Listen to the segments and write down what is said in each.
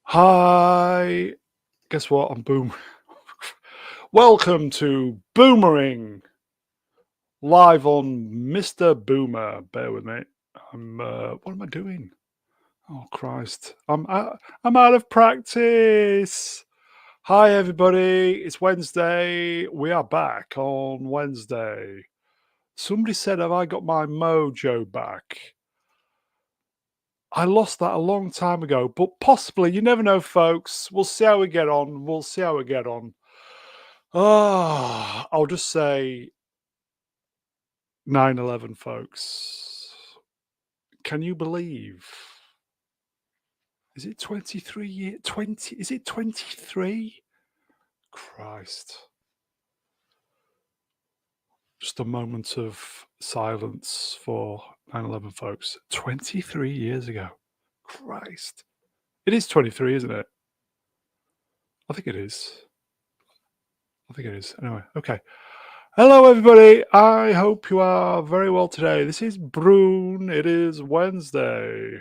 Hi. Guess what? I'm Boom. Welcome to Boomering, live on Mr. Boomer. Bear with me. What am I doing? Oh Christ! I'm out of practice. Hi everybody. It's Wednesday. We are back on Wednesday. Somebody said, "Have I got my mojo back?" I lost that a long time ago, but possibly, you never know, folks. We'll see how we get on. I'll just say 9/11, folks. Can you believe? Is it 23 years? 20? Is it 23? Christ. Just a moment of silence for 9/11, folks. 23 years ago. Christ. It is 23, isn't it? I think it is. Anyway, okay. Hello, everybody. I hope you are very well today. This is Brune. It is Wednesday,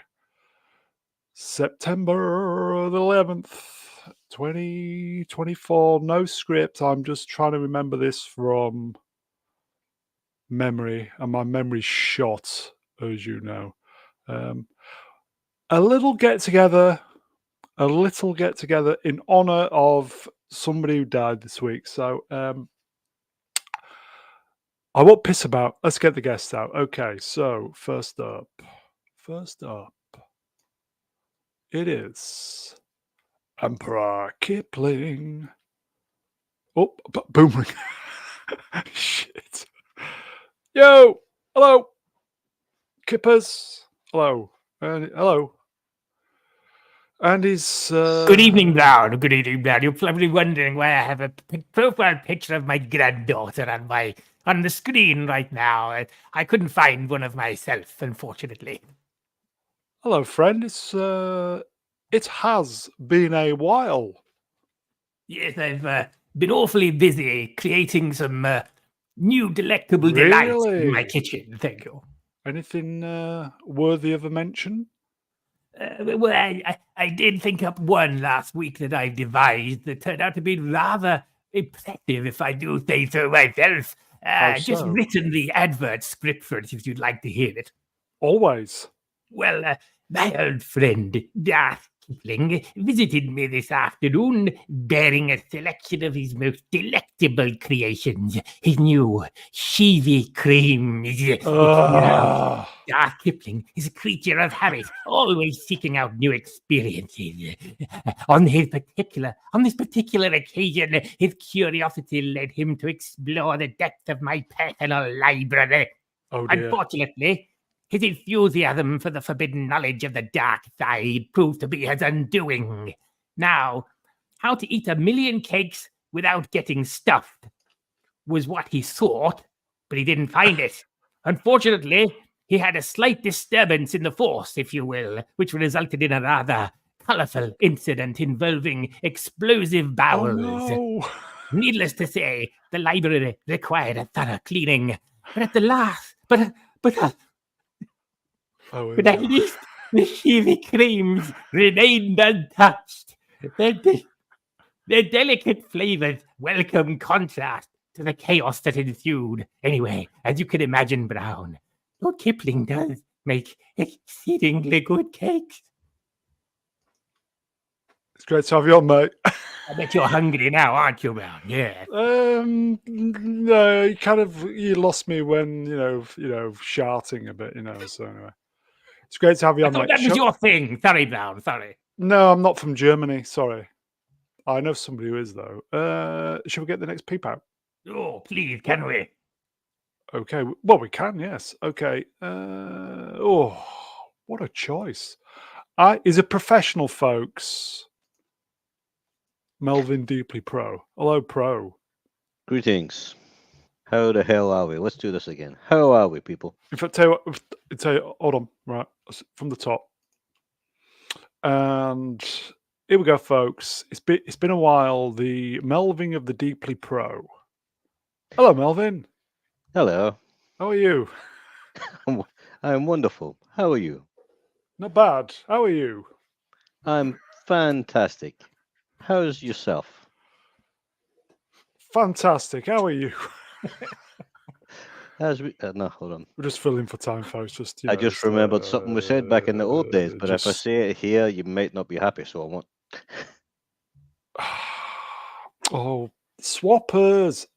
September the 11th, 2024. No script. I'm just trying to remember this from memory, and my memory's shot, as you know. A little get together in honor of somebody who died this week. So, I won't piss about. Let's get the guests out. Okay, so first up, it is Emperor Kipling. Oh, Boomerang. Shit. Yo, hello, Kippers. Hello, hello. And his. Good evening, Brown. Good evening, Brown. You're probably wondering why I have a profile picture of my granddaughter on the screen right now. I couldn't find one of myself, unfortunately. Hello, friend. It has been a while. Yes, I've been awfully busy creating some new delectable delights in my kitchen. Thank you. Anything worthy of a mention? Well, I did think up one last week that I devised that turned out to be rather impressive, if I do say so myself. Just so? written the advert script for it, if you'd like to hear it. Always. Well, my old friend, Darth Kipling, visited me this afternoon, bearing a selection of his most delectable creations, his new Sheevy creams. Darth Kipling is a creature of habit, always seeking out new experiences. On this particular occasion, his curiosity led him to explore the depth of my personal library. Oh dear. Unfortunately, his enthusiasm for the forbidden knowledge of the dark side proved to be his undoing. Now, how to eat 1,000,000 cakes without getting stuffed was what he sought, but he didn't find it. Unfortunately, he had a slight disturbance in the force, if you will, which resulted in a rather colorful incident involving explosive bowels. Oh, no. Needless to say, the library required a thorough cleaning. But at the last, but at least the Sheevy creams remained untouched. Their delicate flavors welcome contrast to the chaos that ensued. Anyway, as you can imagine, Brown, Lord Kipling does make exceedingly good cakes. It's great to have you on, mate. I bet you're hungry now, aren't you, Brown? Yeah. No, you lost me when shouting a bit, So anyway, it's great to have you on, mate. That was your thing. Sorry, Brown. Sorry. No, I'm not from Germany. Sorry, I know somebody who is though. Should we get the next peep out? Oh, please, can we? Okay, well we can. Yes. Okay. Oh, what a choice! He's a professional, folks. Melvin Deeply Pro. Hello, Pro. Greetings. How the hell are we? Let's do this again. How are we, people? In fact, tell you, hold on, right, from the top. And here we go, folks. It's been a while. The Melvin of the Deeply Pro. Hello, Melvin. Hello. How are you? I'm wonderful. How are you? Not bad. How are you? I'm fantastic. How's yourself? Fantastic. How are you? No, hold on. We're just filling for time, folks. Just I just remembered something we said back in the old days, but if I say it here, you might not be happy, so I won't. Oh, swappers.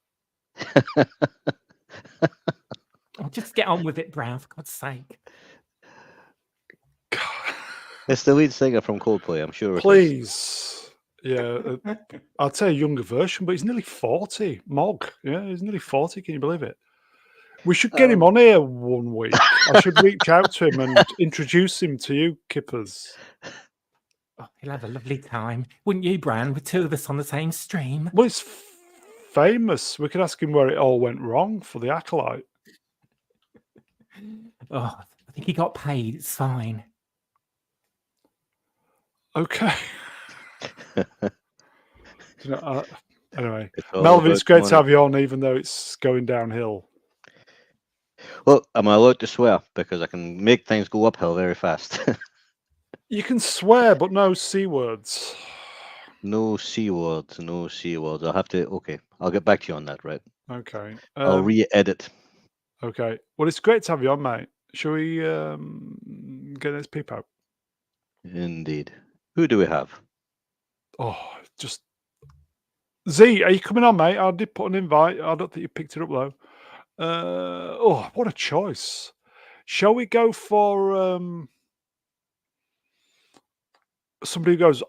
Oh, just get on with it, Brown, for God's sake. It's the lead singer from Coldplay, I'm sure it is. Please. Yeah, I'd say a younger version, but he's nearly 40. Mog. Yeah, he's nearly 40. Can you believe it? We should get him on here one week. I should reach out to him and introduce him to you, Kippers. Oh, he'll have a lovely time. Wouldn't you, Bran, with two of us on the same stream? Well, it's famous. We could ask him where it all went wrong for the Acolyte. Oh, I think he got paid. It's fine. Okay. Anyway, It's all Melvin, it's about great to money. have you on, even though it's going downhill. Well, am I allowed to swear? Because I can make things go uphill very fast. You can swear, but no C words. No C words, no C words. I'll have to, okay, I'll get back to you on that, right? Okay. I'll re-edit. Okay. Well, it's great to have you on, mate. Shall we get this peep out? Indeed. Who do we have? Oh, just Z, are you coming on, mate? I did put an invite. I don't think you picked it up though. Oh, what a choice! Shall we go for somebody who goes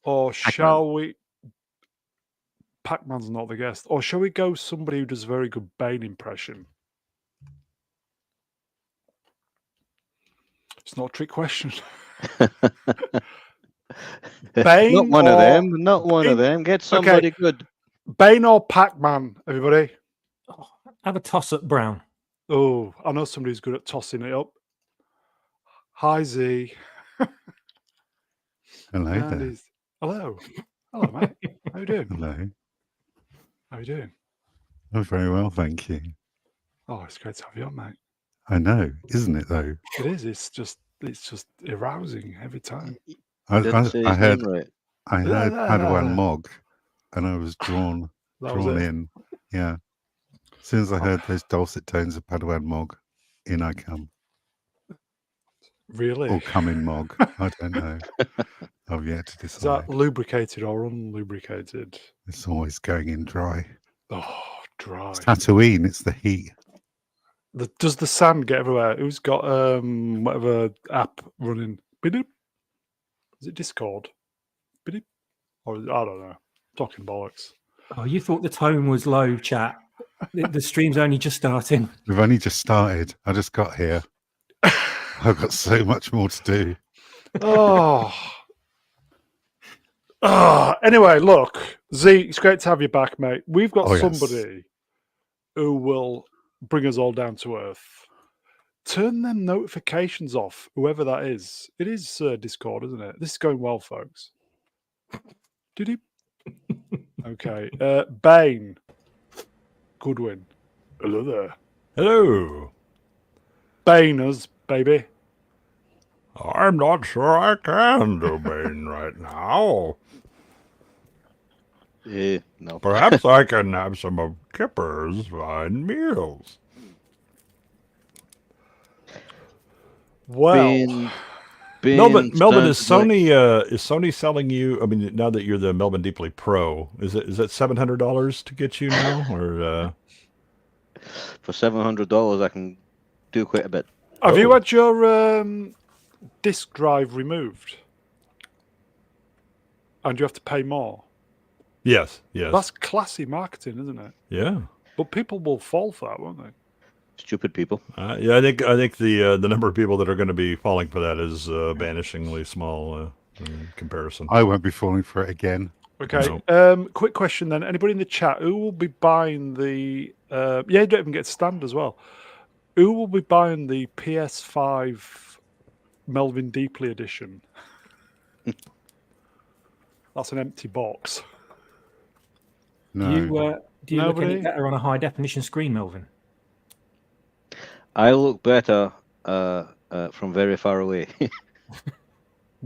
or shall we? Pac-Man's not the guest. Or shall we go somebody who does a very good Bane impression? It's not a trick question. Bane Not one of or them. Not one of Bane- them. Get somebody good. Bane or Pac-Man, everybody? Oh, have a toss at Brown. Oh, I know somebody who's good at tossing it up. Hi, Z. Hello And there. he's- Hello. Hello, mate. How you doing? Hello. How you doing? I'm very well, thank you. Oh, it's great to have you on, mate. I know, isn't it though? It is. It's just arousing every time. Didn't say I his heard name right. Padawan Mog, and I was drawn That was it. in. Yeah. As soon as I heard those dulcet tones of Padawan Mog, in I come. Really? Or come in Mog. I don't know. I've yet to Is decide. that lubricated or unlubricated? It's always going in dry. Oh, dry. It's Tatooine. It's the heat. Does the sand get everywhere? Who's got whatever app running? Bidoop? Is it Discord? Bidoop? Or I don't know. Talking bollocks. Oh, you thought the tone was low, chat. The stream's only just starting. We've only just started. I just got here. I've got so much more to do. Oh. Anyway, look, Z, it's great to have you back, mate. We've got Yes. somebody who will bring us all down to earth. Turn them notifications off, whoever that is. It is Discord, isn't it? This is going well, folks. Did he? Okay. Bane. Goodwin. Hello there. Hello. Baners, baby. I'm not sure I can do Bane right now. No. Perhaps I can have some of Kipper's fine meals. Well, Melvin, is sounds like- Sony selling you? I mean, now that you're the Melvin Deeply Pro, is that $700 to get you now, or? For $700, I can do quite a bit. have you Oh. had your disk drive removed? And you have to pay more? Yes. That's classy marketing, isn't it? Yeah. But people will fall for that, won't they? Stupid people. Yeah, I think the number of people that are going to be falling for that is vanishingly small in comparison. I won't be falling for it again. Okay. Quick question then. Anybody in the chat, who will be buying the... yeah, you don't even get stand as well. Who will be buying the PS5 Melvin Deeply edition? That's an empty box. No. Do you look any Nobody? better on a high definition screen, Melvin? I look better from very far away.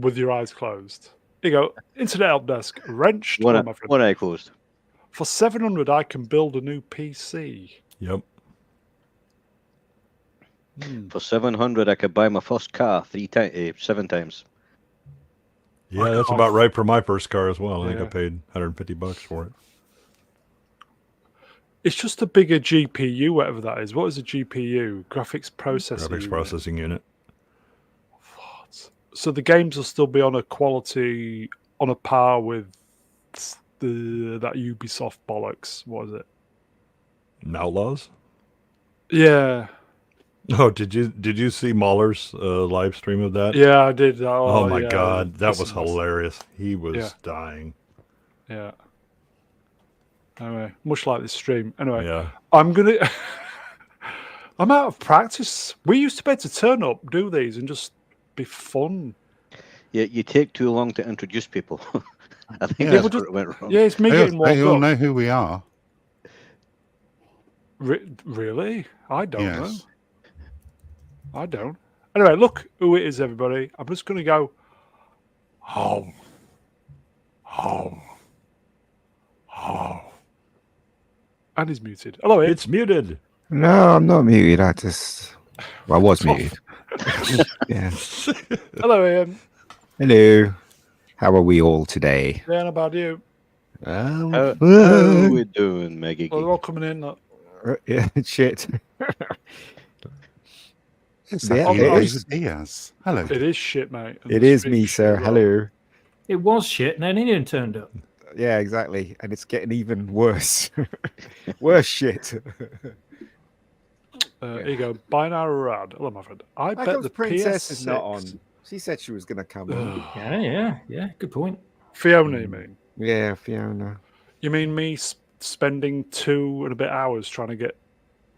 with your eyes closed. Here you go. Internet help desk. Wrenched. One, Oh, eye- my friend. one eye closed. For 700, I can build a new PC. Yep. For 700, I could buy my first car 7 times. Yeah, that's about right for my first car as well. I think I Yeah. paid $150 for it. It's just a bigger GPU, whatever that is. What is a GPU? Graphics processing Graphics unit. processing unit. What? So the games will still be on a quality, on a par with that Ubisoft bollocks. What is it? Outlaws? Yeah. Oh, did you see Mahler's live stream of that? Yeah, I did. Oh my yeah, God, that was listen, listen. hilarious. He was Yeah. dying. Yeah. Anyway, much like this stream. Anyway, Yeah. I'm out of practice. We used to be able to turn up, do these, and just be fun. Yeah, you take too long to introduce people. I think Yeah. that's where it went wrong. Yeah, it's me getting warmed They all up. know who we are. Really? I don't know. Yes. I don't. Anyway, look who it is, everybody. I'm just going to go home. Home. Home. And he's muted. Hello, Ian. It's muted. No, I'm not muted. I was muted. Yeah. Hello, Ian. Hello. How are we all today? Yeah, and about you. How Fine. we doing, Maggie? Well, they're all coming in. Look. Yeah, shit. It's Yeah, actually it David is. Diaz. Hello. It is shit, mate. And It the is stream's me, shit sir. as well. Hello. It was shit, and then Ian turned up. Yeah, exactly. And it's getting even worse. Worse shit. Here you go. Binary Rad. Hello, my friend. I How bet comes the Princess PS6... is not on? She said she was going to come on. Yeah. Good point. Fiona, you mean? Yeah, Fiona. You mean me spending 2 and a bit hours trying to get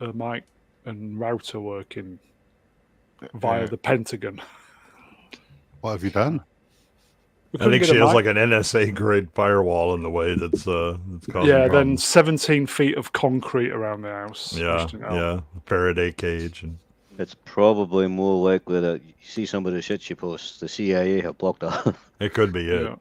a mic and router working via the Pentagon? What have you done? We I couldn't think get she a has mic. like an NSA grade firewall in the way that's causing Yeah, then problems. 17 feet of concrete around the house. Yeah, pushed it out. yeah. Faraday cage and It's probably more likely that you see some of the shit she posts, the CIA have blocked her. it could be it. Yeah.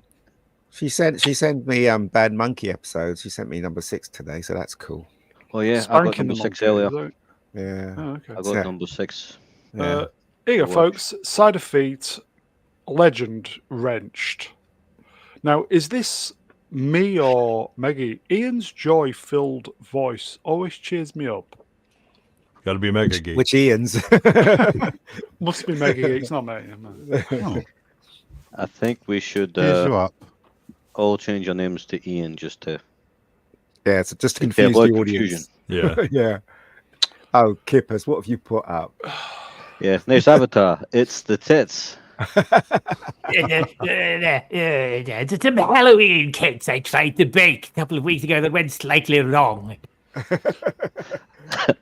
She sent me Bad Monkey episodes. She sent me number 6 today, so that's cool. Oh yeah, I got Spanking number the 6 monkey, earlier. is it? Yeah. Oh, okay. I got Yeah. number 6. Yeah. Here you go, Watch. folks. Side of feet, legend wrenched. Now, is this me or Maggie? Ian's joy-filled voice always cheers me up. Got to be Mega Geek. Which Ian's? Must be Maggie. It's not me. Oh, I think we should here's you up. all change our names to Ian just to Yeah, so just to Yeah, confuse avoid the confusion. audience. Yeah. Yeah. Oh, Kippers, what have you put up? Yeah, nice avatar. It's the tits. It's some Halloween cakes I tried to bake a couple of weeks ago that went slightly wrong.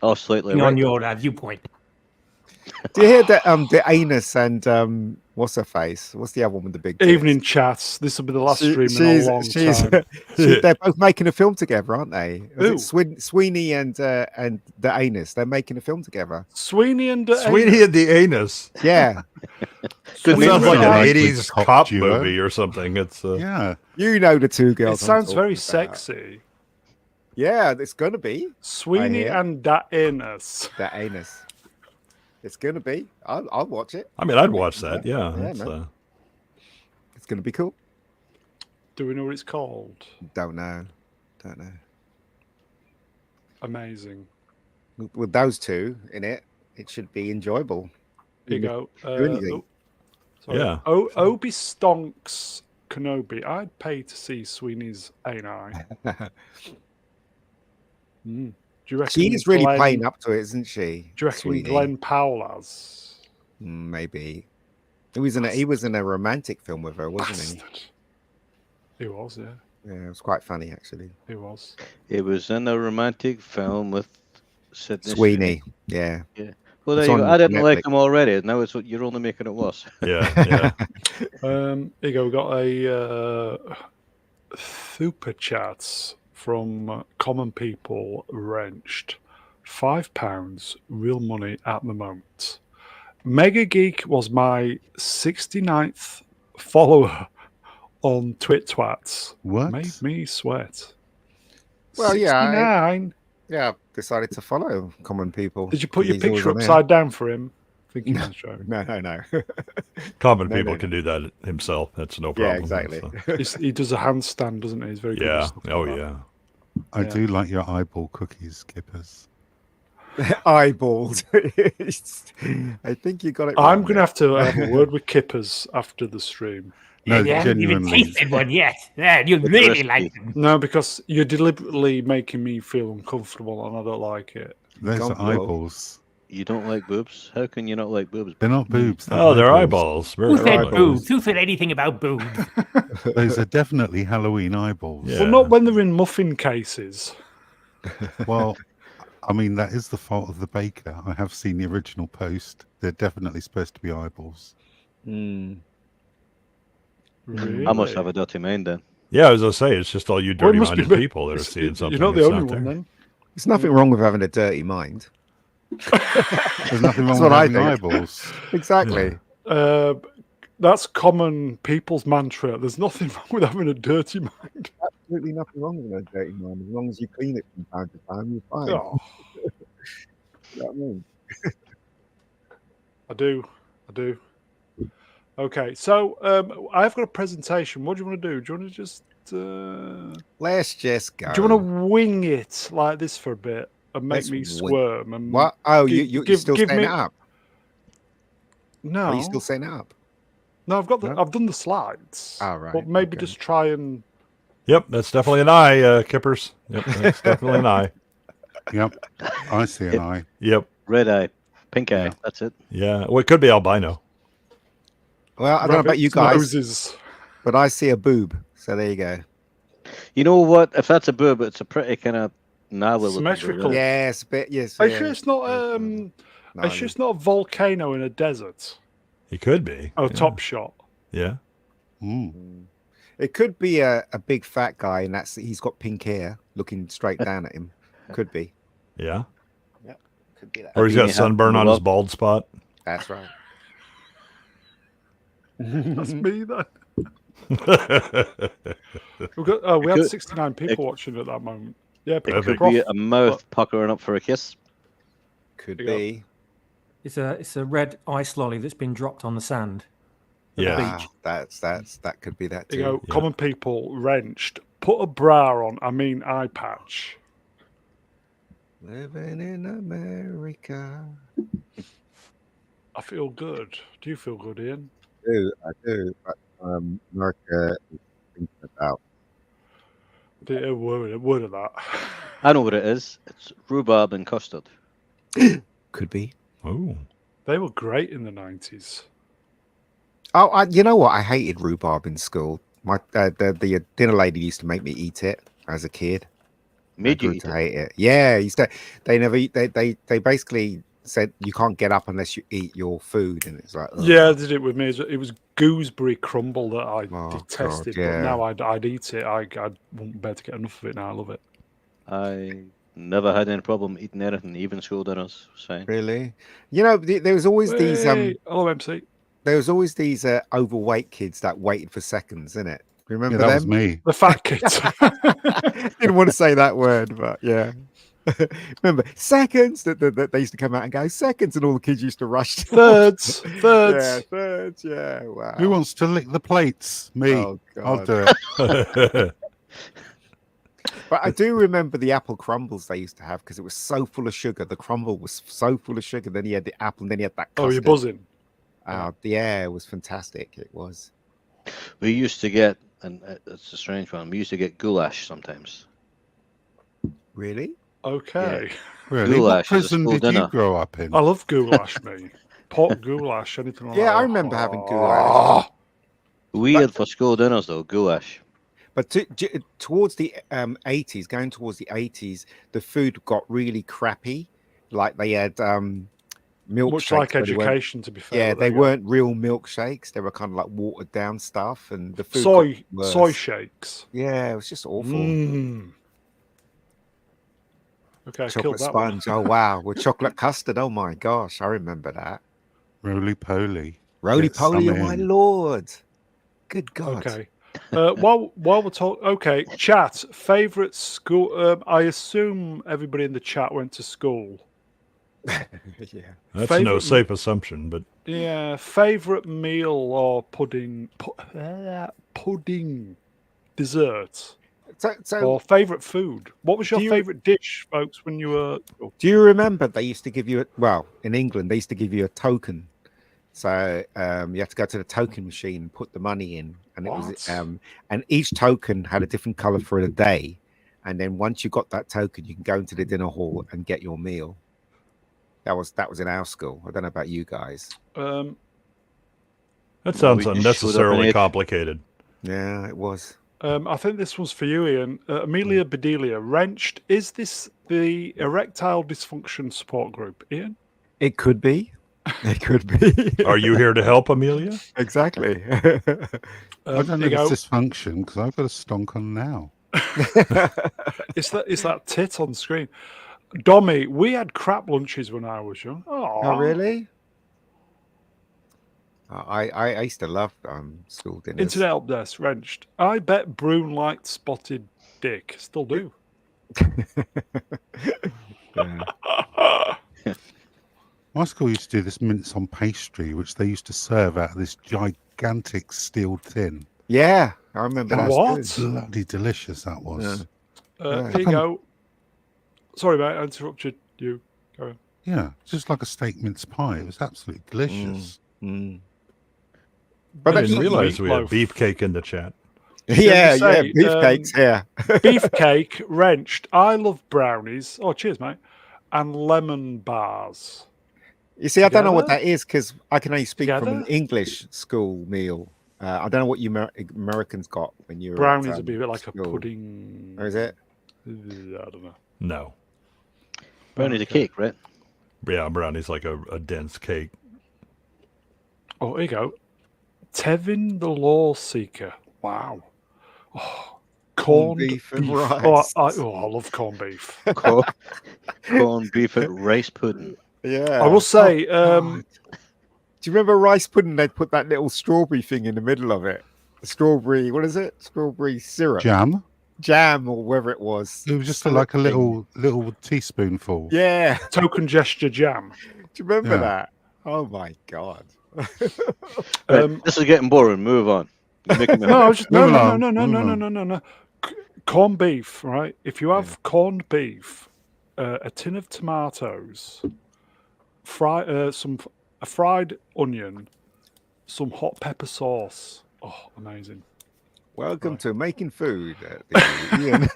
Or slightly On right. your viewpoint. Do you hear that? The anus and what's her face? What's the other one with the big tits? Evening chats. This will be the last stream in a long time. They're both making a film together, aren't they? Who? Was it Sweeney and the anus? They're making a film together. Sweeney and Sweeney and the Anus. Yeah, Good It name sounds for like a an Like movie. with 80s cop cop duo. movie or something. It's Yeah. you know the two It girls. I'm sounds very talking about. sexy. Yeah, it's gonna be Sweeney hear. and that anus. that anus. It's gonna be. I'll watch it. I mean, I'd watch that. Yeah. Yeah, It's, man. It's gonna be cool. Do we know what it's called? Don't know. Amazing. With those two in it, it should be enjoyable. Here you go. do anything. Sorry. Yeah. Obi Stonks Kenobi. I'd pay to see Sweeney's ani. Do you reckon She is really Glenn, playing up to it, isn't she? Do you reckon Sweeney? Glenn Powell has? Maybe. He was in a romantic film with her, wasn't Bastard. He was, yeah. he? Yeah, it was quite funny actually. He was. It was in a romantic film with Sydney Sweeney. Yeah. Well, there It's you go. on I didn't like Netflix. him already. Now it's what you're only making it worse. yeah. Yeah. Here you go. We got a super chats from common people wrenched. £5, real money at the moment. Mega Geek was my 69th follower on Twitwats What? made me sweat. Well, yeah, 69. Yeah, decided to follow common people. Did you put 'cause your he's always picture on there. upside down for him? Thinking he was joking. No. Common No, people no, can do that himself. That's no Yeah, problem. exactly. So, He does a handstand, doesn't he? He's very good at yeah. stuff Oh, like that. yeah. I Yeah. do like your eyeball cookies, Kippers. Eyeballs. I think you got it. I'm wrong going to have to have a word with Kippers after the stream. No, you haven't even genuinely. tasted one yet. Yeah, you It's really risky. like them. No, because you're deliberately making me feel uncomfortable and I don't like it. Those are Comfortable. eyeballs. You don't like boobs? How can you not like boobs? They're not boobs. Oh, they're eyeballs. Very Who They're said friendly. eyeballs. boobs? Who said anything about boobs? Those are definitely Halloween eyeballs. Yeah. Well, not when they're in muffin cases. Well, I mean, that is the fault of the baker. I have seen the original post. They're definitely supposed to be eyeballs. Hmm. Really? I must have a dirty mind then. Yeah, as I say, it's just all you Well, it must dirty-minded be- people that are seeing something. You're not the that's only not one there. then. There's nothing wrong with having a dirty mind. There's nothing That's wrong with what I having think. eyeballs. Exactly. That's common people's mantra. There's nothing wrong with having a dirty mind. Absolutely nothing wrong with a dirty mind. As long as you clean it from time to time, you're fine. Oh, You know what I mean? I do. Okay, so I've got a presentation. What do you want to do? Do you want to just... Let's just go. Do you want to wing it like this for a bit and make Let's me wing- squirm? And What? Oh, Give- you're give- still give setting me- it up? No, Are you still setting it up? no, I've got the, No? I've done the slides. Oh, right, But maybe okay. just try and... Yep, that's definitely an eye, Kippers. Yep, that's definitely an eye. Yep. I see an eye. Yep. Red eye, pink eye. Yeah. That's it. Yeah. Well, it could be albino. Well, I don't know about you rabbits' guys, noses. but I see a boob. So there you go. You know what? If that's a boob, it's a pretty kind of gnarly looking boob, Symmetrical. isn't it? Yes, but yes. Are you yeah. sure it's not? No, Are you sure it's not a volcano in a desert? It could be. Oh, yeah. top shot. Yeah. Mm. It could be a big fat guy, and he's got pink hair, looking straight down at him. Could be. Yeah. Could be that. Or he's beanie got hat sunburn from on his above. bald spot. That's right. That's me then. It We had could- 69 people watching at that moment. Yeah, It but could Prof, be a mouth puckering up for a kiss. Could There you go. be. It's a red ice lolly that's been dropped on the sand. Yeah. beach. That could be that you too. know, Yeah. common people wrenched. Put a bra on. I mean, eye patch. Living in America. I feel good. Do you feel good, Ian? I do. But, America is thinking about. Did a word of that. I know what it is. It's rhubarb and custard. Could be. Oh. They were great in the 90s. Oh, you know what? I hated rhubarb in school. My the dinner lady used to make me eat it as a kid. I Made you grew eat to it. hate it. Yeah, used to. They never eat. They basically said you can't get up unless you eat your food, and it's like ugh. Yeah, they did it with me. It was gooseberry crumble that I Oh, detested, God, yeah. but now I'd eat it. I wouldn't bear to get enough of it now. I love it. I never had any problem eating anything, even school dinners. It's fine. Really. You know, there was always these Hey, hello, MC. there was always these overweight kids that waited for seconds, innit? Yeah, Remember that was them? me. The fat kids. Didn't want to say that word, but yeah. Remember seconds that they used to come out and go seconds, and all the kids used to rush. to- Thirds. Yeah, Thirds. thirds. Yeah. Wow. Who wants to lick the plates? Me. Oh, I'll God. do it. But I do remember the apple crumbles they used to have because it was so full of sugar. The crumble was so full of sugar. Then you had the apple, and then you had that Oh, custard. you're buzzing. Yeah, it was fantastic. It was. We used to get, and it's a strange one, we used to get goulash sometimes. Really? Okay. Really? What Goulash at a prison school did you dinner. grow up in? I love goulash, me. Pot goulash, anything like that. Yeah, I remember having goulash. Oh, Weird for school dinners though, goulash. But towards the 80s, going towards the 80s, the food got really crappy. Like they had milkshakes. much like but they weren't- education, to be fair. Yeah, but there they you go. weren't real milkshakes. They were kind of like watered down stuff, and the food. soy got worse. soy shakes. Yeah, it was just awful. Mm. Okay, I killed Chocolate that one. sponge. Oh wow, with chocolate custard. Oh my gosh, I remember that. Roly poly. Roly Get some poly, oh my in. lord. Good God. Okay. While we're talking, okay, chat. Favorite school? I assume everybody in the chat went to school. Yeah. That's no Favorite- safe assumption, but Yeah. Favorite meal or pudding? Pudding. Dessert. So Or favorite food? What was your Do you- favorite dish, folks, when you were? do you remember they used to give you in England they used to give you a token. So you had to go to the token machine and put the money in, and it was What? and each token had a different color for the day. And then once you got that token, you can go into the dinner hall and get your meal. That was in our school. I don't know about you guys. Um, that sounds we just showed up and unnecessarily ate. complicated. Yeah, it was. I think this one's for you, Ian. Amelia Bedelia, Wrenched. Is this the erectile dysfunction support group, Ian? It could be. It could be. Are you here to help, Amelia? Exactly. I don't know there if you go. it's dysfunction because I've got a stonk on now. It's that tit on screen. Dommy, we had crap lunches when I was young. Oh, really? I used to love school dinners. Internet help desk, Wrenched. I bet Brune liked spotted dick. Still do. Yeah. My school used to do this mince on pastry, which they used to serve out of this gigantic steel tin. Yeah, I remember that. What? too. Bloody delicious that was. Yeah. Here you go. Sorry, mate, I interrupted you. Go on. Yeah, just like a steak mince pie. It was absolutely delicious. Mm. I But didn't realize we had meatloaf. beefcake in the chat. yeah, say, beefcakes. Yeah. Beefcake, Wrenched. I love brownies. Oh, cheers, mate. And lemon bars. You see, I don't know what Together? that is because I can only speak from an Together? English school meal. I don't know what you Americans got when you were Brownies at, would be a bit like a school. pudding. Or is it? I don't know. No. Brownie's a Okay. cake, right? Yeah, brownie's like a dense cake. Oh, here you go. Tevin the Law Seeker. Wow. Oh, corned beef and Oh, rice. I love corned beef. Corned beef and rice pudding. Yeah. I will say, God. Do you remember rice pudding? They'd put that little strawberry thing in the middle of it. Strawberry, what is it? Strawberry syrup, Jam. or whatever it was. It was just Syrup like a thing. little teaspoonful. Yeah. token gesture jam. Do you remember Yeah. that? Oh my God. Right, this is getting boring. Move on. You're making me No, I was just, no, Move no, along, no, no, no, move no, on. no, no, no. Corned beef, right? If you have corned beef, a tin of tomatoes, a fried onion, some hot pepper sauce. Oh, amazing! Welcome to making food. Ian.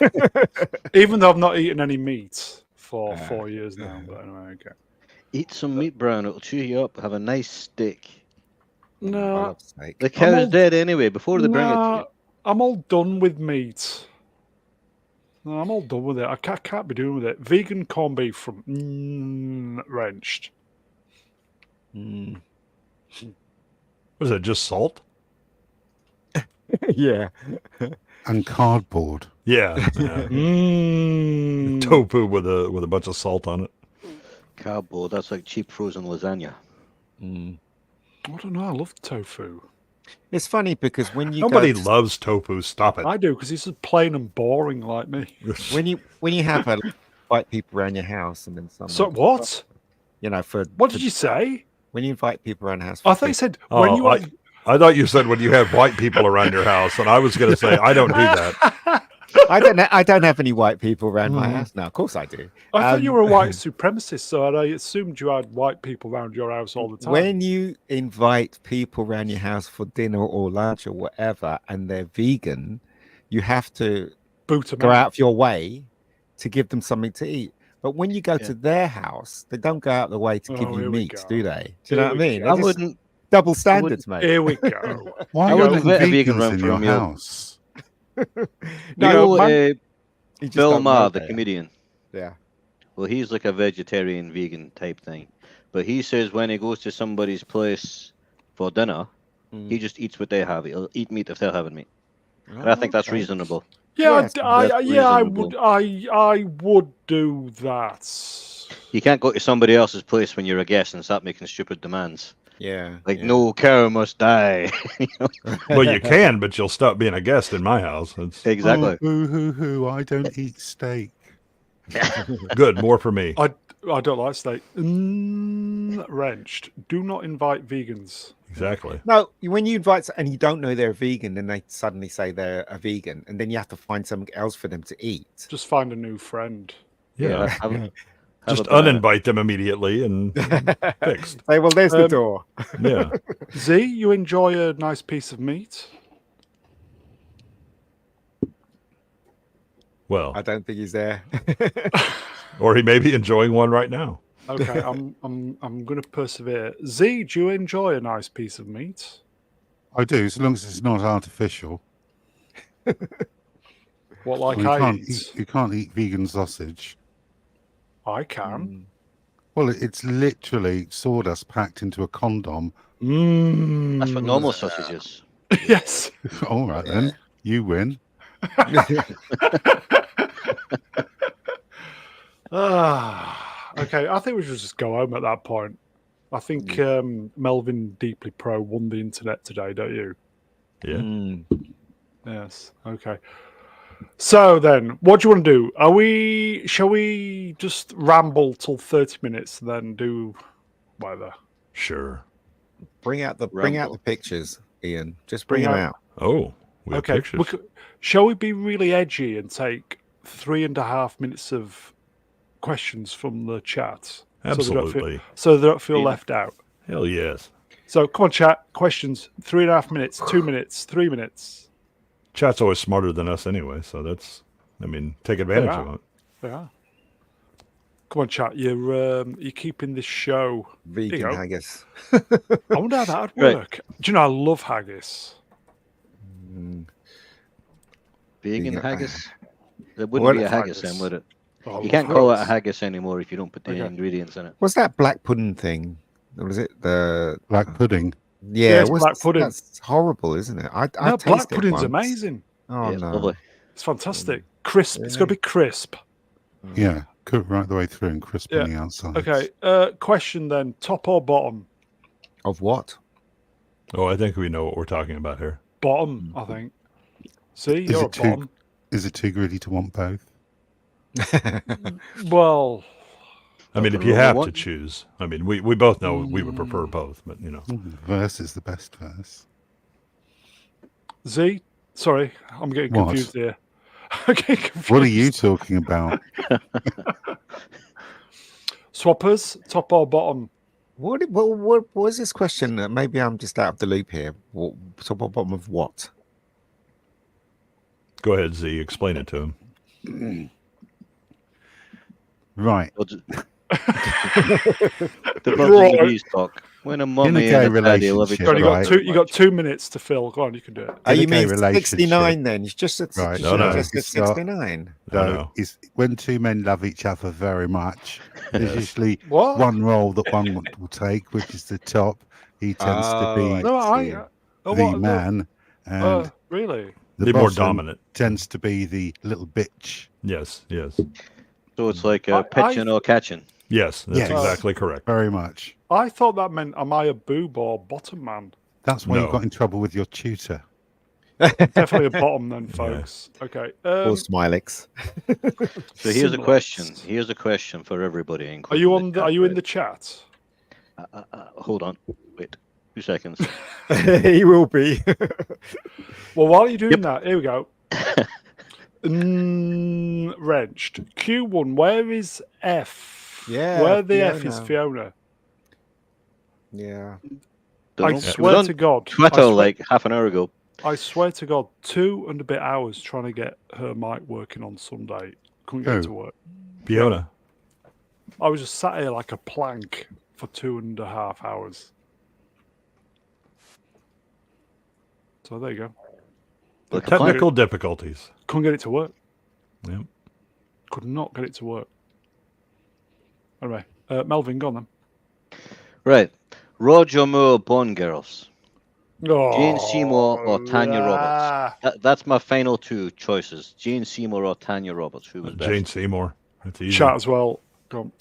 Even though I've not eaten any meat for 4 years now, but anyway, okay. Eat some meat, Brown. It'll chew you up. Have a nice steak. I No, love steak. The cow's all- dead anyway before they bring it to nah, you. I'm all done with meat. No, I'm all done with it. I can't be doing with it. Vegan corned beef from Wrenched. Mm. Was it just salt? Yeah. And cardboard. Yeah. yeah. Tofu with a bunch of salt on it. Cardboard. That's like cheap frozen lasagna. Mm. I don't know. I love tofu. It's funny because when you Nobody go to, loves tofu. Stop it. I do because it's just plain and boring like me. when you have invite people around your house and then someone, So what? you know, What did you say? when you invite people around the house? I thought you said Oh, when you have. I thought you said when you have white people around your house, and I was going to say I don't do that. I don't have any white people around my house now. Of course I do. I thought you were a white supremacist, so I assumed you had white people around your house all the time. When you invite people around your house for dinner or lunch or whatever, and they're vegan, you have to Boot 'em go out. out of your way to give them something to eat. But when you go to their house, they don't go out of the way to give Oh, you here we meat, go. do they? Do you Here know what I we mean? go. They're I just wouldn't. double standards, mate. Here we go. Why I are you wouldn't letting let a vegan vegans run in for a your meal. house? You No, know, man- You just Bill don't know, Maher, the do you? comedian. Yeah. Well, he's like a vegetarian, vegan type thing. But he says when he goes to somebody's place for dinner, he just eats what they have. He'll eat meat if they're having meat. And I think that's Okay. reasonable. Yeah, Yes, that's I reasonable. would. I would do that. You can't go to somebody else's place when you're a guest and start making stupid demands. Yeah. Like, yeah. no cow must die. Well, you can, but you'll stop being a guest in my house. It's Exactly. Oh, boo hoo hoo! I don't eat steak. good. More for me. I don't like steak. Wrenched. Do not invite vegans. Exactly. No, when you invite and you don't know they're vegan, then they suddenly say they're a vegan, and then you have to find something else for them to eat. Just find a new friend. Yeah. Have Just a banana. uninvite them immediately and fixed. Say, well, there's the Um, door. Yeah. Z, you enjoy a nice piece of meat? Well, I don't think he's there. or he may be enjoying one right now. Okay, I'm going to persevere. Z, do you enjoy a nice piece of meat? I do, as long as it's not artificial. What, like you I can't eat? you can't eat vegan sausage. I can. Well, it's literally sawdust packed into a condom. That's what normal sausage is. Yes. All right then, you win. Okay, I think we should just go home at that point. I think Melvin Deeply Pro won the internet today, don't you? Yeah. Yes. Okay. So then, what do you want to do? Shall we just ramble till 30 minutes, and then do whatever? Sure. Bring out the pictures, Ian. Just Bring bring them out- out. Oh, we have Okay. pictures. Shall we be really edgy and take 3.5 minutes of questions from the chat? Absolutely. So they don't feel Yeah. left out. Hell yes. So come on, chat. Questions. 3.5 minutes, 2 minutes, 3 minutes. Chat's always smarter than us anyway, so take advantage Yeah. of it. Yeah. Come on, chat. You're keeping this show. Vegan go. haggis. I wonder how that'd Right. work. Do you know I love haggis? Vegan Vegan- haggis? There wouldn't What be a is haggis haggis? then, would it? Oh, I You love can't call it a haggis. haggis anymore if you don't put the Okay. ingredients in it. What's that black pudding thing? What is it? The Black pudding. yeah, it's black pudding. That's horrible, isn't it? I No, black tasted it pudding's once. amazing. Oh Yeah, it's no. lovely. It's fantastic. Crisp. It's got to be crisp. Yeah, cooked right the way through and crisp Yeah. on the outside. Okay. Question then: top or bottom? Of what? Oh, I think we know what we're talking about here. Bottom, I think. See, Is you're a it too- bottom. Is it too greedy to want both? Well, I mean, Nothing if you wrong with have one. to choose, we both know we would prefer both, but Verse is the best verse. Z. Sorry, I'm getting What? confused here. I'm getting confused. What are you talking about? Swappers, top or bottom? What was this question? Maybe I'm just out of the loop here. Top or bottom of what? go ahead, Z, explain it to him. Right. The birds and bees talk. When a mummy gay and a daddy love each relationship, Go on, other. you got Right. two. You got 2 minutes to fill. Go on, you can do it. Oh, In a you gay mean relationship. 69 then? You just said Right. you No, should no. have just said It's not- 69. No, So no. it's when two men love each other very much. There's usually What? one role that one will take, which is the top. He tends to Oh, be I No, see. oh, the what- man, and really? the The more bottom dominant. tends to be the little bitch. Yes, yes. So it's like I- pitching or catching. Yes, that's Yes. exactly correct. Very much. I thought that meant am I a boob or bottom man? That's why No. you got in trouble with your tutor. Definitely a bottom then, folks. Okay. Or Smilex. So here's a similar. question. Here's a question for everybody. Are you on? Are you in the chat? Hold on. Wait. 2 seconds. He will be. Well, while you're doing Yep. that, here we go. Wrenched. Q1. Where is F? Yeah, Where the F is Fiona. Fiona? Yeah. Don't I know. It was swear on to God. Twitter I swear, like half an hour ago. I swear to God, 2 and a bit hours trying to get her mic working on Sunday. Couldn't get it Who? to work. Fiona. I was just sat here like a plank for 2.5 hours. So there you go. Like a plank. Technical difficulties. Couldn't get it to work. Yep. Could not get it to work. Anyway, Melvin, go on then. Right. Roger Moore Bond Girls. Oh, Jane Seymour or Tanya ah. Roberts. That's my final 2 choices. Jane Seymour or Tanya Roberts. Who was best? Jane Seymour. That's easy. Chat as well. Go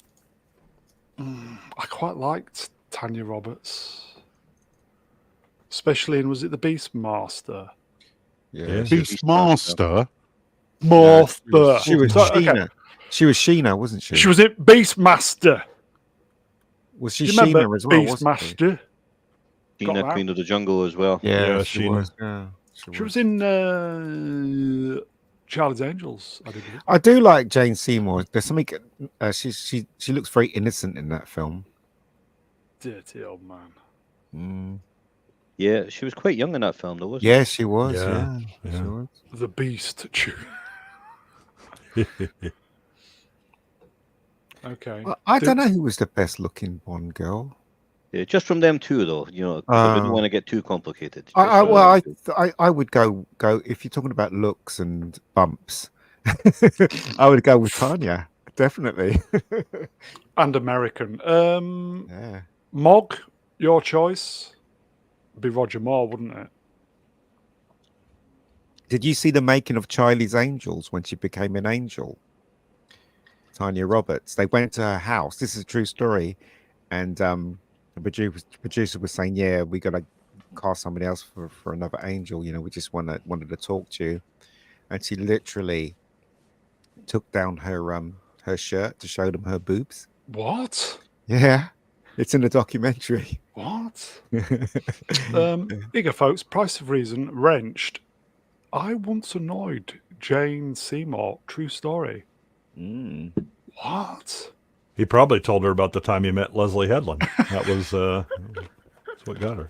on. I quite liked Tanya Roberts. especially in, was it the Beastmaster? Yeah. Beastmaster. Master. She was So, okay. Sheena. She was Sheena, wasn't she? She was it Beastmaster. Was she Do you remember Sheena as well? Wasn't she? Beastmaster? Got Tina, that? Queen of the Jungle as well. Yeah, Yeah, she Sheena. was. Yeah, She was in Charlie's Angels, I do believe. I do like Jane Seymour. There's something. She looks very innocent in that film. Dirty old man. Mm. Yeah, she was quite young in that film, though, wasn't Yeah, she was. Yeah, Yeah, yeah. she was. The Beast tune. Okay. I don't know who was the best looking Bond girl. Yeah, just from them two, though. You know, 'cause I didn't want to get too complicated. Just from Well, them two. I would go if you're talking about looks and bumps. I would go with Tanya, definitely. And American. Yeah. Mog, your choice. Be Roger Moore, wouldn't it? Did you see the making of Charlie's Angels when she became an angel? Tanya Roberts. They went to her house. This is a true story, and the producer was saying, "Yeah, we got to cast somebody else for another angel. You know, we just wanted to talk to you." And she literally took down her shirt to show them her boobs. What? Yeah, it's in the documentary. What? Bigger folks, Price of Reason, Wrenched. I once annoyed Jane Seymour. True story. Mm. What? He probably told her about the time he met Leslie Headland. That was that's what got her.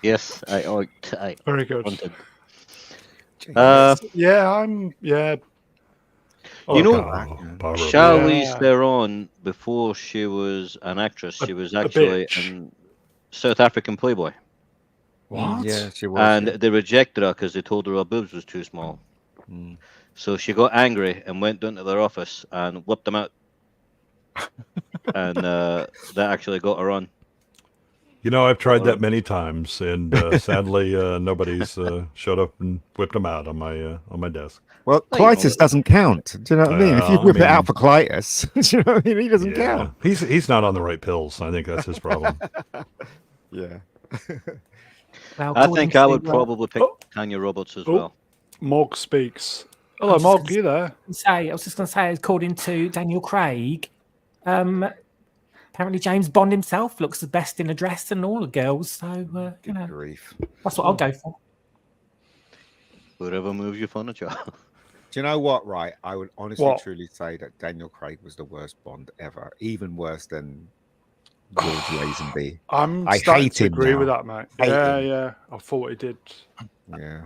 Yes, I Very good. wanted. Yeah. You know, Barbara. Charlize Yeah. Theron, before she was an actress, she was a actually bitch. in South African Playboy. What? Yeah, she was. And yeah. they rejected her because they told her her boobs was too small. Mm. So she got angry and went down to their office and whipped them out. And that actually got her on. You know, I've tried that many times, and sadly, nobody's showed up and whipped them out on my desk. Well, Well, you know, Clytus doesn't count. Do you know what I mean? If you Well, whip I it out mean- for Clytus, do you know what I mean? He doesn't count. He's not on the right pills. I think that's his problem. Yeah. Well, I according think I to, would probably pick Oh. Tanya Roberts as Oh. well. Mog speaks. Hello, just Mog, gonna you there? I was just going to say, according to Daniel Craig, apparently James Bond himself looks the best in a dress and all the girls. So, you Good know, grief. that's what I'll go for. Whoever moves your furniture. Do you know what, right? I would honestly, What? truly say that Daniel Craig was the worst Bond ever, even worse than George Lazenby. I'm I starting hate to him agree now. with that, mate. Hate Yeah, him. yeah. I thought he did. Yeah.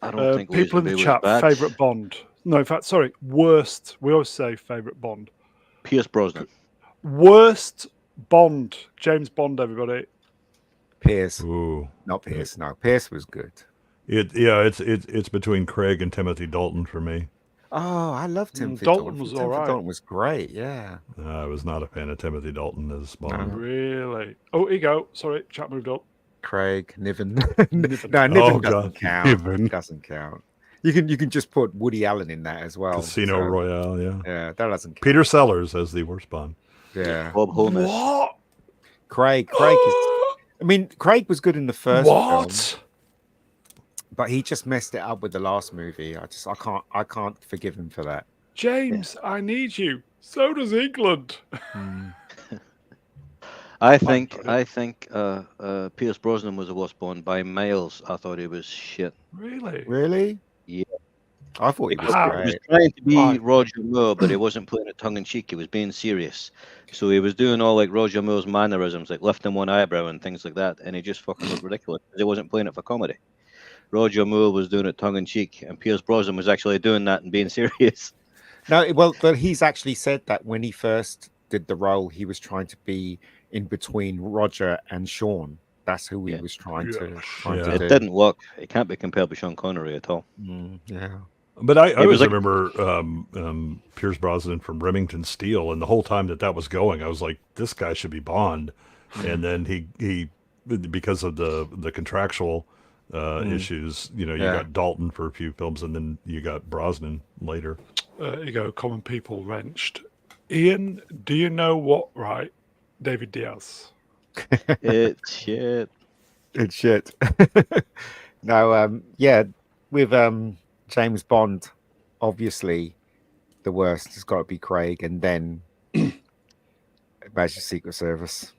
I don't think People in Lazenby the was chat, bad. favourite Bond. No, in fact, sorry, worst. We always say favourite Bond. Pierce Brosnan. Worst Bond. James Bond, everybody. Pierce. Ooh, Not Pierce. No, Pierce was good. it's between Craig and Timothy Dalton for me. Oh, I loved him. Dalton was all right. Dalton was great. Yeah. I was not a fan of Timothy Dalton as Bond. Really? Oh, here you go. Sorry, chat moved up. Craig, Niven. Niven. No, Niven Oh, doesn't God. count. Niven. Doesn't count. You can just put Woody Allen in that as well. Casino so, Royale, yeah. Yeah, that doesn't count. Peter Sellers as the worst Bond. Yeah. Bob Holmes. What? Craig is. I mean, Craig was good in the first film, What? but he just messed it up with the last movie. I can't forgive him for that. James, I need you. So does England. I think Pierce Brosnan was the worst Bond by miles. I thought he was shit. Really? Really? Yeah. I thought he was Wow. He was great. trying to be Why? Roger Moore, but he wasn't playing it tongue in cheek. He was being serious. So he was doing all like Roger Moore's mannerisms, like lifting one eyebrow and things like that, and he just fucking looked ridiculous because he wasn't playing it for comedy. Roger Moore was doing it tongue in cheek, and Pierce Brosnan was actually doing that and being serious. No, well, but he's actually said that when he first did the role, he was trying to be in between Roger and Sean. That's who he Yeah. was trying Yeah. to It do. didn't work. It can't be compared with Sean Connery at all. Yeah. But I It always was like- remember Pierce Brosnan from Remington Steele, and the whole time that was going, I was like, this guy should be Bond. And then he because of the contractual issues, you know, you Yeah. got Dalton for a few films, and then you got Brosnan later. Here you go. Common people wrenched. Ian, do you know what? Right, David Diaz. It's shit. Good shit. No, yeah, with James Bond, obviously the worst has got to be Craig, and then Majesty's Secret Service.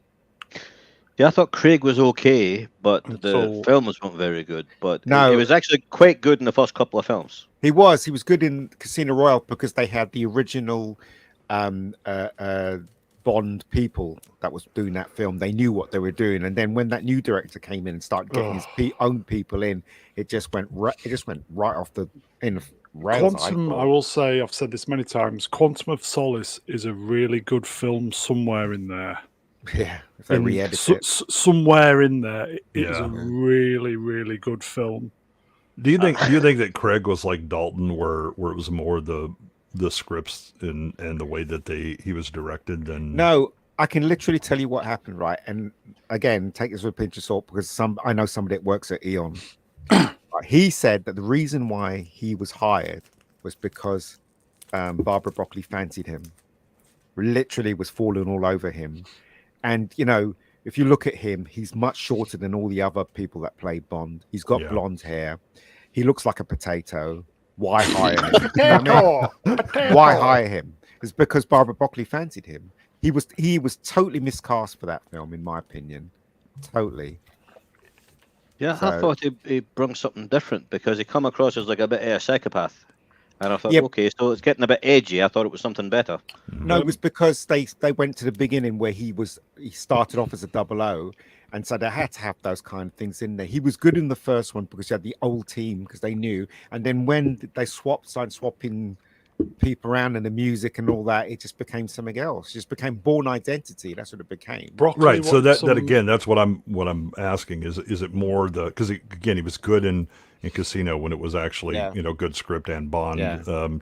Yeah, I thought Craig was okay, but the Until- films weren't very good. But No. it was actually quite good in the first couple of films. He was good in Casino Royale because they had the original Bond people that was doing that film. They knew what they were doing, and then when that new director came in and started getting his own people in, it just went right off the rails. Quantum, I will say, I've said this many times. Quantum of Solace is a really good film somewhere in there. Yeah, if they re-edit it. Somewhere in there, it is Yeah. a really, really good film. Do you think that Craig was like Dalton, where it was more the scripts and the way that he was directed than? No, I can literally tell you what happened, right? And again, take this with a pinch of salt because I know somebody that works at Eon. He said that the reason why he was hired was because Barbara Broccoli fancied him. Literally was falling all over him. And you know, if you look at him, he's much shorter than all the other people that play Bond. He's got blonde hair. He looks like a potato. Why hire him? You know what I mean? Why hire him? It's because Barbara Broccoli fancied him. He was totally miscast for that film, in my opinion. Totally. Yeah, So- I thought he brought something different because he come across as like a bit of a psychopath. And I thought, Yeah. okay, so it's getting a bit edgy. I thought it was something better. No, it was because they went to the beginning where he started off as a 00, and so they had to have those kind of things in there. He was good in the first one because you had the old team because they knew, and then when they started swapping people around and the music and all that, it just became something else. It just became Born Identity. That's what it became. Broccoli Right. So wanted that again, that's what I'm asking. Is it more because again he was good in Casino when it was actually good script and Bond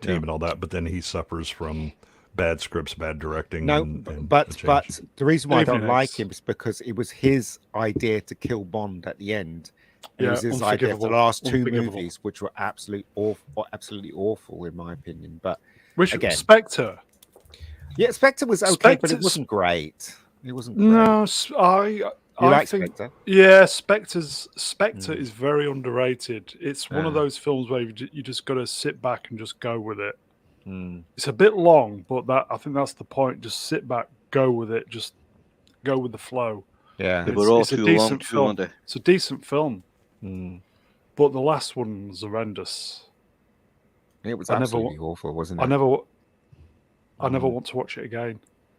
team and all that, but then he suffers from bad scripts, bad directing. No, and but a change. the reason why I don't Evening like Eggs. him is because it was his idea to kill Bond at the end. And it Yeah, was his idea for the unforgivable, last two unforgivable. movies, which were absolutely awful in my opinion. But Which Again. Spectre? yeah, Spectre was okay, but it Spectre's- wasn't great. It wasn't great. No, You I like think Spectre? yeah, Spectre is very underrated. It's one of Yeah. those films where you just got to sit back and just go with it. Mm. It's a bit long, but I think that's the point. Just sit back, go with it, just go with the flow. Yeah. They were all it's a too long, decent too, film. weren't they? It's a decent film, Mm. but the last one was horrendous. It was I never absolutely awful, wasn't it? I never want to watch it again.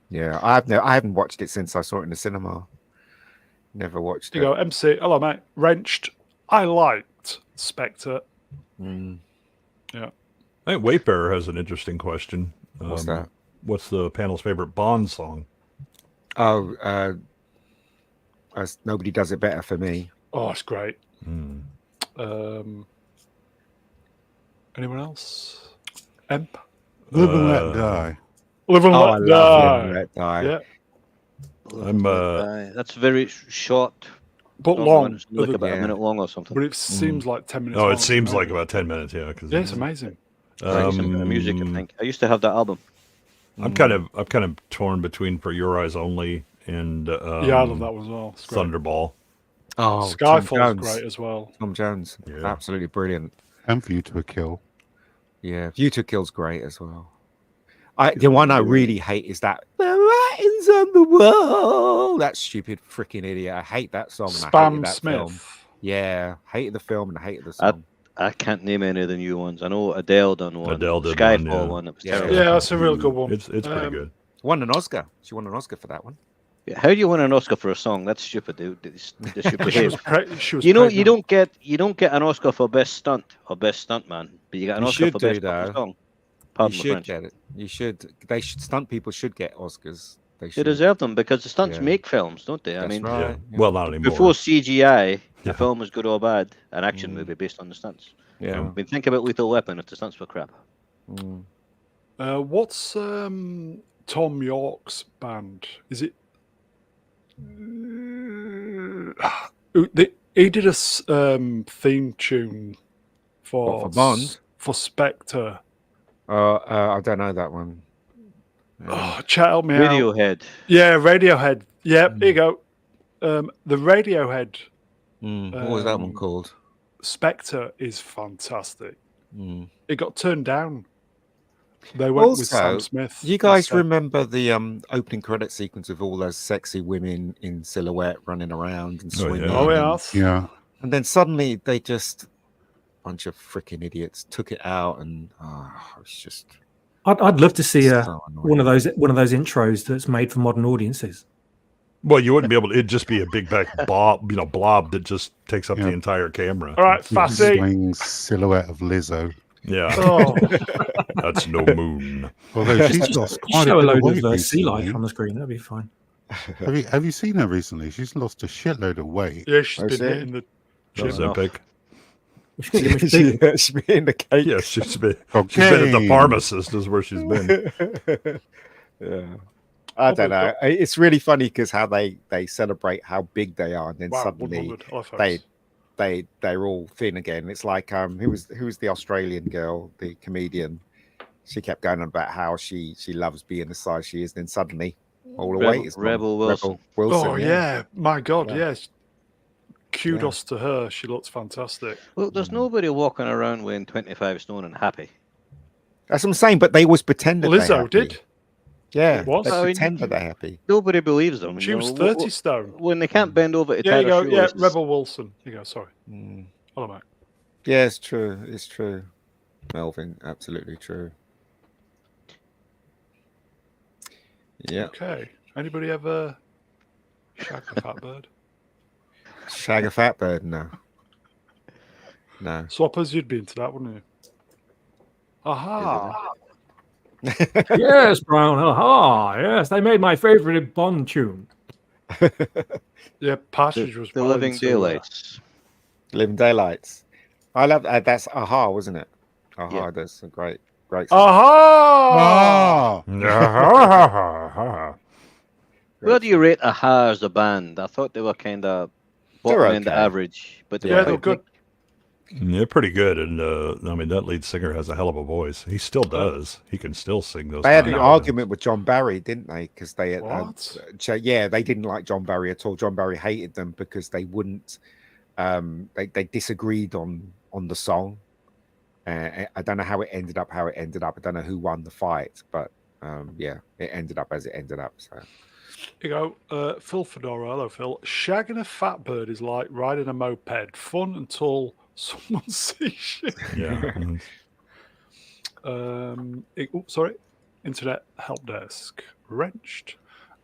Yeah, I haven't watched it since I saw it in the cinema. Never watched You it. go, MC. Hello, mate. Wrenched. I liked Spectre. Mm. Yeah. I think Wayfarer has an interesting question. What's that? What's the panel's favorite Bond song? Oh, as Nobody Does It Better for me. Oh, it's great. Hmm. Anyone else? Emp. Live and let die. Live and Oh, I let love die. Live and Let Die. Yeah, I'm That's very short. but Don't long. know, it's like about Yeah. a minute long or something. But it seems like 10 minutes. Oh, long. it seems like about 10 minutes. Yeah, because Yeah, it's amazing. Some kind of music, I think. I used to have that album. I'm kind of torn between For Your Eyes Only and Yeah, I love that one as well. It's great. Thunderball. Oh, Tom Skyfall's Jones. great as well. Tom Jones. Yeah. Absolutely brilliant. And View to a Kill. Yeah. View to Kill's great as well. The one I really hate is that The Writings on the Wall. That stupid freaking idiot. I hate that song. And I hated Spam that Smith. film. Yeah. Hated the film and I hated the song. I can't name any of the new ones. I know Adele done one. Adele did Skyfall one, yeah. one. That was Yeah. terrible. Yeah, that's a real good one. It's pretty good. Won an Oscar. She won an Oscar for that one. Yeah, how do you win an Oscar for a song? That's stupid, dude. They should She was behave. she was You know, pregnant. you don't get an Oscar for best stunt or best stuntman, but you get an You Oscar should for do, best fucking though. song. Pardon You my should French. get it. You should. They should. Stunt people should get Oscars. They They should. deserve them because the stunts Yeah. make films, don't they? I That's mean, right. Yeah. Yeah. Well, not anymore. before CGI, Yeah. a film was good or bad, an action Mm. movie based on the stunts. Yeah. I mean, think about Lethal Weapon if the stunts were crap. Mm. What's Tom York's band? Is it? He did a theme tune for What, for Bond? for Spectre. I don't know that one. Oh, chat, help me out. Radiohead. Yeah, Radiohead. Yep, here you go. The Radiohead What was that one called? Spectre is fantastic. Mm. It got turned down. They went with Sam Also, Smith. you guys instead. remember the opening credit sequence of all those sexy women in silhouette running around and Oh, yeah. swinging? Oh, and, yes. Yeah. and then suddenly they just bunch of freaking idiots took it out, and it's just I'd love to see so one of annoying. those intros that's made for modern audiences. Well, you wouldn't be able to. It'd just be a big back blob that just takes up Yeah. the entire camera. All right, Fatty. Swing silhouette of Lizzo. Yeah, Oh, that's no moon. Although she's lost quite Show a a bit of load weight of sea life recently. on the screen. That'd be fine. Have you seen her recently? She's lost a shitload of weight. yeah, she's Oh, been see? hitting the gym. Ozempic. She's gonna get much bigger. She's in the cake. Yeah, she's been at the Cocaine. pharmacist is where she's been. Yeah. I don't know. It's really funny because how they celebrate how big they are, and then Wow, suddenly 100 LFOs. they're all thin again. It's like who was the Australian girl, the comedian? She kept going on about how she loves being the size she is, and then suddenly all the weight is gone. Rebel Wilson. Oh, yeah. My God, Yeah. yes. Kudos to her. She looks fantastic. Look, there's nobody walking around weighing 25 stone and happy. That's what I'm saying. But they always pretend that they're Lizzo happy. did. Yeah, It was. they I mean, pretend that they're happy. Nobody believes them. She you was know. 30 stone. When they can't bend over to Yeah, tie you their go. Yeah, shoelaces. Rebel Wilson. You go. Sorry. Mm. Hello, mate. Yeah, it's true. It's true. Melvin, absolutely true. Yeah. Okay. Anybody ever shag a fat bird? Shag a fat bird? No. No. Swappers, you'd be into that, wouldn't you? Aha. Yes, Brown. Aha. Yes, they made my favorite Bond tune. Yeah, Partridge was The well Living into, Daylights. Living Daylights. I love that. That's Aha, wasn't it? Aha, Yeah. that's a great song. Aha! Ah, Where do you rate Aha as a band? I thought they were kind of They're bottom end okay. average, but they Yeah, were they're quite good. Yeah, pretty good. And I mean, that lead singer has a hell of a voice. He still does. He can still sing those. They had an kind of albums. argument with John Barry, didn't they? Because they had, What? yeah, they didn't like John Barry at all. John Barry hated them because they wouldn't. They disagreed on the song. I don't know how it ended up. I don't know who won the fight, but yeah, it ended up as it ended up. So You go, Phil Fedora. Hello, Phil. Shagging a fat bird is like riding a moped. Fun until someone sees you. Yeah. Sorry. Internet help desk. Wrenched.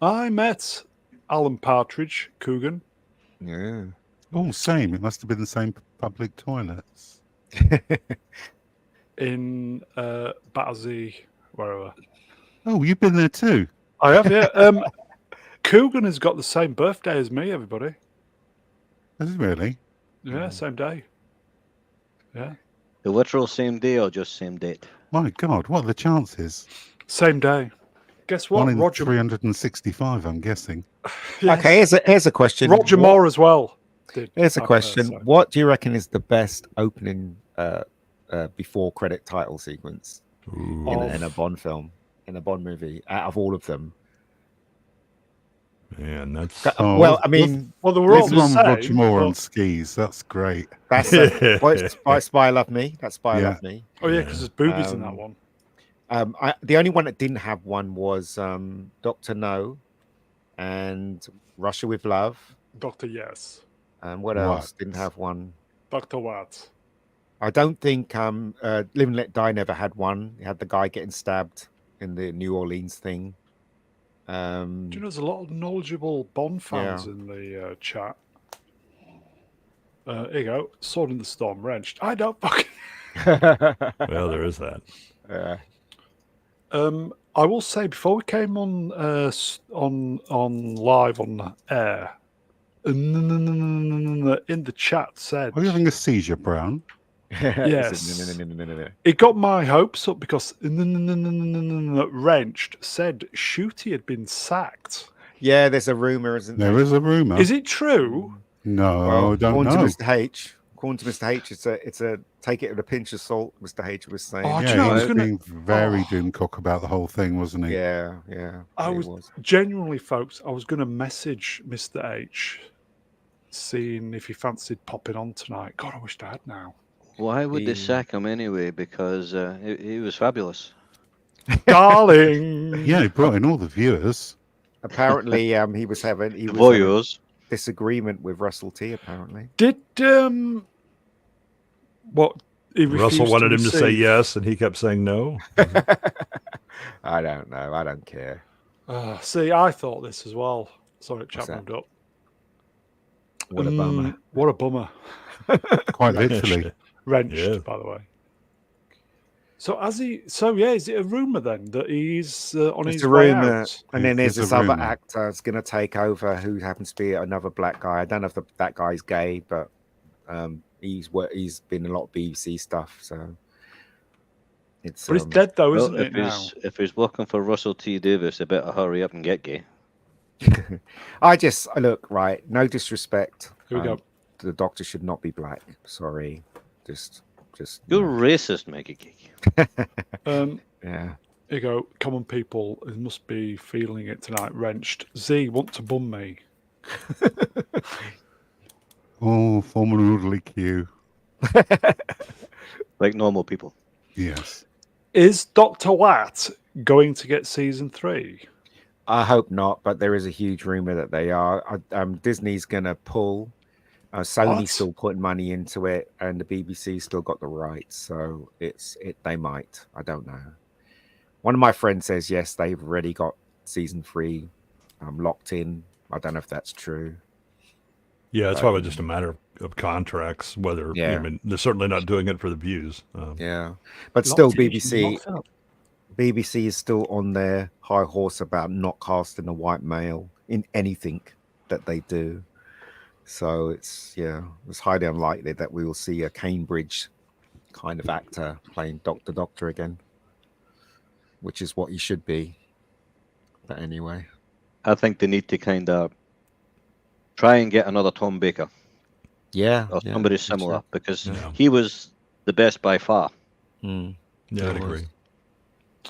I met Alan Partridge, Coogan. yeah. oh, same. It must have been the same public toilets. in Battersea, wherever. Oh, you've been there too. I have, yeah. Coogan has got the same birthday as me, everybody. Is it really? Yeah, same day. Yeah. the literal same day or just same date. My God, what are the chances? Same day. Guess what? One in Roger 365, I'm guessing. Yes. Okay, here's a question. Roger What- Moore as well. Here's a question. So. What do you reckon is the best opening before credit title sequence Ooh. in a Bond film, in a Bond movie, out of all of them? Man, that's Oh, Well, I mean, Well, they were all This the one with same. Roger Moore on but- skis. That's great. that's Spy Love Me. That's Spy Yeah. Love Me. Oh, yeah, because there's boobies in that one. The only one that didn't have one was Dr. No and Russia with Love. Dr. Yes. And what What? else didn't have one? Dr. Watts. I don't think Live and Let Die never had one. It had the guy getting stabbed in the New Orleans thing. Do you know there's a lot of knowledgeable Bond fans Yeah. in the chat? Here you go. Sword in the Storm, Wrenched. I don't fucking... well, there is that. I will say before we came on live on air, in the chat said Are you having a seizure, Brown? Yes. No. it got my hopes up because Wrenched said Shooty had been sacked. Yeah, there's a rumor, isn't there? There is a rumour. Is it true? No, Well, I don't according know. to Mr. H, according to Mr. H, it's a take it with a pinch of salt. Mr. H was saying. Oh, do Yeah, you know, he I was was gonna- being very Oh. doomcock about the whole thing, wasn't he? Yeah. I he was genuinely, folks. I was going to message Mr. H, seeing if he fancied popping on tonight. God, I wished I had now. Why would they He- sack him anyway? Because he was fabulous. Darling. Yeah, he brought in all the viewers. Apparently, he was having The voyeurs. disagreement with Russell T. Apparently, Did what he Russell refused wanted him to say receive? yes, and he kept saying no. I don't know. I don't care. See, I thought this as well. Sorry, chat that? moved up. What a bummer. What a bummer. Quite literally. Wrenched, Yeah. by the way. So is it a rumor then that he's on It's his a way rumor, out? and then there's It's a this other rumour. actor that's going to take over, who happens to be another black guy. I don't know if that guy's gay, but he's been in a lot of BBC stuff. So it's. But he's dead though, Well, isn't it now? if he's working for Russell T Davies, they better hurry up and get gay. I look right. No disrespect. Here we go. The Doctor should not be black. Sorry, just. You're racist, Maggie Geek. Yeah. Here you go. Common people who must be feeling it tonight. Wrenched. Z, want to bum me? Oh, form an orderly queue. Like normal people. Yes. Is Dr. Watt going to get season 3? I hope not, but there is a huge rumor that they are. Disney's gonna pull. Sony's What? still putting money into it, and the BBC still got the rights. So they might. I don't know. One of my friends says yes, they've already got season 3 locked in. I don't know if that's true. Yeah, it's probably just a matter of contracts. Whether Yeah. I mean, they're certainly not doing it for the views. Yeah, but still, Locked in, BBC locked up. BBC is still on their high horse about not casting a white male in anything that they do. So it's highly unlikely that we will see a Cambridge kind of actor playing Doctor again, which is what he should be. But anyway, I think they need to kind of try and get another Tom Baker or somebody similar, because Yeah. he was the best by far. Mm. Yeah, I'd It was. agree.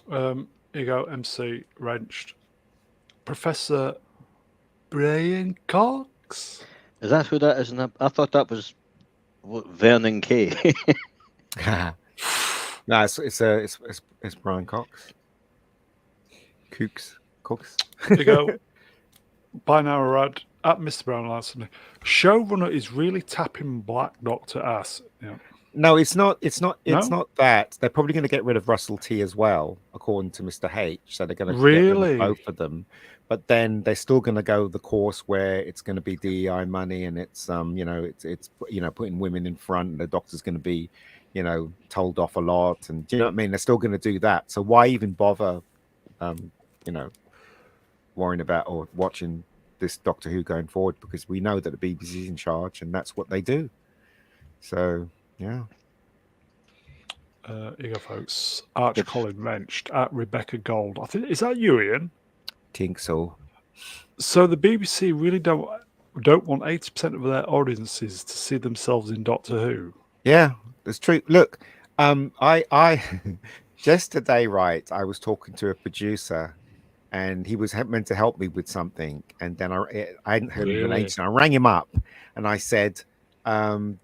Here you go. MC Wrenched. Professor Brian Cox. Is that who that is? I thought that was Vernon Kay. No, it's Brian Cox. Cox. Here you go. By now, Rad at Mr. Brown Larson. Showrunner is really tapping Black Doctor ass. Yeah. No, it's not. It's No? not that. They're probably going to get rid of Russell T as well, according to Mr. H. So they're going to get Really? rid of both of them. But then they're still going to go the course where it's going to be DEI money, and it's it's putting women in front. And the Doctor's going to be, told off a lot, and do you know what I mean? They're still going to do that. So why even bother, worrying about or watching this Doctor Who going forward? Because we know that the BBC is in charge, and that's what they do. So yeah. Here you go, folks. Arch Colin Wrenched at Rebecca Gold. I think is that you, Ian? Think so. So the BBC really don't want 80% of their audiences to see themselves in Doctor Who. Yeah, that's true. Look, I just today, right? I was talking to a producer, and he was meant to help me with something, and then I hadn't heard of an Really? agent. I rang him up, and I said, I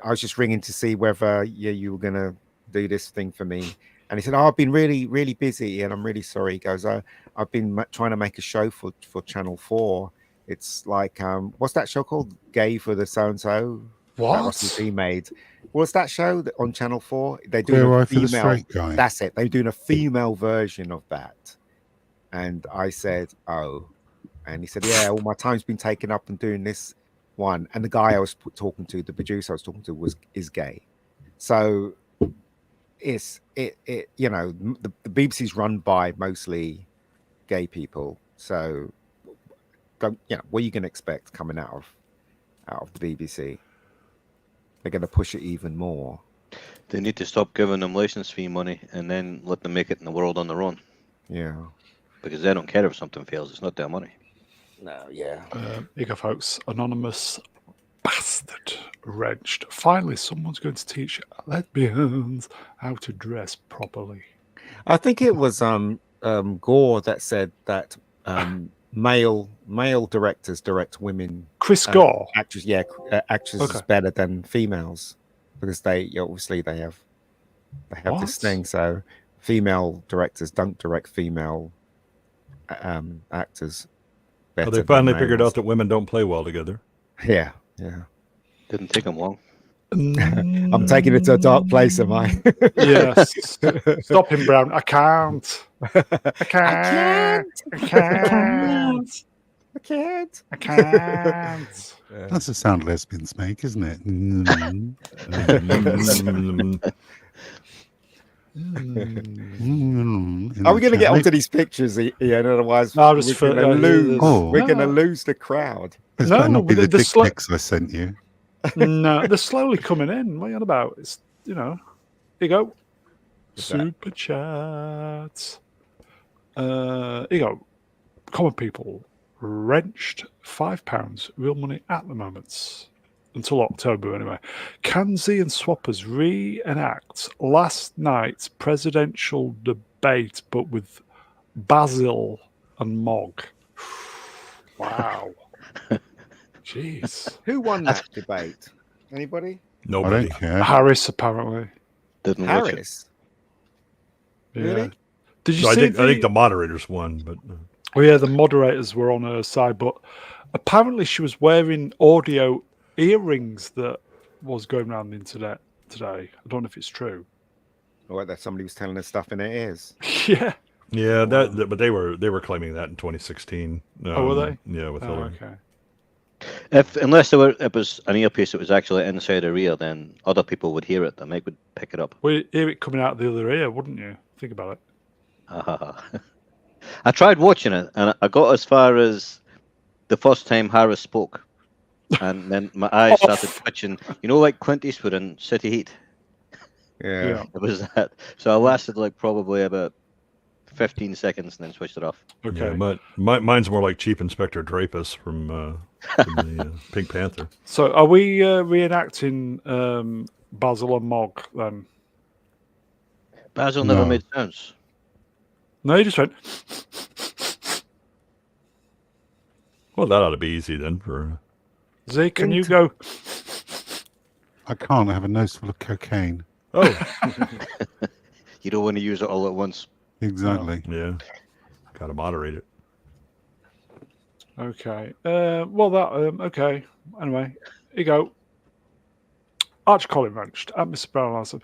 was just ringing to see whether you were gonna do this thing for me. And he said, "Oh, I've been really, really busy, and I'm really sorry." He goes, "I've been trying to make a show for Channel 4. It's like, what's that show called? Gay for the so-and-so." What? That Russell T made. What's that show on Channel 4? They're Queer doing a Eye for the female. Straight Guy. That's it. They're doing a female version of that. And I said, "Oh," and he said, "Yeah, all my time's been taken up and doing this one." And the guy I was talking to, the producer I was talking to, is gay. So the BBC's run by mostly gay people. So what are you going to expect coming out of the BBC? They're going to push it even more. They need to stop giving them license fee money and then let them make it in the world on their own. Yeah. Because they don't care if something fails. It's not their money. No. Yeah. Here you go, folks. Anonymous bastard. bastard. Wrenched. Finally, someone's going to teach lesbians how to dress properly. I think it was Gore that said that male directors direct women. Chris Gore. Actresses better than females because they obviously they have this thing. So female directors don't direct female actors. Well, they finally figured out that women don't play well together. Yeah. Didn't take them long. I'm taking it to a dark place, am I? Yes. Stop him, Brown. I can't. I can't. That's the sound lesbians make, isn't it? Are we going to get onto these pictures, Ian? Otherwise, we're going to lose the crowd. This better not be the dick pics I sent you. No, they're slowly coming in. What are you on about? It's, here you go. Super chat. Here you go. Common people. Wrenched £5. Real money at the moment. Until October, anyway. Kanzi and Swappers reenact last night's presidential debate, but with Basil and Mog. Wow. Jeez. Who won that debate? Anybody? Nobody. I don't care. Harris, apparently. Didn't Harris? Yeah. Really? Did you So see I think the moderators won, but Oh yeah, the moderators were on her side, but apparently she was wearing audio earrings that was going around the internet today. I don't know if it's true. Or that somebody was telling her stuff in her ears. Yeah. yeah, but they were claiming that in 2016. Were they? Yeah, with Hillary. Okay. Unless it was an earpiece that was actually inside her ear, then other people would hear it. The mic would pick it up. Well, you'd hear it coming out the other ear, wouldn't you? Think about it. I tried watching it, and I got as far as the first time Harris spoke, and then my eyes started twitching. Like Clint Eastwood in City Heat. Yeah. It was that. So I lasted probably about 15 seconds and then switched it off. Okay. Yeah, but mine's more like Chief Inspector Dreyfus from the Pink Panther. So are we reenacting Basil and Mog then? Basil never made sounds. No, you just went. Well, that ought to be easy then for. Z, can you go? I can't. I have a nose full of cocaine. Oh. You don't want to use it all at once. Exactly. Yeah. Got to moderate it. Okay. Okay. Anyway, here you go. Arch Colin Wrenched at Mr. Brown answered.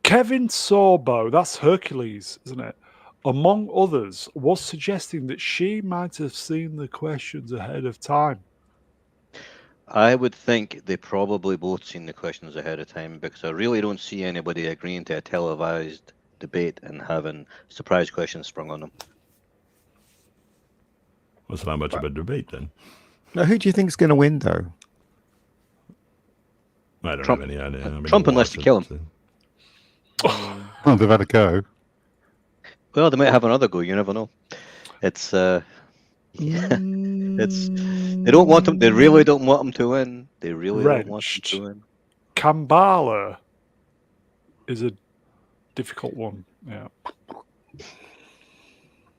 Kevin Sorbo, that's Hercules, isn't it? Among others, was suggesting that she might have seen the questions ahead of time. I would think they probably both seen the questions ahead of time, because I really don't see anybody agreeing to a televised debate and having surprise questions sprung on them. Well, it's not much of a debate then. Now, who do you think is going to win, though? I don't Trump. have any idea. I mean, Trump, unless they kill him. Oh, they've had a go. Well, they might have another go. You never know. It's it's they don't want him. They really don't want him to win. They really don't want him to win. Kambala is a difficult one. Yeah.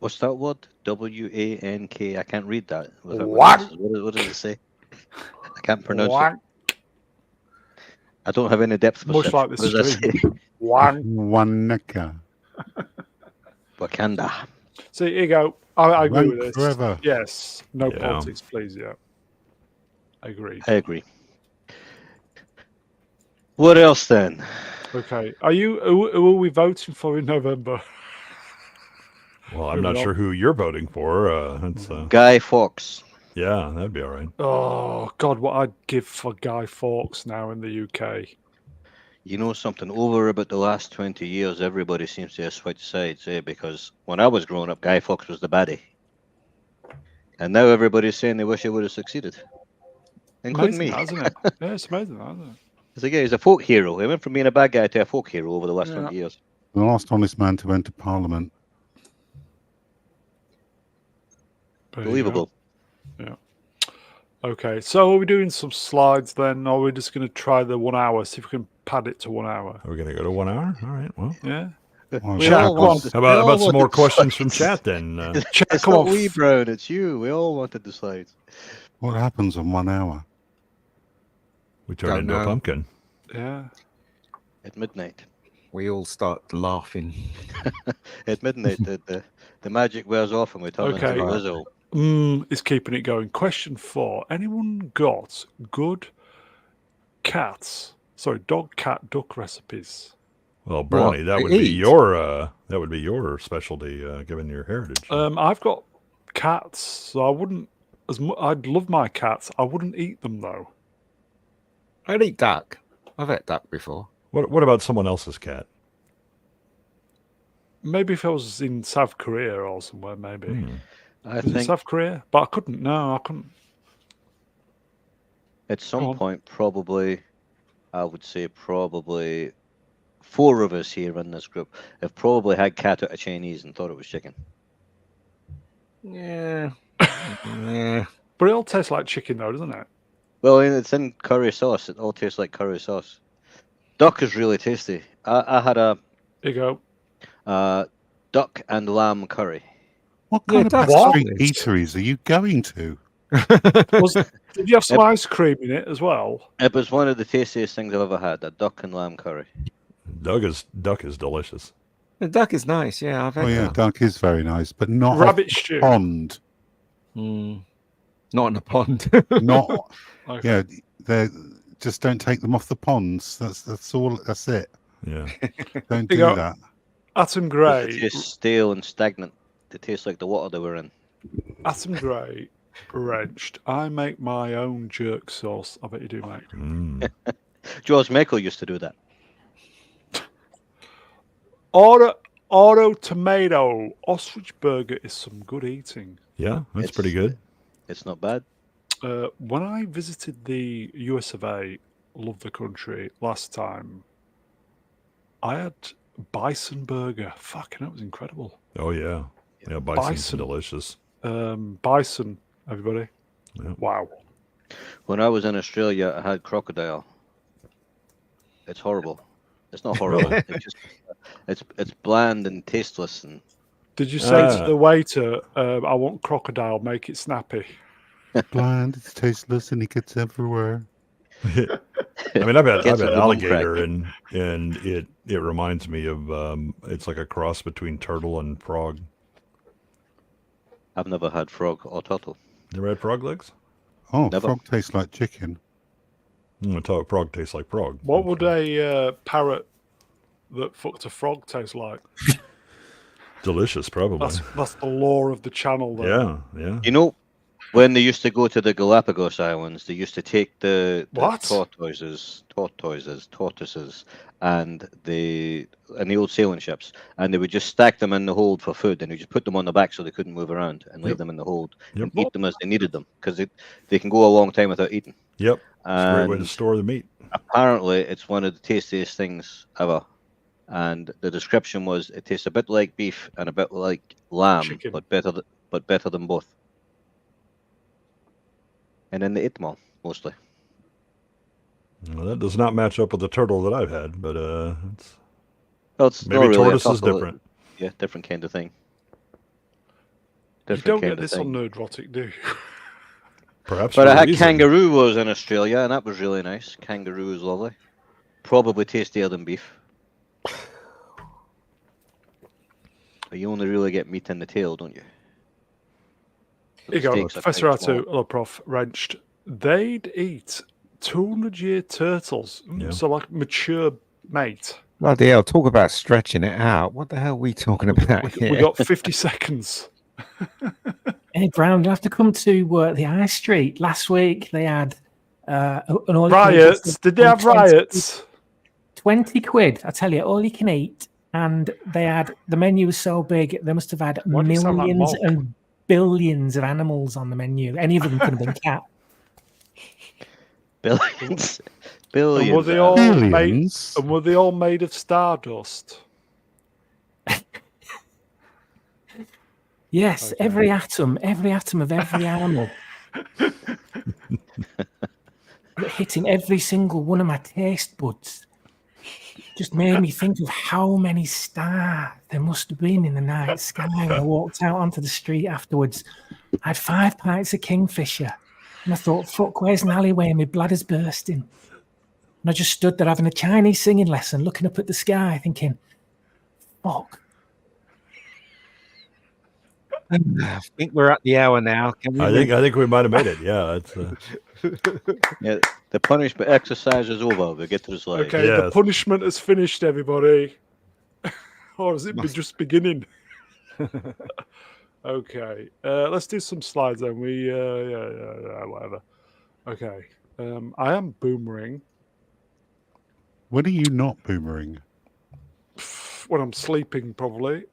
What's that word? W-A-N-K. I can't read that. What? What does it say? I can't pronounce it. I don't have any depth Much perception. like the What does that say? Wanaka. Wakanda. So here you go. I agree with this. Forever. Yes. No Yeah. politics, please. Yeah. I agree. I agree. What else then? Okay. Who are we voting for in November? Well, I'm not sure who you're voting for. That's, Guy Fawkes. yeah, that'd be all right. Oh, God, what I'd give for Guy Fawkes now in the UK. You know something? Over about the last 20 years, everybody seems to have switched sides, because when I was growing up, Guy Fawkes was the baddie. And now everybody's saying they wish he would have succeeded. Including Amazing, me. that, isn't it? Yeah, it's amazing, that, isn't it? It's like, he's a folk hero. He went from being a bad guy to a folk hero over the last 20 years. The last honest man to enter Parliament. There you Believable. go. Okay, so are we doing some slides then, or are we just going to try the 1 hour, see if we can pad it to 1 hour? Are we going to go to 1 hour? All right. Well, Yeah. Well, We Chat, all come on. wanted. how we all about some more wanted the questions from slides. chat then? Chat, It's come not on. we, Brown. It's you. We all wanted the slides. what happens in 1 hour? We turn Don't into a know. pumpkin. Yeah. At midnight. We all start laughing. At midnight, the magic wears off and we turn Okay. into a Lizzo. Is keeping it going. Question 4. Anyone got good dog, cat, duck recipes? Well, Brownie, What, that to would be eat? your specialty, given your heritage. I've got cats, so I wouldn't. I'd love my cats. I wouldn't eat them though. I'd eat duck. I've had duck before. What about someone else's cat? Maybe if I was in South Korea or somewhere, maybe. I Was it think South Korea? But I couldn't. No, I couldn't. at Go some on. point, I would say probably 4 of us here in this group have probably had cat out of Chinese and thought it was chicken. Yeah. Yeah. But it all tastes like chicken, though, doesn't it? Well, it's in curry sauce. It all tastes like curry sauce. Duck is really tasty. I had a Here you go. duck and lamb curry. What Yeah, kind of that's backstreet lovely. eateries are you going to? Did you have some ice cream in it as well? It was one of the tastiest things I've ever had. A duck and lamb curry. Duck is delicious. The duck is nice. Yeah, I've had Oh yeah, duck. duck is very nice, but not Rabbit off stew. the pond. Not in a pond. Not Okay. yeah. They just don't take them off the ponds. That's all. That's it. Yeah. Don't You do go. that. Atom They Grey. taste stale and stagnant. They taste like the water they were in. Atom Grey. Wrenched. I make my own jerk sauce. I bet you do, mate. Mm. George Michael used to do that. Auto tomato. Ostrich burger is some good eating. Yeah, that's It's- pretty good. It's not bad. When I visited the US of A, love the country, last time, I had bison burger. Fucking, that was incredible. Oh yeah. Yeah, bison's Bison. delicious. Bison, everybody. Yeah. Wow. When I was in Australia, I had crocodile. It's horrible. It's not horrible. It's bland and tasteless. And Did you say to the waiter, I want crocodile, make it snappy? Bland, it's tasteless, and it gets everywhere. I mean, I've had Gets a little alligator, crack. and it reminds me of it's like a cross between turtle and frog. I've never had frog or turtle. Never had frog legs? Oh, Never. frog tastes like chicken. That's how a frog tastes like frog. What would a parrot that fucked a frog taste like? Delicious, probably. That's the lore of the channel. Though. Yeah. You know, when they used to go to the Galapagos Islands, they used to take the What? tortoises, and the old sailing ships, and they would just stack them in the hold for food, and they just put them on the back so they couldn't move around, and leave them in the hold Yep. and eat them as they needed them, because they can go a long time without eating. Yep. It's a great way to And store the meat. apparently, it's one of the tastiest things ever. And the description was, it tastes a bit like beef and a bit like lamb, Chicken. but better than both. And then they ate them all, mostly. Well, that does not match up with the turtle that I've had, but it's Well, it's not maybe really a tortoise is turtle. different. Yeah, different kind of thing. You Different don't kind get of this on thing. Nerdrotic, do you? Perhaps. But for I a had reason. kangaroo was in Australia, and that was really nice. Kangaroo is lovely. Probably tastier than beef. But you only really get meat in the tail, don't you? So Here you the go. steaks are Professor quite small. Atu, hello, Prof. Wrenched. They'd eat 200-year turtles. Yeah. So, like, mature mate. Bloody hell, talk about stretching it out. What the hell are we talking about We here? got 50 seconds. Hey, Brown, you have to come to the high street. Last week they had an all Riots. Did they have riots? 20 quid, I tell you, all you can eat. And they had, the menu was so big, they must have had Why do you sound like millions Mark? and billions of animals on the menu. Any of them could have been cat. Billions. And Billions. were they all made? Billions. And were they all made of stardust? Yes, Okay. every atom of every animal. hitting every single one of my taste buds. Just made me think of how many stars there must have been in the night sky when I walked out onto the street afterwards. I had 5 pints of Kingfisher, and I thought, fuck, where's an alleyway and my bladder's bursting? And I just stood there having a Chinese singing lesson, looking up at the sky, thinking, fuck. I think we're at the hour now. Can we I think we might have made it. Yeah, it's Yeah, the punishment exercise is over. We get to the slide. Okay, the Yes. punishment has finished, everybody. Or is it just beginning? Okay, let's do some slides then. Whatever. Okay, I am boomering When are you not boomering? when I'm sleeping, probably.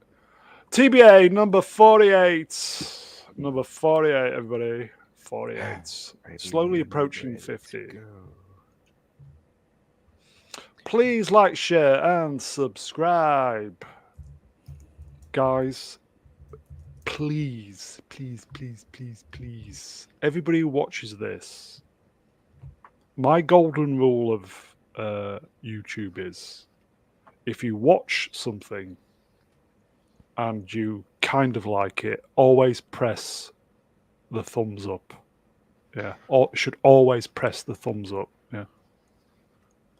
TBA number 48. Number 48, everybody. 48. Slowly approaching 50. Please like, share, and subscribe. Guys, please. Everybody who watches this, my golden rule of YouTube is if you watch something and you kind of like it, always press the thumbs up. Yeah, or should always press the thumbs up. Yeah.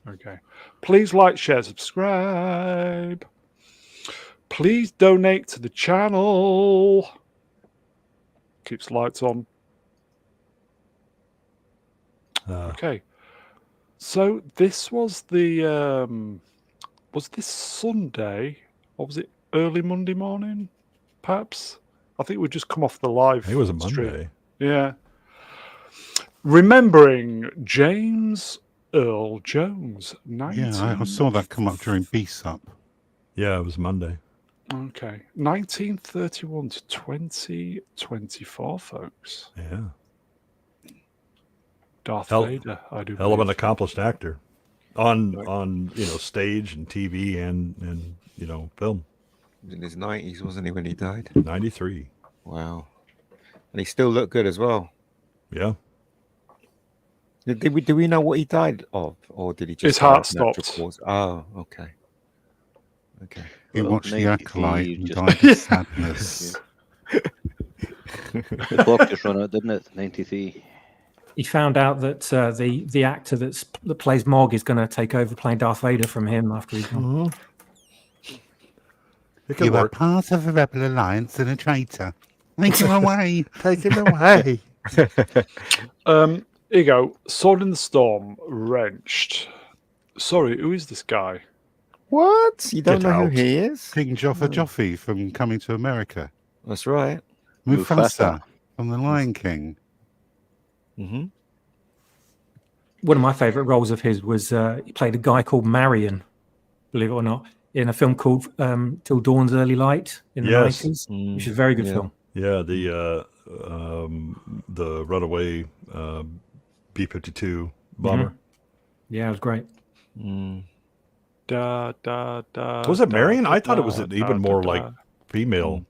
Okay. Please like, share, subscribe. Please donate to the channel. Keeps lights on. Okay. So this was was this Sunday, or was it early Monday morning? Perhaps. I think we'd just come off the live. I think it was a stream. Monday. Yeah. Remembering James Earl Jones. Yeah, I saw that come up during BSUP. Yeah, it was Monday. Okay. 1931 to 2024, folks. Yeah. Darth Hell- Vader, I do Hell of an believe. accomplished actor on stage and TV and film. He was in his 90s, wasn't he, when he died? 93. Wow. And he still looked good as well. Yeah. Do we know what he died of? Or did he just His die heart of natural stopped. cause? Oh, okay. Okay. He Well, watched The 93 Acolyte and just- died of sadness. The clock just ran out, didn't it? 93. He found out that the actor that plays Morg is going to take over playing Darth Vader from him after he's gone. It could You are work. part of the Rebel Alliance and a traitor. Take him away. Take him away. Here you go. Sword in the Storm, Wrenched. Sorry, who is this guy? What? You don't Get know who out. he is? King Joffa Joffrey from Coming to America. That's right. Mufasa from The Lion King. Mm-hmm. One of my favourite roles of his was he played a guy called Marion, believe it or not, in a film called Till Dawn's Early Light in the Yes. 90s, which is a very good Yeah. film. Yeah, the runaway B-52 bomber. Yeah, it was great. Da, da, da, Was it da, Marion? da, I thought it was da, an da, even da, more da. like female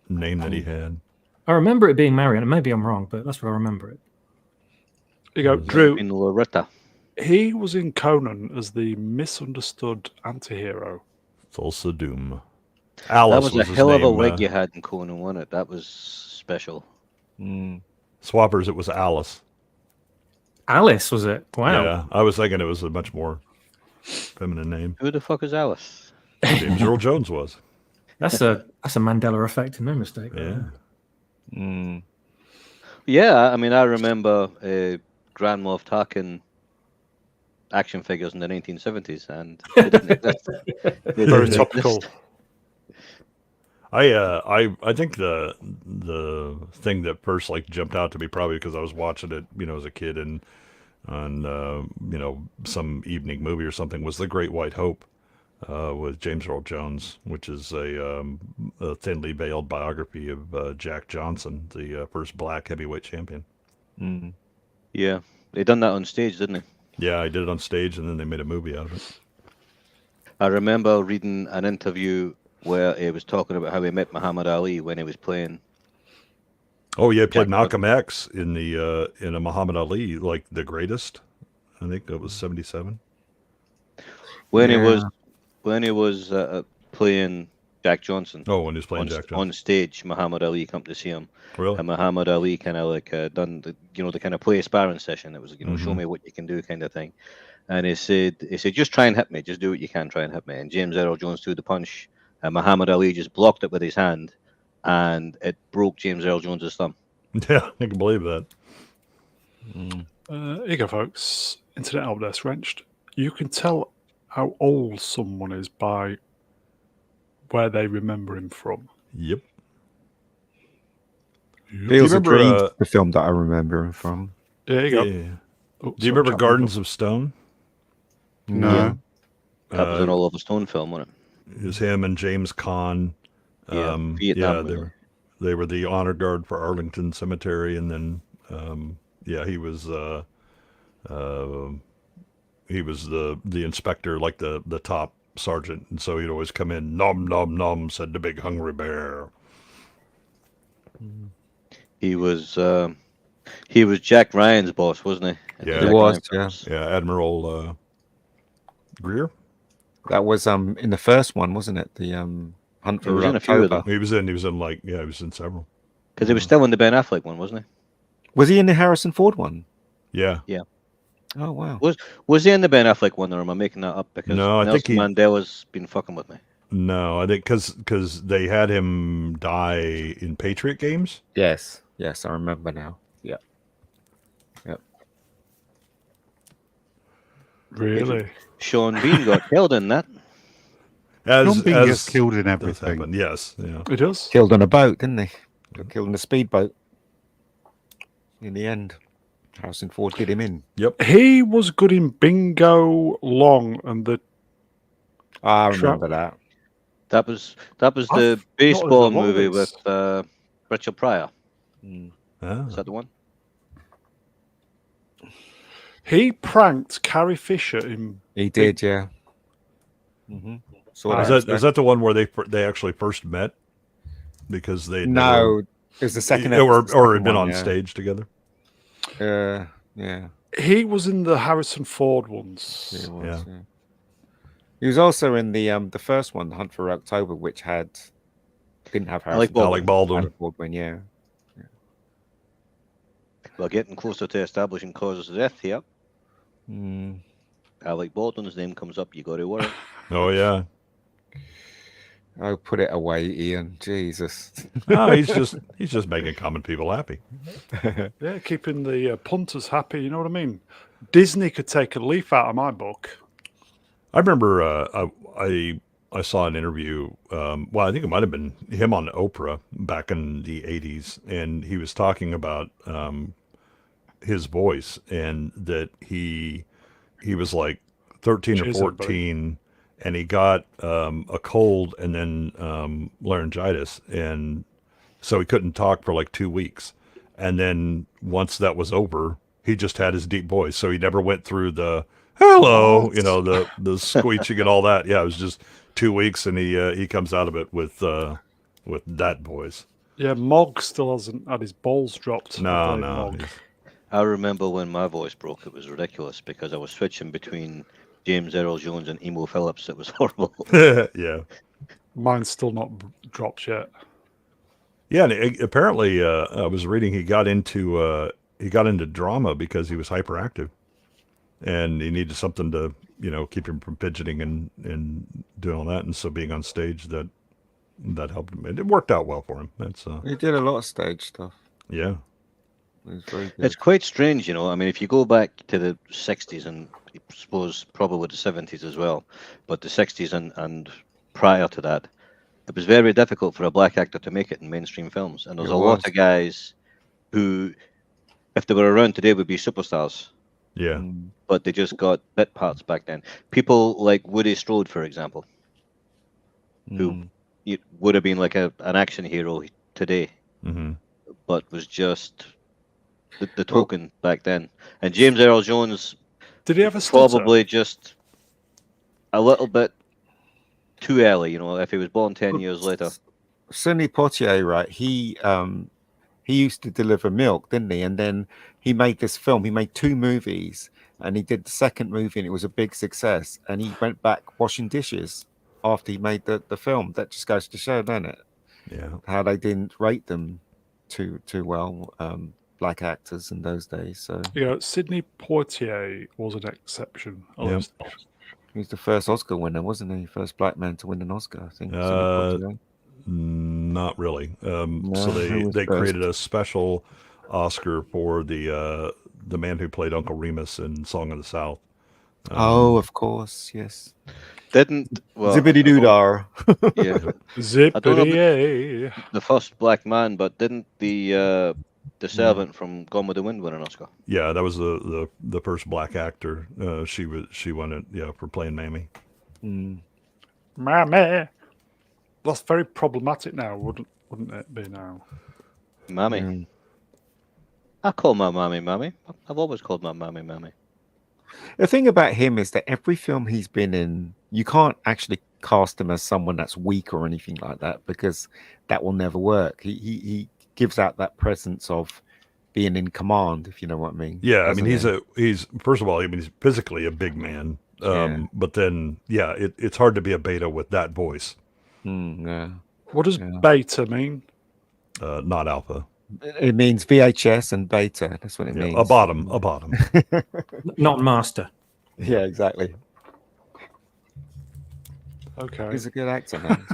name that he had. I remember it being Marion, and maybe I'm wrong, but that's what I remember it. Here you go. Drew, In Loretta. he was in Conan as the misunderstood anti-hero. Tulsa Doom. That Alice was a his hell of a name, wig you had in Conan, wasn't it? That was special. Swappers, it was Alice. Alice, was it? Wow. Yeah, I was thinking it was a much more feminine name. Who the fuck is Alice? James Earl Jones was. That's a Mandela effect, no mistake. Yeah. Yeah, I mean, I remember Grand Moff Tarkin action figures in the 1970s, and they didn't exist. They Very didn't topical. exist. I think the thing that first like jumped out to me, probably because I was watching it, as a kid and on some evening movie or something, was The Great White Hope with James Earl Jones, which is a thinly veiled biography of Jack Johnson, the first black heavyweight champion. Yeah, they done that on stage, didn't they? Yeah, I did it on stage, and then they made a movie out of it. I remember reading an interview where he was talking about how he met Muhammad Ali when he was playing. Oh yeah, he played Jack Malcolm X in a Muhammad Ali, like The Greatest. I think that was 77. When he Yeah. was playing Jack Johnson Oh, when he was playing Jack Johnson. on stage, Muhammad Ali come to see him. Really? And Muhammad Ali kind of like done the the kind of play sparring session. It was show Mhm. me what you can do kind of thing. And he said just try and hit me, just do what you can, try and hit me. And James Earl Jones threw the punch, and Muhammad Ali just blocked it with his hand, and it broke James Earl Jones's thumb. Yeah, I can believe that. Here you go, folks. Internet out there, wrenched. You can tell how old someone is by where they remember him from. Yep. Fields of remember, Dreams, the film that I remember him from. There you go. Yeah. Oh, Do you remember Gardens of Stone? No. Yeah. That was an Oliver Stone film, wasn't It was him and James Caan. Yeah, Vietnam, yeah, they were the honor guard for Arlington Cemetery, and then he was the inspector, like the top sergeant, and so he'd always come in, nom nom nom, said the big hungry bear. he? He was Jack Ryan's boss, wasn't he? Yeah, Jack he was. Ryan Yeah, films. Yeah, Admiral Greer. that was in the first one, wasn't it? The Hunt He for was in a few of October. them. He was in several. Because he was still in the Ben Affleck one, wasn't Was he in the Harrison Ford one? Yeah. Oh wow. he? Was he in the Ben Affleck one, or am I making that up? Because No, I think Nelson Mandela's been fucking with me. No, I think because they had him die in Patriot games. Yes, I remember now. Yeah. Really? Sean Bean got killed in that. John Bean gets killed in does everything. happen. Yes, yeah. It does? Killed on a boat, didn't he? Got killed in a speedboat. In the end, Harrison Ford did him in. Yep. He was good in Bingo Long and the I remember that. That was the thought baseball it was movie Wallace. with Richard Pryor. Ah. Is that the one? he pranked Carrie Fisher in He did, yeah. Saw Is that the one where they actually first met? Because they No, it was the second or second had been one, on yeah. stage together. Yeah. He was in the Harrison Ford ones. He was, Yeah. yeah. He was also in the first one, The Hunt for October, which didn't have Harrison Alec Baldwin. Alec Baldwin, yeah. We're getting closer to establishing causes of death here. Mm. Alec Baldwin's name comes up. You got to worry. Oh yeah. Oh, put it away, Ian. Jesus. No, he's just making common people happy. Yeah, keeping the punters happy. You know what I mean? Disney could take a leaf out of my book. I remember I saw an interview. Well, I think it might have been him on Oprah back in the 80s, and he was talking about his voice, and that he was like 13 Cheers, or 14, and he got a cold and then laryngitis, and so he couldn't talk for like 2 weeks. And then once that was over, he just had his deep voice, so he never went through the hello, the squeeching and all that. Yeah, it was just 2 weeks, and he comes out of it with that voice. Yeah, Mog still hasn't had his balls dropped. No. Mog. I remember when my voice broke. It was ridiculous because I was switching between James Earl Jones and Emo Phillips. It was horrible. Yeah. Mine's still not dropped yet. Yeah, and apparently, I was reading he got into drama because he was hyperactive, and he needed something to keep him from fidgeting and doing all that, and so being on stage that helped him. It worked out well for him. That's He did a lot of stage stuff. yeah. It was very good. It's quite strange, I mean, if you go back to the 60s and I suppose probably the 70s as well, but the 60s and prior to that, it was very difficult for a black actor to make it in mainstream films. And there's It a lot was. of guys who, if they were around today, would be superstars. Yeah. Mm. But they just got bit parts back then. People like Woody Strode, for example, who would have been like an action hero today, Mm-hmm. but was just the token back then. And James Earl Jones, Did he ever stutter? probably just a little bit too early, if he was born 10 years later. Sidney Poitier, right? He used to deliver milk, didn't he? And then he made this film. He made 2 movies, and he did the second movie, and it was a big success. And he went back washing dishes after he made the film. That just goes to show, doesn't it? Yeah. How they didn't rate them too well, black actors in those days. So Sidney Poitier was an exception. Yep. he was the first Oscar winner, wasn't he? First black man to win an Oscar, I think. Sidney Poitier. Not really. So who was they first? created a special Oscar for the man who played Uncle Remus in Song of the South. Oh, of course, yes. Zippity Doo-dar. Yeah. Zippity. The first black man, but didn't the servant from Gone with the Wind win an Oscar? Yeah, that was the first black actor. She won it. For playing Mammy. Mammy. That's very problematic now, wouldn't it be now? Mammy. I call my mammy mammy. I've always called my mammy mammy. The thing about him is that every film he's been in, you can't actually cast him as someone that's weak or anything like that, because that will never work. He gives out that presence of being in command, if you know what I mean. Yeah, I mean he's first of all, I mean he's physically a big man. Yeah. But then it's hard to be a beta with that voice. Yeah. What does beta mean? Not alpha. It means VHS and beta. That's what it means. A bottom. Not master. Yeah, exactly. Okay. He's a good actor, man.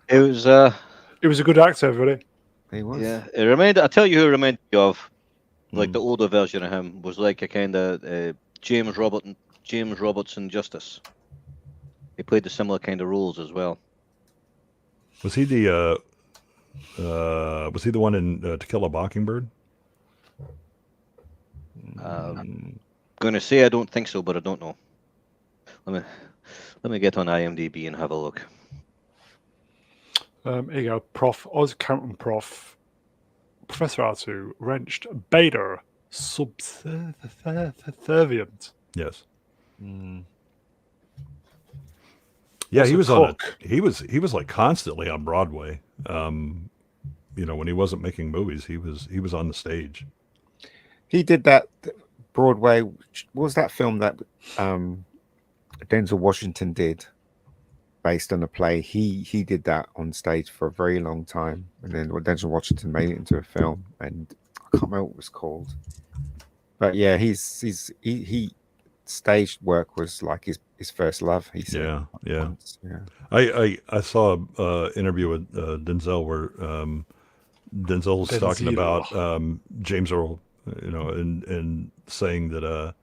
It was a good actor, everybody. He was. Yeah, it reminded. I tell you who it reminded me of, like the older version of him was like a kind of James Robertson Justice. He played the similar kind of roles as well. Was he the one in To Kill a Mockingbird? Going to say I don't think so, but I don't know. Let me get on IMDb and have a look. Here you go, Oz Counting Professor R2 wrenched beta subservient. Yes. Yeah, he was he was like constantly on Broadway. When he wasn't making movies, he was on the stage. He did that Broadway. What was that film that Denzel Washington did based on a play? He did that on stage for a very long time, and then Denzel Washington made it into a film, and I can't remember what it was called. But yeah, he stage work was like his first love. He said. Yeah. Yeah. I saw an interview with Denzel where Denzel was talking about James Earl, and saying that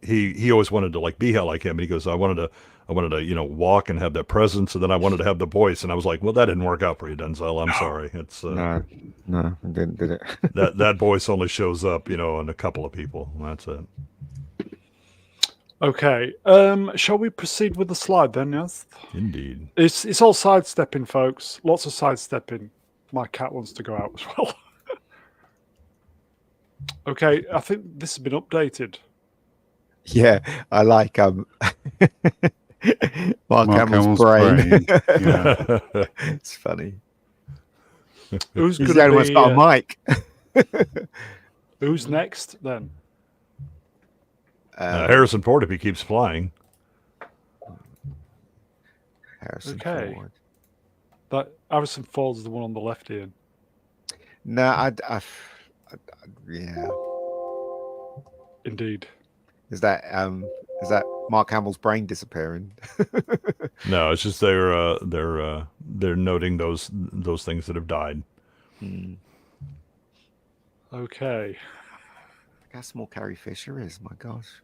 he always wanted to like be like him, and he goes, I wanted to walk and have that presence, and then I wanted to have the voice, and I was like, well, that didn't work out for you, Denzel. I'm sorry. It's no, it didn't, did it? that voice only shows up, in a couple of people. That's it. Okay. Shall we proceed with the slide then? Yes. Indeed. It's all sidestepping, folks. Lots of sidestepping. My cat wants to go out as well. Okay, I think this has been updated. Yeah, I like Mark Hamill's brain. Yeah. It's funny. Who's He's going the only to one's be? got a mic. Who's next then? Harrison Ford, if he keeps flying. Harrison Okay. Ford. That Harrison Ford's the one on the left, Ian. No, yeah. Indeed. Is that Mark Hamill's brain disappearing? No, it's just they're noting those things that have died. Okay. Look how small Carrie Fisher is. My gosh.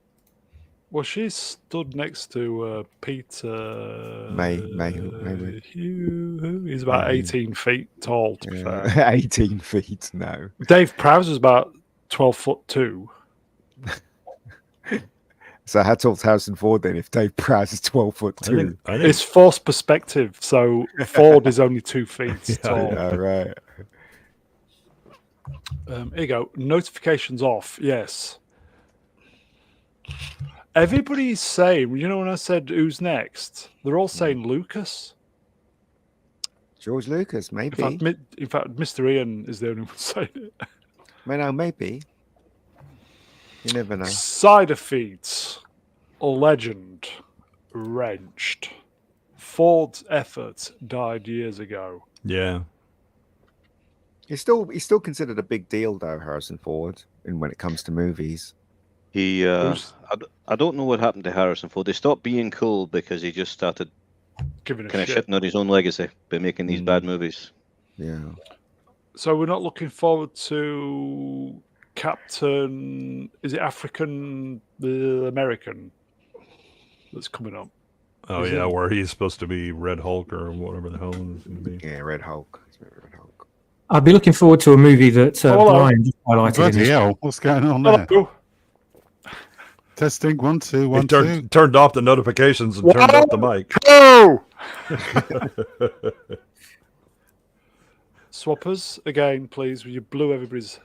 Well, she's stood next to Peter Maybe. He's about 18 feet tall, to be fair. 18 feet, no. Dave Prowse is about 12'2". So how tall's Harrison Ford then if Dave Prowse is 12'2"? I think It's forced perspective, so Ford is only 2 feet tall. Yeah, right. Here you go. Notifications off. Yes. Everybody's saying, when I said who's next, they're all saying Lucas. George Lucas, maybe. In fact, Mr. Ian is the only one saying it. No, maybe. You never know. Cider feeds. Legend. Wrenched. Ford's effort died years ago. Yeah. He's still considered a big deal though, Harrison Ford, when it comes to movies. He, I don't know what happened to Harrison Ford. They stopped being cool because he just started Giving a kind of shit. shitting on his own legacy by making these bad movies. Yeah. So we're not looking forward to Captain. Is it African American that's coming up? Oh Is yeah, it? where he's supposed to be Red Hulk or whatever the hell it's going to be. Yeah, Red Hulk. Red Hulk. I'd be looking forward to a movie that Brian just highlighted. In Bloody his... hell, what's going on there? Hello. Testing 1 2 He 1 2. turned off the notifications and turned up the mic. Oh! Swappers again, please. You blew everybody's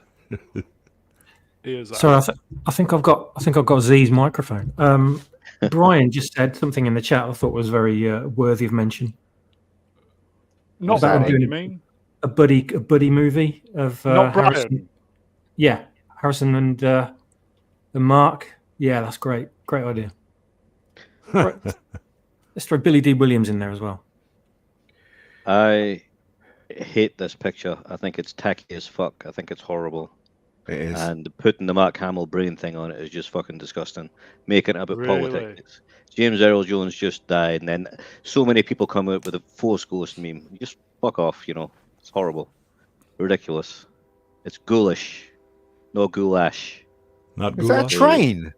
ears out. Sorry, I think I've got Z's microphone. Brian just said something in the chat I thought was very worthy of mention. Not About Brian, doing you mean? A buddy movie of Not Brian. Harrison. Yeah, Harrison and Mark. Yeah, that's great. Great idea. Right. Let's throw Billy D. Williams in there as well. I hate this picture. I think it's tacky as fuck. I think it's horrible. It is. And putting the Mark Hamill brain thing on it is just fucking disgusting. Making it about Really? politics. James Earl Jones just died, and then so many people come out with a Force Ghost meme. Just fuck off, you know. It's horrible. Ridiculous. It's ghoulish. No goulash. Not Is that a goulash? train?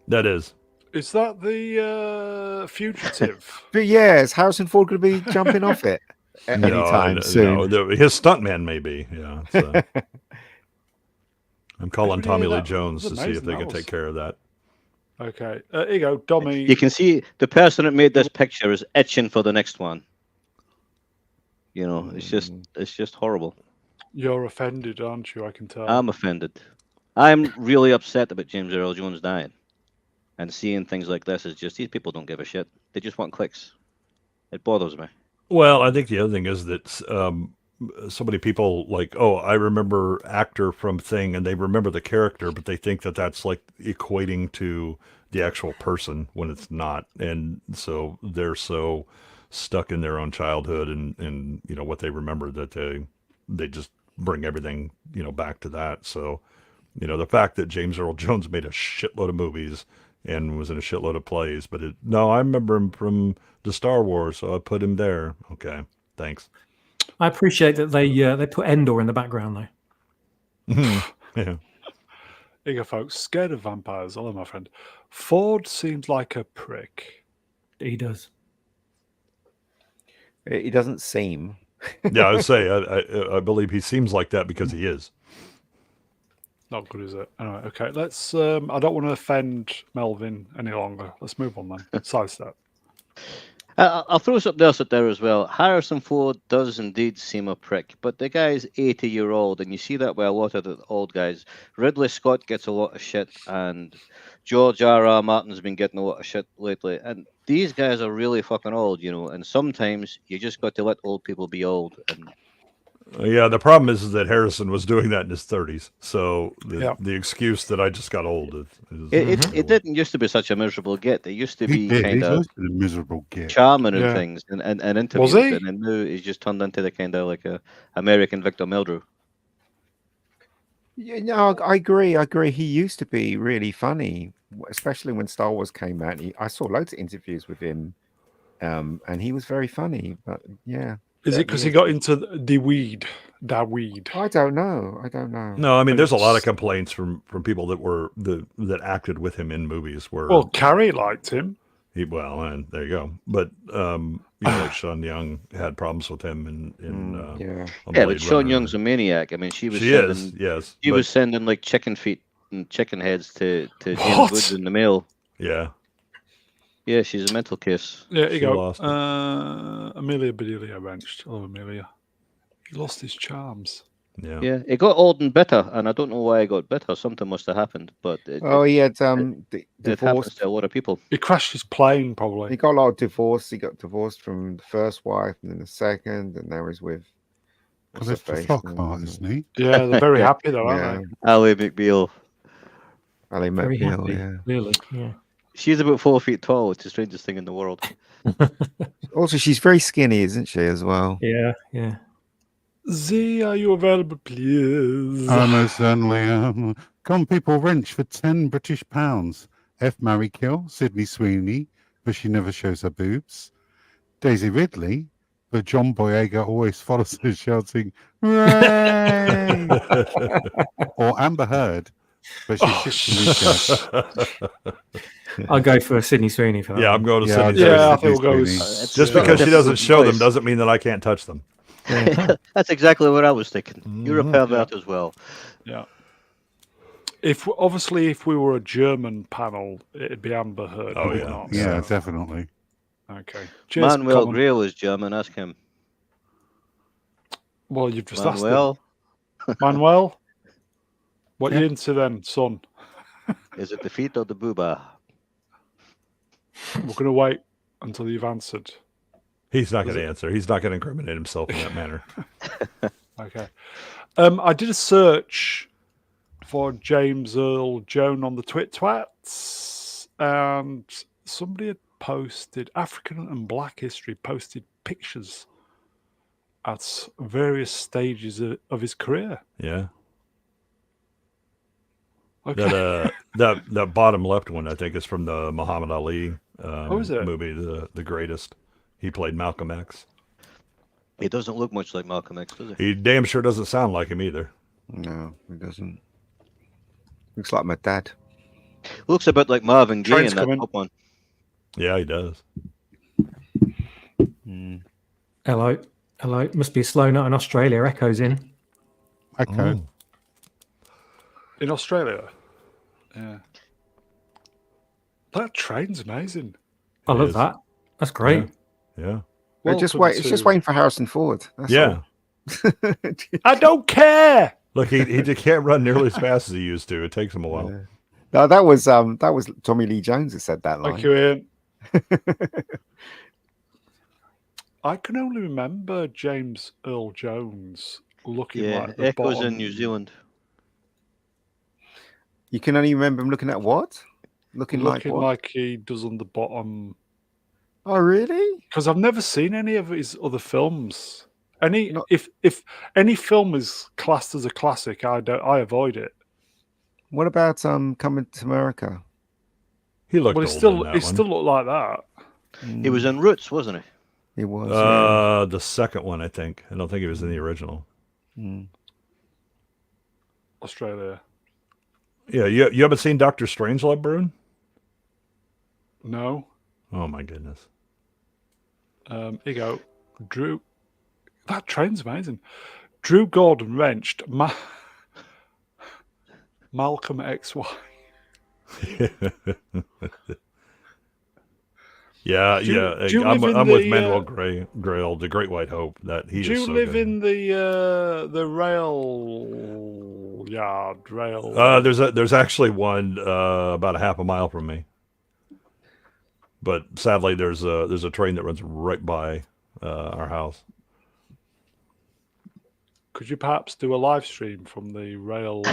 That is. Is that the fugitive? But yeah, is Harrison Ford going to be jumping off it at any time soon? No, his stuntman may be. Yeah. So. I'm calling Tommy Lee that Jones was to see if amazing, they that can was. take care of that. Okay. Here you go, Dommy. You can see the person that made this picture is itching for the next one. You know, it's just horrible. You're offended, aren't you? I can tell. I'm offended. I'm really upset about James Earl Jones dying. And seeing things like this is just, these people don't give a shit. They just want clicks. It bothers me. Well, I think the other thing is that so many people like, oh, I remember actor from thing, and they remember the character, but they think that that's like equating to the actual person when it's not. And so they're so stuck in their own childhood and you know, what they remember that they just bring everything, you know, back to that. So, you know, the fact that James Earl Jones made a shitload of movies and was in a shitload of plays, but no, I remember him from the Star Wars, so I put him there. Okay, thanks. I appreciate that they put Endor in the background though. Yeah. Here you go, folks. Scared of vampires. Hello, my friend. Ford seems like a prick. He does. He doesn't seem. Yeah, I would say I believe he seems like that because he is. Not good, is it? Anyway, okay. Let's. I don't want to offend Melvin any longer. Let's move on then. Sidestep. I'll throw something else out there as well. Harrison Ford does indeed seem a prick, but the guy's 80-year-old, and you see that with a lot of the old guys. Ridley Scott gets a lot of shit, and George R.R. Martin's been getting a lot of shit lately. And these guys are really fucking old, you know, and sometimes you just got to let old people be old. And Yeah, the problem is that Harrison was doing that in his 30s. So the excuse that I just got old is it didn't used to be such a miserable get. It used to be kind of a miserable get. charming and things and interviews. Was he? And then now he's just turned into the kind of like a American Victor Meldrew. Yeah, no, I agree. He used to be really funny, especially when Star Wars came out. I saw loads of interviews with him, and he was very funny. But yeah. Is it because he got into the weed? That weed. I don't know. No, I mean, there's a lot of complaints from people that acted with him in movies where. Well, Carrie liked him. And there you go. But you know, like Sean Young had problems with him on but Blade Sean Runner. Young's a maniac. I mean, she was sending like chicken feet and chicken heads to James Woods in the mail. Yeah. Yeah, she's a mental case. Yeah, you She go. lost it. Amelia Bedelia wrenched. Hello, Amelia. He lost his charms. Yeah. Yeah, it got old and bitter, and I don't know why it got bitter. Something must have happened, but he had it happens to a lot of people. He crashed his plane, probably. He got a lot of divorce. He got divorced from the first wife and then the second, and now he's with. Because it's the Flockhart, isn't he? Yeah, they're very happy though, aren't Ally McBeal. Ally Very McBeal, happy. yeah. Clearly, yeah. She's about 4 feet tall. It's the strangest thing in the world. Also, she's very skinny, isn't she, as well? Yeah, yeah. Z, are you available, please? I most certainly am. Come, people, wrench for £10 British. F. Marry Kill, Sydney Sweeney, but she never shows her boobs. Daisy Ridley, but John Boyega always follows her shouting, "Hooray!" Or Amber Heard, but she sits in the I'll go for Sydney Sweeney for that. Yeah, I'm going to Yeah, Sydney I'll Sweeney. Yeah, I think we'll go Sweeney. with Just Yeah. because she doesn't Difficult show them choice. doesn't mean that I can't touch them. That's exactly what I was thinking. You're a Mhm. pervert as well. Yeah. If we were a German panel, it'd be Amber Heard. Oh, but we're yeah. not, Yeah, so- definitely. Okay. Cheers, Manuel Colin. Grail is German. Ask him. Well, you've just asked Manuel, him. Manuel, what Yeah. you into then, son? is it the feet or the booba? We're going to wait until you've answered. He's not going to answer. He's not going to incriminate himself in that manner. Okay. I did a search for James Earl Joan on the Twats, and somebody had posted African and Black History posted pictures at various stages of his career. Yeah. Okay. That bottom left one, I think, is from the Muhammad Ali is it? movie, The Greatest. He played Malcolm X. He doesn't look much like Malcolm X, does he? He damn sure doesn't sound like him either. No, it doesn't. Looks like my dad. Looks a bit like Marvin Gaye Train's in that coming. top one. Yeah, he does. Hello. Must be a slow night in Australia. Echoes in. Okay. Oh. In Australia. Yeah. That train's amazing. I It love is. that. That's great. Yeah. It's just Welcome waiting for Harrison Ford. That's Yeah. all. I don't care. Look, he just can't run nearly as fast as he used to. It takes him a while. Yeah. No, that was Tommy Lee Jones who said that line. Thank you, Ian. I can only remember James Earl Jones looking Yeah, like the Echoes bottom. in New Zealand. You can only remember him looking at what? Looking like what? like he does on the bottom. Oh, really? Because I've never seen any of his other films. Not- If any film is classed as a classic, I avoid it. What about Coming to America? He looked But old he in that one. still looked like that. He was in Roots, wasn't he? He was. Yeah. The second one, I think. I don't think he was in the original. Australia. Yeah, you haven't seen Doctor Strangelove, Bruin? No. Oh my goodness. Here you go. Drew. That train's amazing. Drew Gordon wrenched Malcolm XY. Yeah, Do you- yeah. do you I'm live in with the, Manuel Grail, the Great White Hope. That he Do is you so live good. in the rail yard? Rail. There's actually one about a half a mile from me. But sadly, there's a train that runs right by our house. Could you perhaps do a live stream from the railroad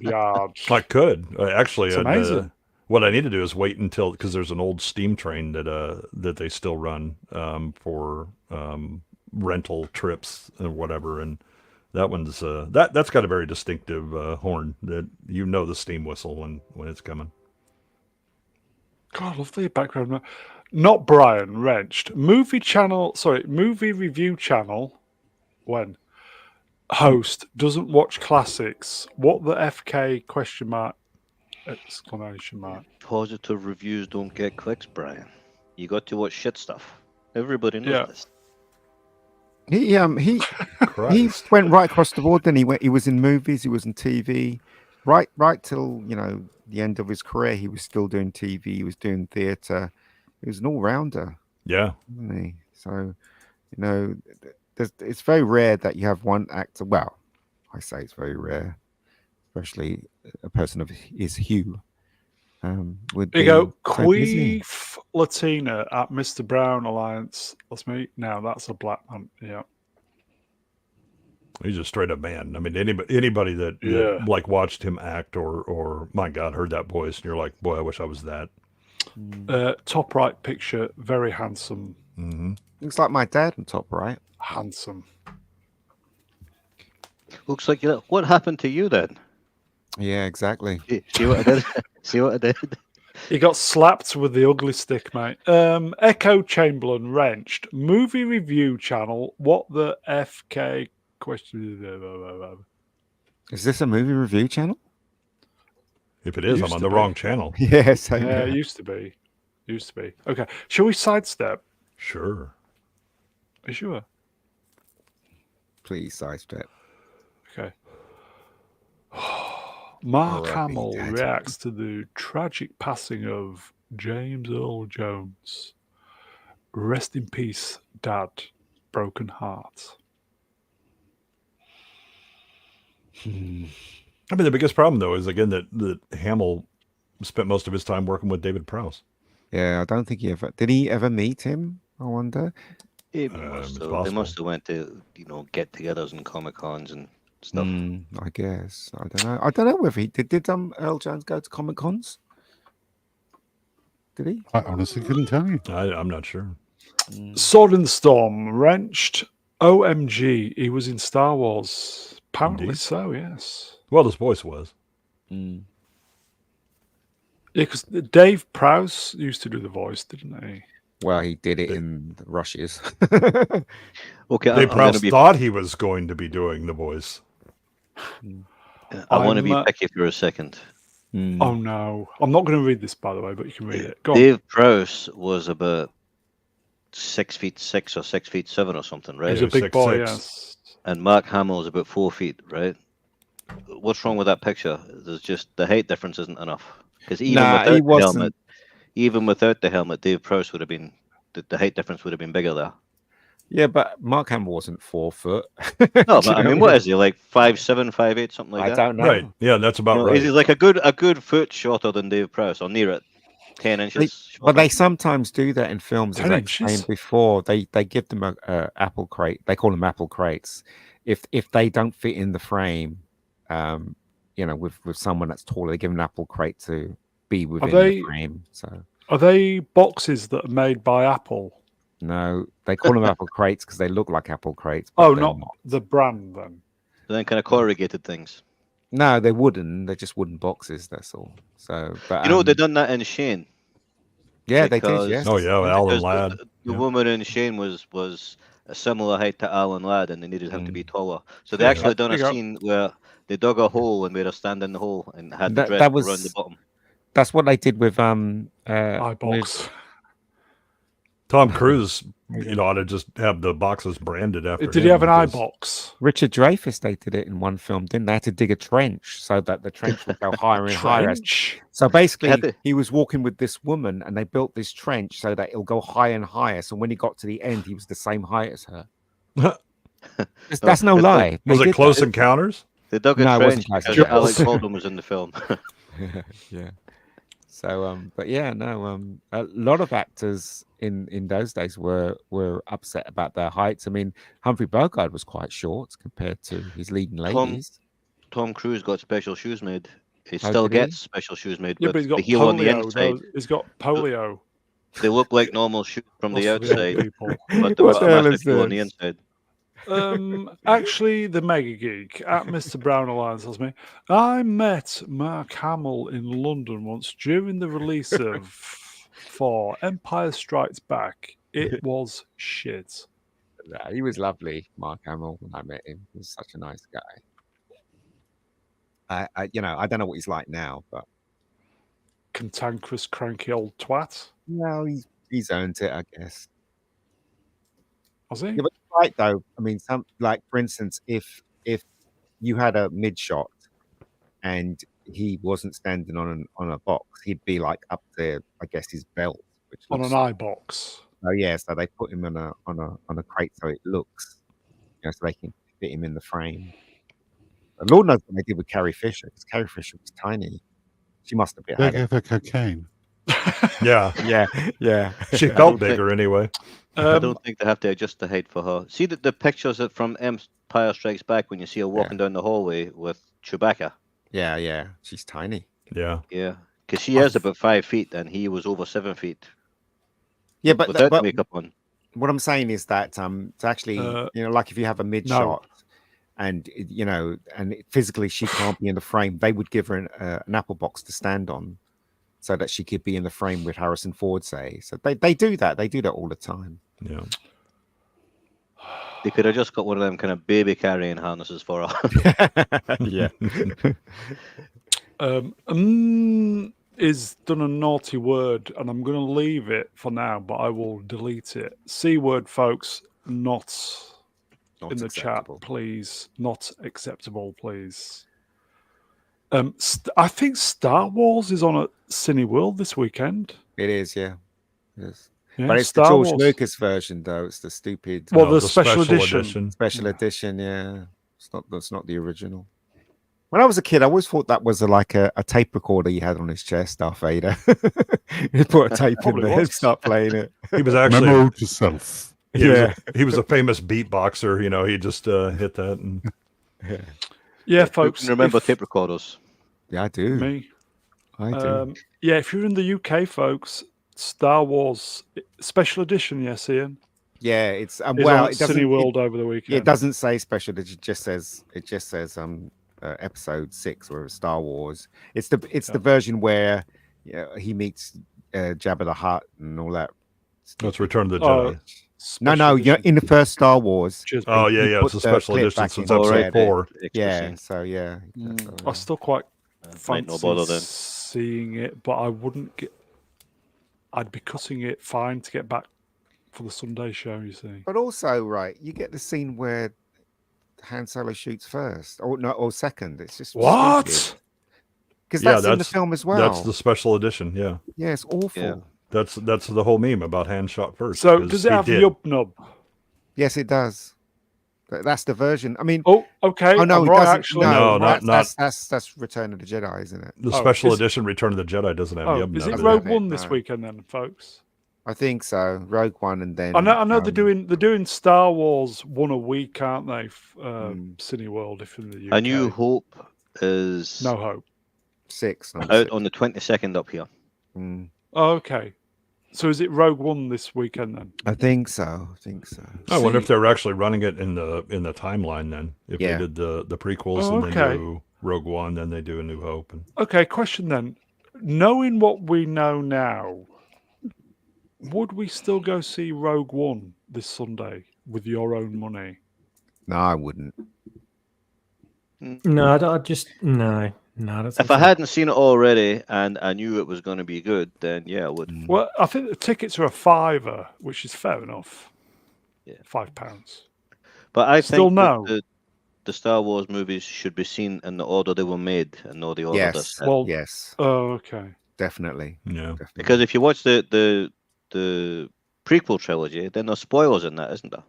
yard? I could actually. It's amazing. What I need to do is wait until, because there's an old steam train that they still run for rental trips or whatever, and that one's that's got a very distinctive horn that the steam whistle when it's coming. God, I love the background. Not Brian wrenched movie review channel. When host doesn't watch classics. What the FK ? Exclamation mark. Positive reviews don't get clicks, Brian. You got to watch shit stuff. Everybody knows Yeah. this. He went right across the board. Then he was in movies. He was in TV. Right till the end of his career. He was still doing TV. He was doing theatre. He was an all rounder. Yeah. Wasn't he? So it's very rare that you have one actor. Well, I say it's very rare, especially a person of his hue. There you go. Queef Latina at Mr. Brown Alliance. That's me. Now that's a black man. Yeah. He's a straight up man. I mean, anybody that like watched him act or my God, heard that voice, and you're like, boy, I wish I was that. Top right picture, very handsome. Mm-hmm. Looks like my dad on top right. Handsome. Looks like you. What happened to you then? Yeah, exactly. See what I did? See what I did? He got slapped with the ugly stick, mate. Echo Chamberlain wrenched. Movie review channel. What the FK question? Is this a movie review channel? If it is, I'm on the wrong channel. Yes, Yeah, it used to be. Okay. Shall we sidestep? Sure. Are you sure? Please sidestep. Okay. Mark R.I.P. Hamill Dad. reacts to the tragic passing of James Earl Jones. Rest in peace, Dad. Broken heart. I mean, the biggest problem though is again that Hamill spent most of his time working with David Prowse. Yeah, I don't think did he ever meet him? I wonder. They must have went to get-togethers and Comic Cons and stuff. I guess. I don't know. I don't know whether he did. Earl Jones go to Comic Cons? Did he? I honestly couldn't tell you. I'm not sure. Sword in the Storm wrenched. OMG, he was in Star Wars. Apparently Indeed. so, yes. Well, his voice was. Yeah, because Dave Prowse used to do the voice, didn't he? Well, he did it in the rushes. Okay, Dave Prowse thought he was going to be doing the voice. I want to be picky for a second. Oh no, I'm not going to read this, by the way, but you can read it. Go on. Dave Prowse was about 6'6" or 6'7" or something, right? He's a big boy, 6'6". yes. And Mark Hamill is about 4 feet, right? What's wrong with that picture? There's just the height difference isn't enough. Because even without the helmet, Dave Prowse would have been the height difference would have been bigger there. Yeah, but Mark Hamill wasn't 4 foot. No, but I mean, what is he, like 5'7", 5'8", something like that? I don't know. Right? Yeah, that's about right. He's like a good foot shorter than Dave Prowse, or near it, 10 inches. But they sometimes do that in films. As 10 I inches? explained before, they give them a apple crate. They call them apple crates. If they don't fit in the frame, with someone that's taller, they give them an apple crate to be within the frame. So are they boxes that are made by Apple? No, they call them apple crates because they look like apple crates. Oh, not the brand then. Then kind of corrugated things. No, they're wooden. They're just wooden boxes. That's all. So, but they've done that in Shane. Yeah, they did. Yes. Oh yeah, Alan Ladd. The woman in Shane was a similar height to Alan Ladd, and they needed him to be taller. So they actually done a scene where they dug a hole and made her stand in the hole and had the dress around the bottom. That's what they did with iBox. Tom Cruise, ought to just have the boxes branded after. Did he have an iBox? Richard Dreyfuss, they did it in one film, didn't they? They had to dig a trench so that the trench would go higher and higher. So basically, he was walking with this woman, and they built this trench so that it'll go higher and higher. So when he got to the end, he was the same height as her. That's no lie. Was it Close Encounters? They dug a trench because Alex Baldwin was in the film. Yeah. So, but yeah, no. A lot of actors in those days were upset about their heights. I mean, Humphrey Bogart was quite short compared to his leading ladies. Tom Cruise got special shoes made. He still gets special shoes made with but he's got the heel polio, on the inside. He's got polio. They look like normal shoes from the outside, but What they've got the a hell massive is heel on the this? inside. Actually, the Mega Geek at Mr. Brown Alliance tells me I met Mark Hamill in London once during the release of for Empire Strikes Back. It was shit. Nah, he was lovely, Mark Hamill, when I met him. He was such a nice guy. I don't know what he's like now, but Cantankerous, cranky old twat. no, he's earned it, I guess. Was he? Yeah, but right though. I mean, for instance, if you had a mid shot and he wasn't standing on a box, he'd be like up to, I guess, his belt, which On an iBox. Oh yeah, so they put him on a crate so it looks, so they can fit him in the frame. But Lord knows what they did with Carrie Fisher, because Carrie Fisher was tiny. She must have been. They gave her cocaine. Yeah. She felt bigger anyway. I don't think they have to adjust the height for her. See the pictures from Empire Strikes Back when you see her walking down the hallway with Chewbacca. Yeah. She's tiny. Yeah. Yeah, because she is about 5 feet and he was over 7 feet. Yeah, but without the makeup on. What I'm saying is that it's actually like if you have a mid shot and and physically she can't be in the frame, they would give her an apple box to stand on so that she could be in the frame with Harrison Ford, say. So they do that. They do that all the time. Yeah. They could have just got one of them kind of baby carrying harnesses for her. Yeah. Is done a naughty word, and I'm going to leave it for now, but I will delete it. C word, folks, not in the acceptable. chat, please. Not acceptable, please. I think Star Wars is on at Cineworld this weekend. It is, yeah. It is. Yeah, But it's Star the George Wars. Lucas version, though. It's the stupid. Well, the special edition. Special edition, yeah. That's not the original. When I was a kid, I always thought that was like a tape recorder he had on his chest, Darth Vader. He put a tape in there and start playing it. He was actually Memo to self. He was a famous beatboxer. He just hit that. And... Yeah, folks. You can remember tape recorders? Yeah, I do. Me. I do. Yeah, if you're in the UK, folks, Star Wars special edition, yes, Ian. Yeah, it's It doesn't. Cineworld over the weekend. It doesn't say special. It just says episode 6 or Star Wars. It's the version where he meets Jabba the Hutt and all that. That's Return of the Jedi. No, you're in the first Star Wars. Oh yeah, it's a special edition since episode 4. Yeah, so yeah. I still quite fancy seeing it, but I wouldn't get. I'd be cutting it fine to get back for the Sunday show. You see, but also right, you get the scene where Han Solo shoots first, or second. It's just what? Because that's in the film as well. That's the special edition. Yeah. Yeah, it's awful. Yeah. That's the whole meme about Han shot first. So does it have Yub Nub? Yes, it does. That's the version. I mean, okay. Oh no, it right, doesn't. actually. No, that's Return of the Jedi, isn't it? The special edition Return of the Jedi doesn't have Yub Nub. Is it Rogue One this weekend then, folks? I think so. Rogue One, and then I know they're doing Star Wars one a week, aren't they? Cineworld, if in the UK. A New Hope is No Hope 6 out on the 22nd up here. Oh, okay. So is it Rogue One this weekend then? I think so. I wonder if they're actually running it in the timeline then. If they did the prequels and then do Rogue One, then they do A New Hope. Okay, question then. Knowing what we know now, would we still go see Rogue One this Sunday with your own money? No, I wouldn't. No, I just no. If I hadn't seen it already and I knew it was going to be good, then yeah, I would. Well, I think the tickets are £5, which is fair enough. Yeah, £5. But I still think no. The Star Wars movies should be seen in the order they were made and not the order they're set. Well, yes. Oh, okay. Definitely. Yeah. Definitely. Because if you watch the prequel trilogy, then there's spoilers in that, isn't there?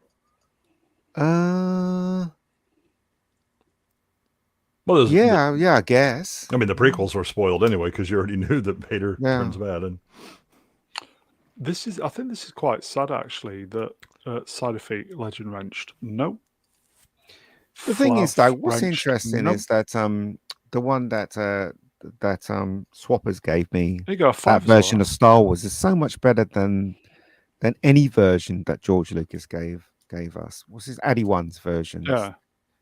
Well, I guess. I mean, the prequels were spoiled anyway because you already knew that Vader turns bad. And I think this is quite sad actually that Side Effect Legend Wrenched. Nope. The thing is, though, what's interesting is that the one that Swappers gave me, that version of Star Wars is so much better than any version that George Lucas gave us. What's his Addy One's version? Yeah.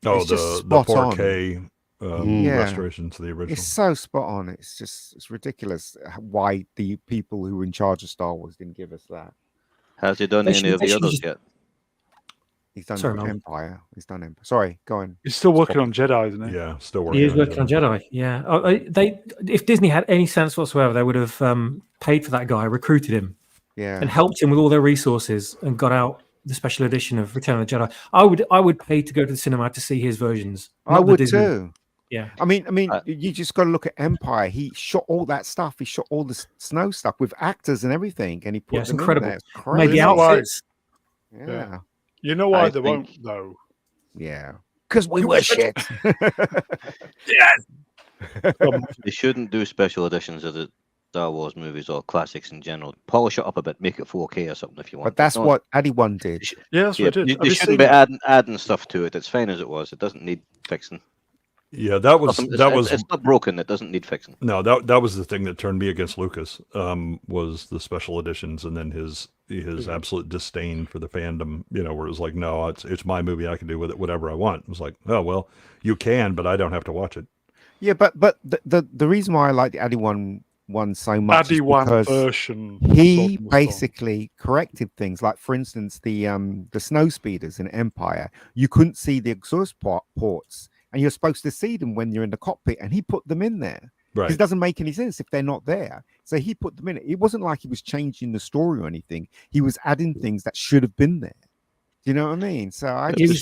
Oh, the 4K restoration to the original. It's so spot on. It's ridiculous why the people who were in charge of Star Wars didn't give us that. Has he done any of the others yet? He's done Empire. He's done Empire. Sorry, go on. He's still working on Jedi, isn't he? Yeah, still working. He is working on Jedi. Yeah. If Disney had any sense whatsoever, they would have paid for that guy, recruited him, and helped him with all their resources, and got out the special edition of Return of the Jedi. I would pay to go to the cinema to see his versions. I would too. Yeah. I mean, you just got to look at Empire. He shot all that stuff. He shot all the snow stuff with actors and everything, and he put them incredible. in there. It's Made the outfits. Yeah. You know why they won't though? Yeah. Because we were shit. Yes. They shouldn't do special editions of Star Wars movies or classics in general. Polish it up a bit, make it 4K or something if you want. But that's what Addy1 did. Yeah, that's what I did. You shouldn't be adding stuff to it. It's fine as it was. It doesn't need fixing. Yeah, that was it's not broken. It doesn't need fixing. No, that was the thing that turned me against Lucas. Was the special editions, and then his absolute disdain for the fandom. You know, where it was like, no, it's my movie. I can do with it whatever I want. It was like, oh well, you can, but I don't have to watch it. Yeah, but the reason why I like the Addy1 so much is because version, he basically corrected things. Like, for instance, the snow speeders in Empire, you couldn't see the exhaust ports, and you're supposed to see them when you're in the cockpit, and he put them in there. Right. It doesn't make any sense if they're not there. So he put them in. It wasn't like he was changing the story or anything. He was adding things that should have been there. Do you know what I mean? So he was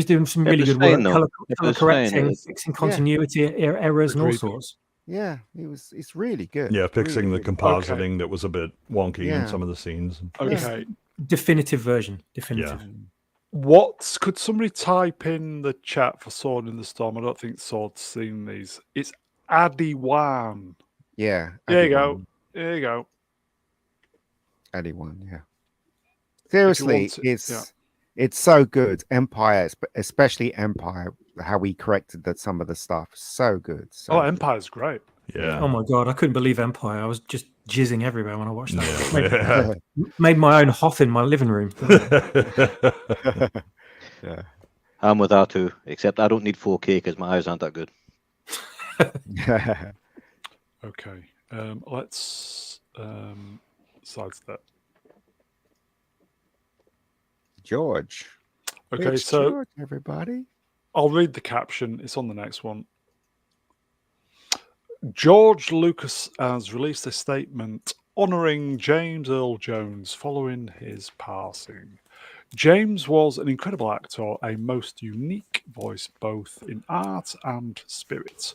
doing some really good work, color correcting, fixing continuity errors and all sorts. Yeah, it's really good. Yeah, fixing the compositing that was a bit wonky in some of the scenes. Okay. Definitive version. Definitive. Yeah. Could somebody type in the chat for Sword in the Storm? I don't think Sword's seen these. It's Addy1. Yeah. There you go. There you go. Addy1, yeah. Seriously, it's so good. Empire, especially Empire, how we corrected some of the stuff. So good. Empire's great. Yeah. Oh my god, I couldn't believe Empire. I was just jizzing everywhere when I watched that. Made my own Hoth in my living room. Yeah. I'm with R2, except I don't need 4K because my eyes aren't that good. Okay. Let's sidestep. George. Okay, it's so George, everybody. I'll read the caption. It's on the next one. George Lucas has released a statement honoring James Earl Jones following his passing. James was an incredible actor, a most unique voice both in art and spirit.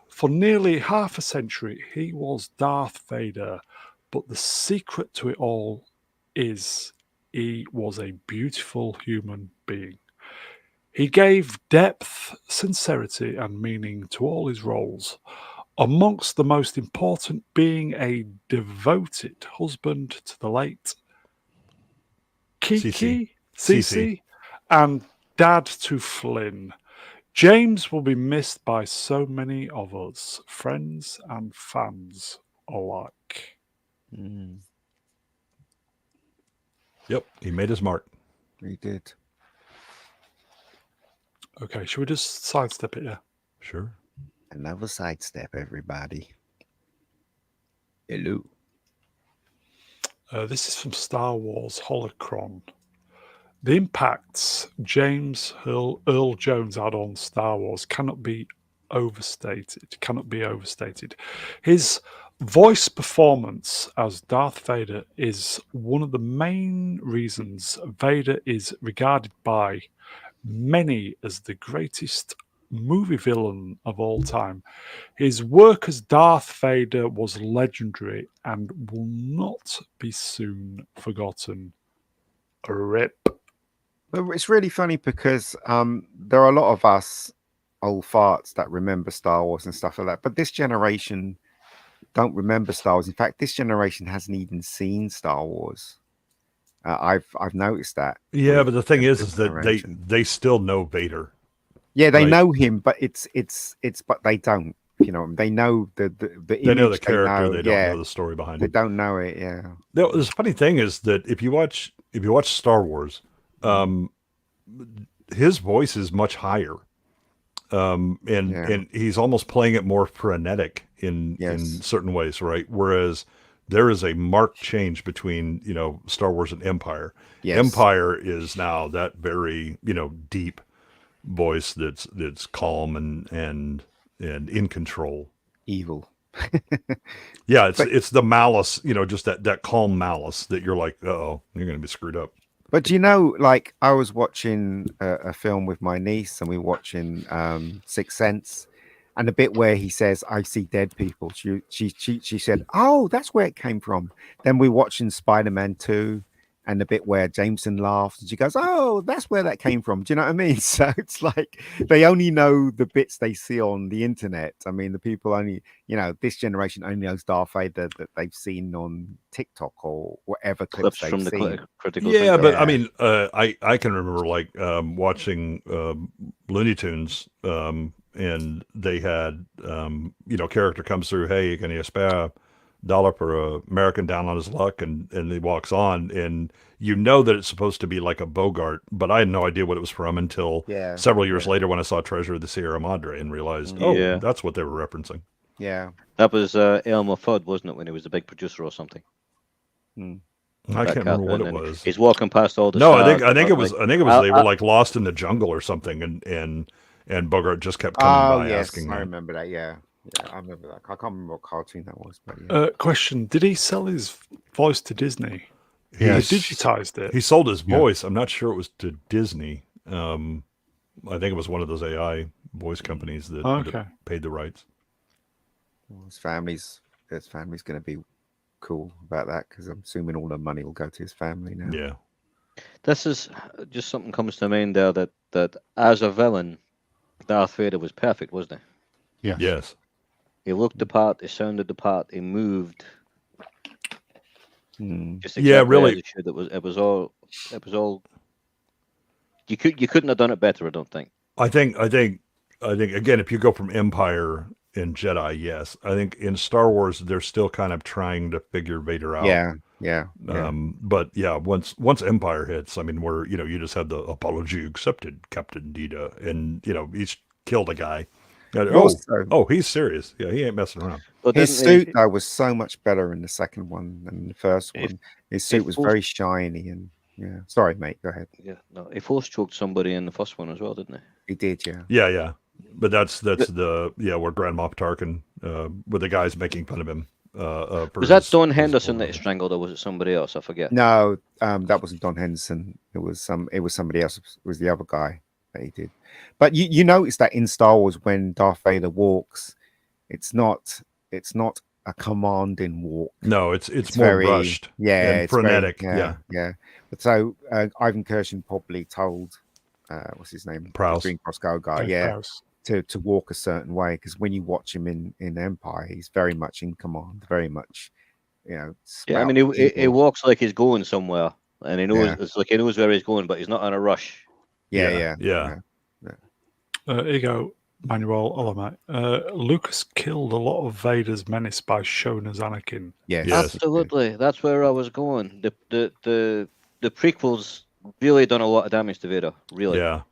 For nearly half a century, he was Darth Vader, but the secret to it all is he was a beautiful human being. He gave depth, sincerity, and meaning to all his roles, amongst the most important being a devoted husband to the late Cece, and dad to Flynn. James will be missed by so many of us, friends and fans alike. Yep, he made his mark. He did. Okay, should we just sidestep it? Yeah. Sure. Another sidestep, everybody. Hello. This is from Star Wars Holocron. The impacts James Earl Jones had on Star Wars cannot be overstated. His voice performance as Darth Vader is one of the main reasons Vader is regarded by many as the greatest movie villain of all time. His work as Darth Vader was legendary and will not be soon forgotten. RIP. It's really funny because there are a lot of us old farts that remember Star Wars and stuff like that, but this generation don't remember Star Wars. In fact, this generation hasn't even seen Star Wars. I've noticed that. Yeah, but the thing is that they still know Vader. Yeah, they know him, but it's but they don't. You know, they know the image, they know the character. They don't know the story behind it. They don't know it. Yeah. The funny thing is that if you watch Star Wars, his voice is much higher, and he's almost playing it more frenetic in certain ways, right? Whereas there is a marked change between Star Wars and Empire. Yes. Empire is now that very deep voice that's calm and in control. Evil. Yeah, it's the malice, just that calm malice that you're like, uh-oh, you're going to be screwed up. But like I was watching a film with my niece, and we were watching Sixth Sense, and the bit where he says, "I see dead people." She said, "Oh, that's where it came from." Then we're watching Spider-Man 2, and the bit where Jameson laughs and she goes, "Oh, that's where that came from." Do you know what I mean? So it's like they only know the bits they see on the internet. I mean, the people only, this generation only knows Darth Vader that they've seen on TikTok or whatever clips they've from seen. the critical. Yeah, but Yeah. I mean, I can remember like watching Looney Tunes, and they had character comes through. Hey, can you spare $1 per American down on his luck, and he walks on, and that it's supposed to be like a Bogart, but I had no idea what it was from until several years later when I saw Treasure of the Sierra Madre and realized, that's what they were referencing. Yeah, that was Elmer Fudd, wasn't it, when he was the big producer or something? I can't remember what it was. He's walking past all the No, stars. I think it was they were like lost in the jungle or something, and Bogart just kept coming by asking. I remember that. Yeah, I remember that. I can't remember what cartoon that was, but question: did he sell his voice to Disney? He digitized it. He sold his voice. I'm not sure it was to Disney. I think it was one of those AI voice companies that paid the rights. Well, his family's going to be cool about that because I'm assuming all the money will go to his family now. Yeah. This is just something comes to mind there that as a villain, Darth Vader was perfect, wasn't he? Yes. Yes. He looked the part. He sounded the part. He moved. Just really. It was all. You couldn't have done it better. I don't think. I think again, if you go from Empire and Jedi, yes. I think in Star Wars they're still kind of trying to figure Vader out. Yeah. But yeah, once Empire hits, I mean, where you just had the apology accepted, Captain Dita, and he's killed a guy. He's serious. Yeah, he ain't messing around. But his suit though was so much better in the second one than the first one. His suit was very shiny and Sorry, mate. Go ahead. Yeah, no, he force choked somebody in the first one as well, didn't he? He did, yeah. Yeah. But that's where Grand Moff Tarkin, where the guy's making fun of him. Was that Don Henderson that he strangled, or was it somebody else? I forget. No, that wasn't Don Henderson. It was somebody else. It was the other guy that he did. But you notice that in Star Wars when Darth Vader walks, it's not a commanding walk. No, it's more very, rushed. Yeah, and frenetic. Very, yeah. But so Ivan Kershon probably told what's his name? Prowse. Green Cross Go guy, Prowse. To walk a certain way, because when you watch him in Empire, he's very much in command, very much, Yeah, I mean, he walks like he's going somewhere, and he knows it's like he knows where he's going, but he's not in a rush. Yeah. Here you go, Manuel. Hello, mate. Lucas killed a lot of Vader's menace by showing us Anakin. Yes. Absolutely. That's where I was going. The prequels really done a lot of damage to Vader. Really. Yeah.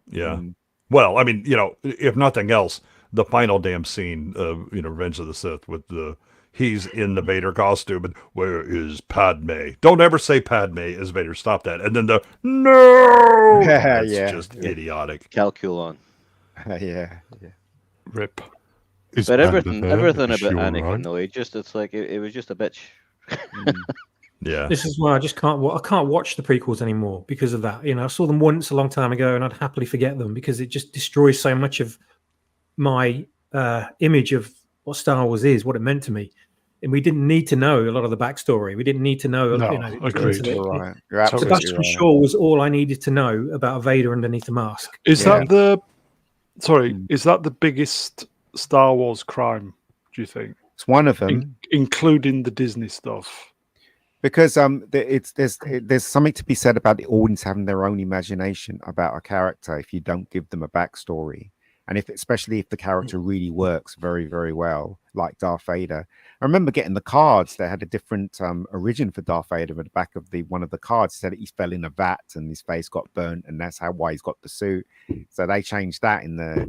Well, I mean, if nothing else, the final damn scene of Revenge of the Sith with he's in the Vader costume and where is Padme? Don't ever say Padme as Vader. Stop that. And then no. It's just idiotic. Calculon. Yeah. Rip. But everything about Anakin, right? Though, it was just a bitch. Yeah. This is why I can't watch the prequels anymore because of that. I saw them once a long time ago, and I'd happily forget them because it just destroys so much of my image of what Star Wars is, what it meant to me. And we didn't need to know a lot of the backstory. We didn't need to know. Agreed. Right. You're absolutely Sebastian right. Shaw was all I needed to know about Vader underneath the mask. Is that the biggest Star Wars crime? Do you think it's one of them, including the Disney stuff? Because there's something to be said about the audience having their own imagination about a character if you don't give them a backstory, and especially if the character really works very, very well, like Darth Vader. I remember getting the cards that had a different origin for Darth Vader. At the back of one of the cards said he fell in a vat and his face got burnt, and that's why he's got the suit. So they changed that in the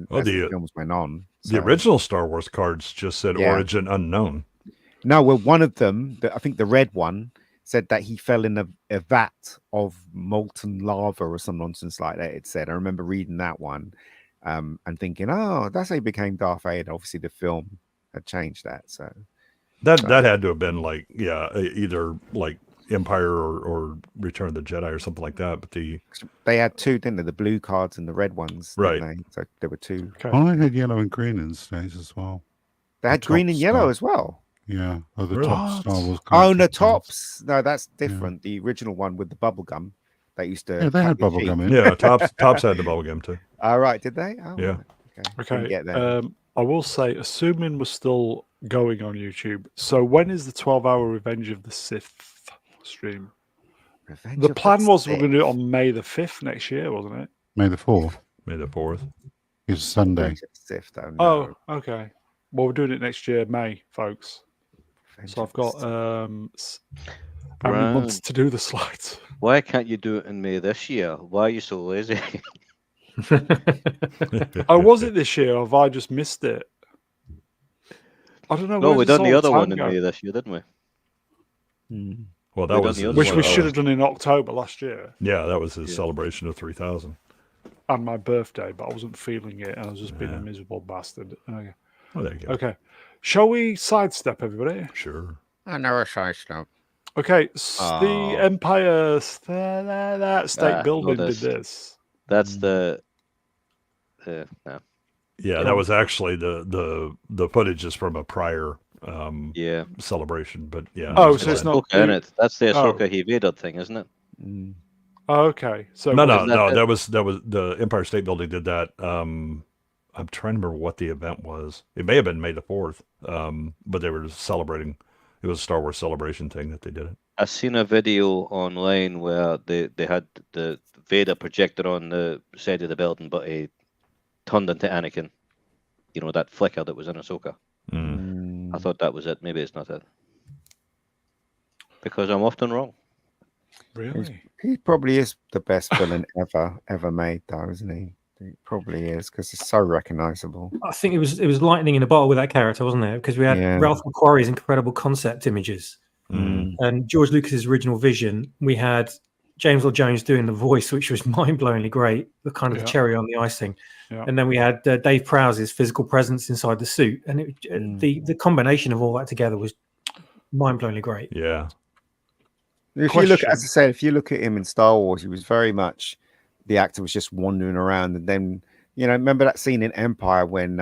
as the films went on. The original Star Wars cards just said origin unknown. No, well, one of them, I think the red one, said that he fell in a vat of molten lava or some nonsense like that. It said. I remember reading that one and thinking, oh, that's how he became Darth Vader. Obviously, the film had changed that. So that had to have been like, either like Empire or Return of the Jedi or something like that. But they had two, didn't they? The blue cards and the red ones. Right. So there were two. Okay. I had yellow and green in those as well. They had green and yellow as well. Yeah, or the Really? top Star Wars. Oh, no, collector's cards. Tops. No, that's different. The original one with the bubble gum. They used to. Yeah, they cut had your bubble cheek. gum in. Yeah, Tops had the bubble gum too. All right, did they? Oh, Yeah. right. Okay. Didn't Okay. get that. I will say, assuming we're still going on YouTube, so when is the 12-hour Revenge of the Sith stream? Revenge The of plan was we're Sith. going to do it on May the 5th next year, wasn't it? May the 4th May the 4th. is Sunday. Revenge of the Sith, though. No. Oh, okay. Well, we're doing it next year, May, folks. Revenge So of I've the got Sith. how many Brian, months to do the slides? why can't you do it in May this year? Why are you so lazy? Oh, was it this year, or have I just missed it? I don't know. No, where we does done the all other time one in go? May this year, didn't we? Well, We that done was the other Which one. we should have done in October last year, Yeah, that was his celebration of 3,000. and my birthday, but I wasn't feeling it, and I was just being a miserable bastard. Okay. Oh, there you go. Okay. Shall we sidestep everybody? Sure. I know a side step. Okay. Oh. The Empire State Building no, did this. That's the. No. Yeah, that was actually the footage is from a prior Yeah. celebration, but yeah. Oh, It's so it's got not. Ahsoka in it. That's the Oh. Ahsoka he Vader thing, isn't it? Oh, okay. So No, was no, it- that was the Empire State Building did that. I'm trying to remember what the event was. It may have been May the 4th, but they were celebrating. It was a Star Wars celebration thing that they did it. I seen a video online where they had the Vader projector on the side of the building, but he turned into Anakin. You know, that flicker that was in Ahsoka. I thought that was it. Maybe it's not it. Because I'm often wrong. Really? He probably is the best villain ever made, though, isn't he? He probably is because it's so recognizable. I think it was lightning in a bottle with that character, wasn't there? Because we had Yeah. Ralph McQuarrie's incredible concept images and George Lucas's original vision. We had James Earl Jones doing the voice, which was mind-blowingly great, the kind of the cherry on the icing. Yeah. And then we had Dave Prowse's physical presence inside the suit, and the combination of all that together was mind-blowingly great. Yeah. If you look, as I said, if you look at him in Star Wars, he was very much the actor was just wandering around, and then remember that scene in Empire when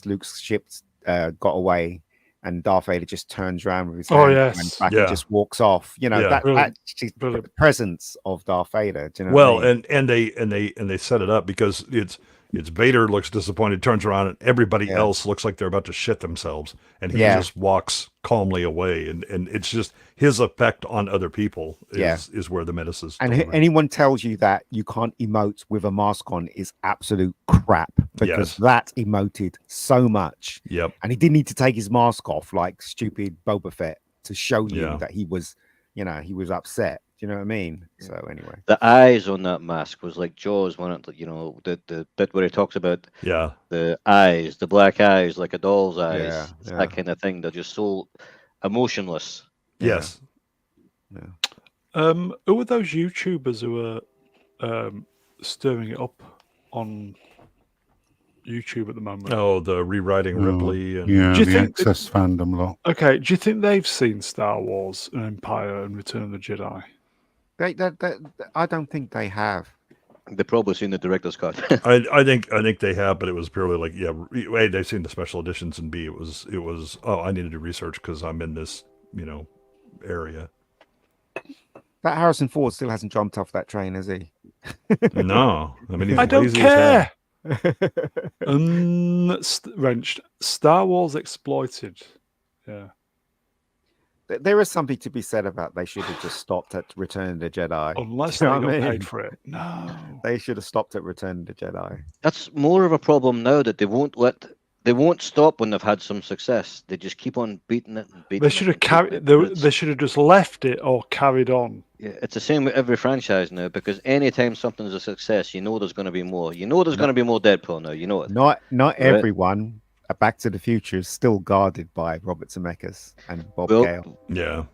Luke's ship got away, and Darth Vader just turns around with his hand and back and just walks off. The presence of Darth Vader. Do you know what I mean? and they set it up because it's Vader looks disappointed, turns around, and everybody else looks like they're about to shit themselves, and he just walks calmly away, and it's just his effect on other people is where the menace is. And anyone tells you that you can't emote with a mask on is absolute crap, because that emoted so much. Yep. And he didn't need to take his mask off like stupid Boba Fett to show you that he was, he was upset. Do you know what I mean? So anyway, the eyes on that mask was like Jaws when it, the bit where he talks about the eyes, the black eyes, like a doll's eyes, that kind of thing. They're just so emotionless. Yes. Who are those YouTubers who are stirring it up on YouTube at the moment? Oh, the rewriting Ripley and the Access fandom lot. Okay, do you think they've seen Star Wars and Empire and Return of the Jedi? I don't think they have. They've probably seen the director's cut. I think they have, but it was purely like A, they've seen the special editions, and B, it was I need to do research because I'm in this area. That Harrison Ford still hasn't jumped off that train, has he? No, I mean, he's I don't lazy as hell. care. Wrenched. Star Wars exploited. Yeah. There is something to be said about they should have just stopped at Return of the Jedi. Unless they got paid for it. No. They should have stopped at Return of the Jedi. That's more of a problem now that they won't stop when they've had some success. They just keep on beating it and beating They should have they should have just left it or carried on. Yeah, it's the same with every franchise now, because anytime something's a success, there's going to be more. There's going to be more Deadpool now. You know it. Not everyone. Back to the Future is still guarded by Robert Zemeckis and Bob Gale. Yeah.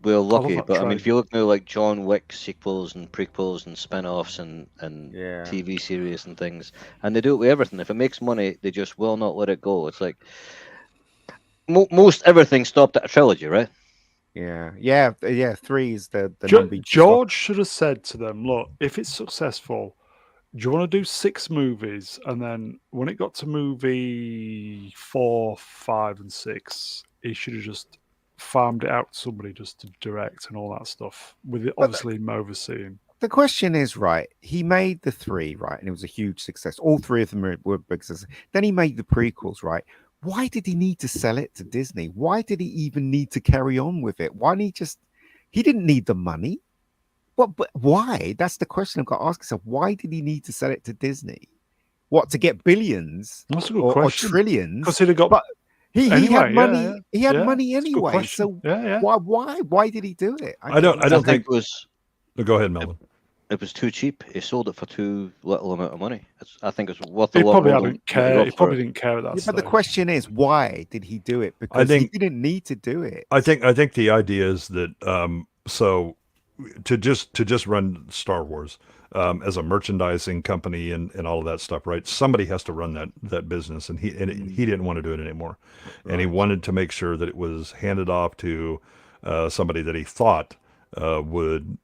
We're lucky, but I mean, if you look now, like John Wick sequels and prequels and spin-offs and TV series and things, and they do it with everything. If it makes money, they just will not let it go. It's like most everything stopped at a trilogy, right? Yeah. 3 is the number. George should have said to them, "Look, if it's successful, do you want to do 6 movies? And then when it got to movie 4, 5, and 6, he should have just farmed it out to somebody just to direct and all that stuff, with it obviously him overseeing. The question is, right, he made the 3, right, and it was a huge success. All 3 of them were big success. Then he made the prequels, right? Why did he need to sell it to Disney? Why did he even need to carry on with it? Why didn't he didn't need the money. But why? That's the question I've got to ask myself. Why did he need to sell it to Disney? What, to get billions? That's a good or question. trillions? Because he'd have got... But he had money. Yeah. He had money anyway. So why did he do it? I don't think it was. Go ahead, Melvin. It was too cheap. He sold it for too little amount of money. I think it's worth a lot more. He probably didn't care at that stage. But the question is, why did he do it? Because he didn't need to do it. I think the idea is that so to just run Star Wars as a merchandising company and all of that stuff, right? Somebody has to run that business, and he didn't want to do it anymore, and he wanted to make sure that it was handed off to somebody that he thought would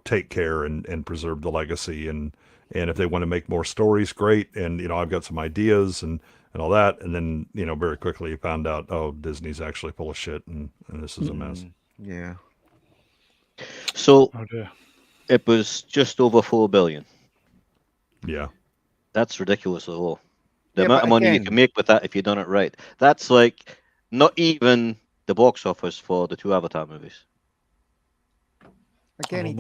take care and preserve the legacy, and if they want to make more stories, great. And I've got some ideas and all that, and then very quickly he found out, oh, Disney's actually full of shit, and this is a mess. Yeah. So it was just over $4 billion. Yeah, that's ridiculously low. The amount of money you can make with that if you've done it right. That's like not even the box office for the 2 Avatar movies. Again, he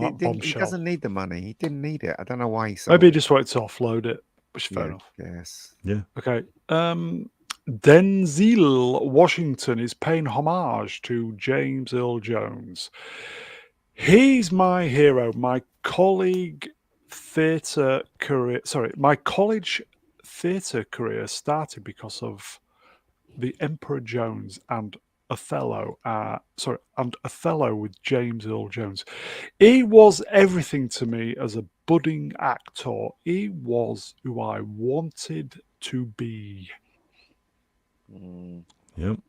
doesn't need the money. He didn't need it. I don't know why he sold Maybe he just wanted to offload it, which is fair enough. Yes. Yeah. Okay. Denzel Washington is paying homage to James Earl Jones. He's my hero. My college theatre career started because of The Emperor Jones and Othello. And Othello with James Earl Jones. He was everything to me as a budding actor. He was who I wanted to be. Yep.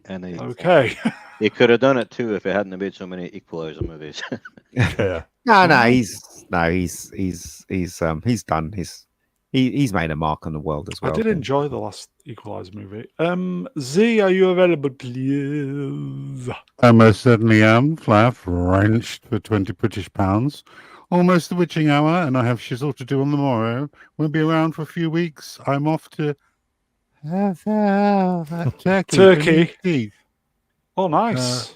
And he could have done it too if he hadn't made so many Equalizer movies. Yeah. No, he's done. He's made a mark on the world as well. I did enjoy the last Equalizer movie. Z, are you available, please? I most certainly am. Flav, wrenched for 20 British pounds. Almost the witching hour, and I have shizzle to do on the morrow. Won't be around for a few weeks. I'm off to Turkey. Oh, nice.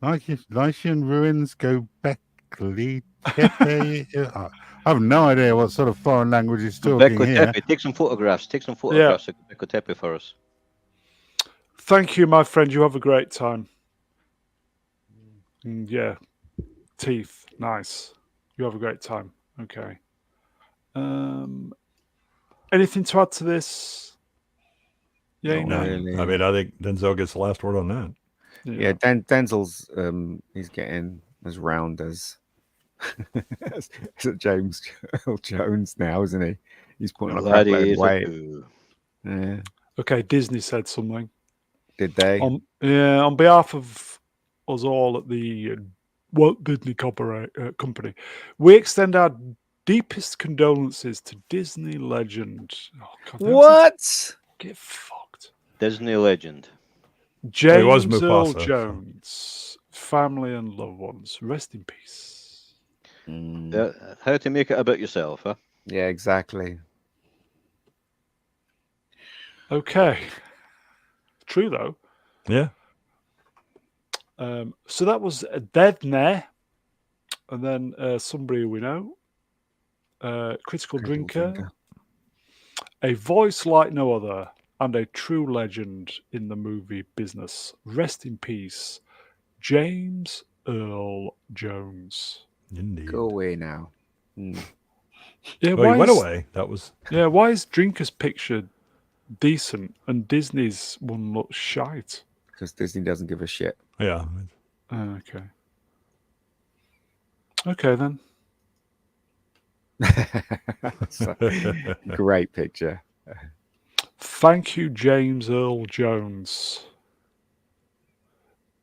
Lycian ruins go Beckley. I have no idea what sort of foreign language he's talking here. Take some photographs. Of Beko Tepe for us. Thank you, my friend. You have a great time. Yeah. Teeth. Nice. You have a great time. Okay. Anything to add to this? Yeah, no. Really. I mean, I think Denzel gets the last word on that. Yeah, Denzel's he's getting as round as James Earl Jones now, isn't he? He's putting a crap load of weight. Yeah. Okay, Disney said something. Did they? On behalf of us all at the Walt Disney Company, we extend our deepest condolences to Disney legend. Oh, God, what? Get fucked. Disney legend. James Earl Jones, family and loved ones. Rest in peace. How to make it about yourself, huh? Yeah, exactly. Okay. True, though. Yeah. So that was Dead Nair. And then somebody we know. Critical Drinker. A voice like no other. And a true legend in the movie business. Rest in peace, James Earl Jones. Indeed. Go away now. Yeah, he went away. That was. Yeah, why is Drinker's picture decent and Disney's one looks shite? Because Disney doesn't give a shit. Yeah. Okay. Okay then. Great picture. Thank you, James Earl Jones.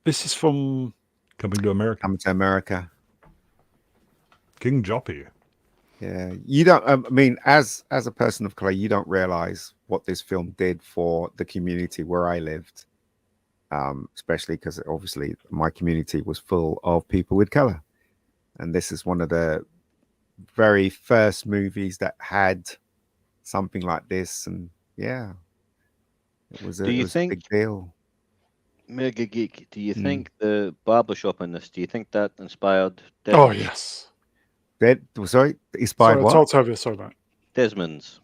This is from Coming to America. Coming to America. King Joppy. Yeah, you don't. I mean, as a person of color, you don't realize what this film did for the community where I lived, especially because obviously my community was full of people with color, and this is one of the very first movies that had something like this, and yeah, it was a big deal. Mega Geek, do you think the barbershop in this? Do you think that inspired? Oh Desmond's? yes. Sorry, inspired what? Talk over. Sorry, mate. Desmond's.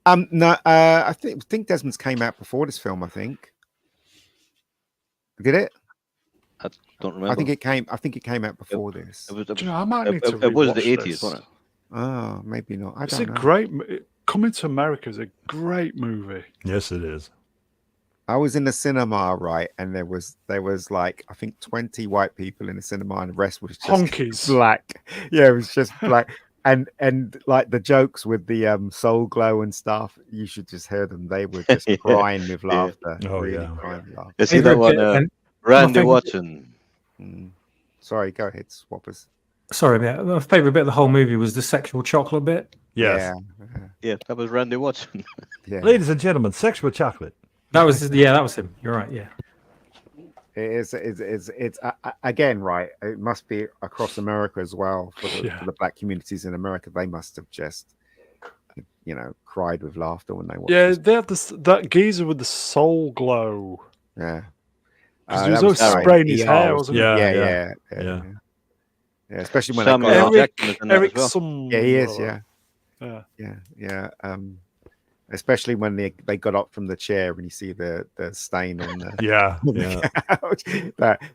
No, I think Desmond's came out before this film. I think. Did it? I don't remember. I think it came out before this. I might need to it was the rewatch 80s, this. wasn't it? Oh, maybe not. It's a great. Coming to America is a great movie. Yes, it is. I was in the cinema, right, and there was like I think 20 white people in the cinema, and the rest was just honkies, black. Yeah, it was just black, and like the jokes with the soul glow and stuff. You should just hear them; they were just crying with laughter. Oh really yeah, crying with laughter. You see that one, Randy Watson. Sorry, go ahead, Swappers. Sorry, my favorite bit of the whole movie was the sexual chocolate bit. Yes. Yeah, that was Randy Watson. Yeah. Ladies and gentlemen, sexual chocolate. That was that was him. You're right. Yeah. It's again, right. It must be across America as well for the black communities in America. They must have just, cried with laughter when they watched. Yeah, they have that geezer with the soul glow. Yeah, because he was always spraying his hair, wasn't he? Yeah. Especially when Eric yeah, he is. Yeah. Especially when they got up from the chair and you see the stain on the couch.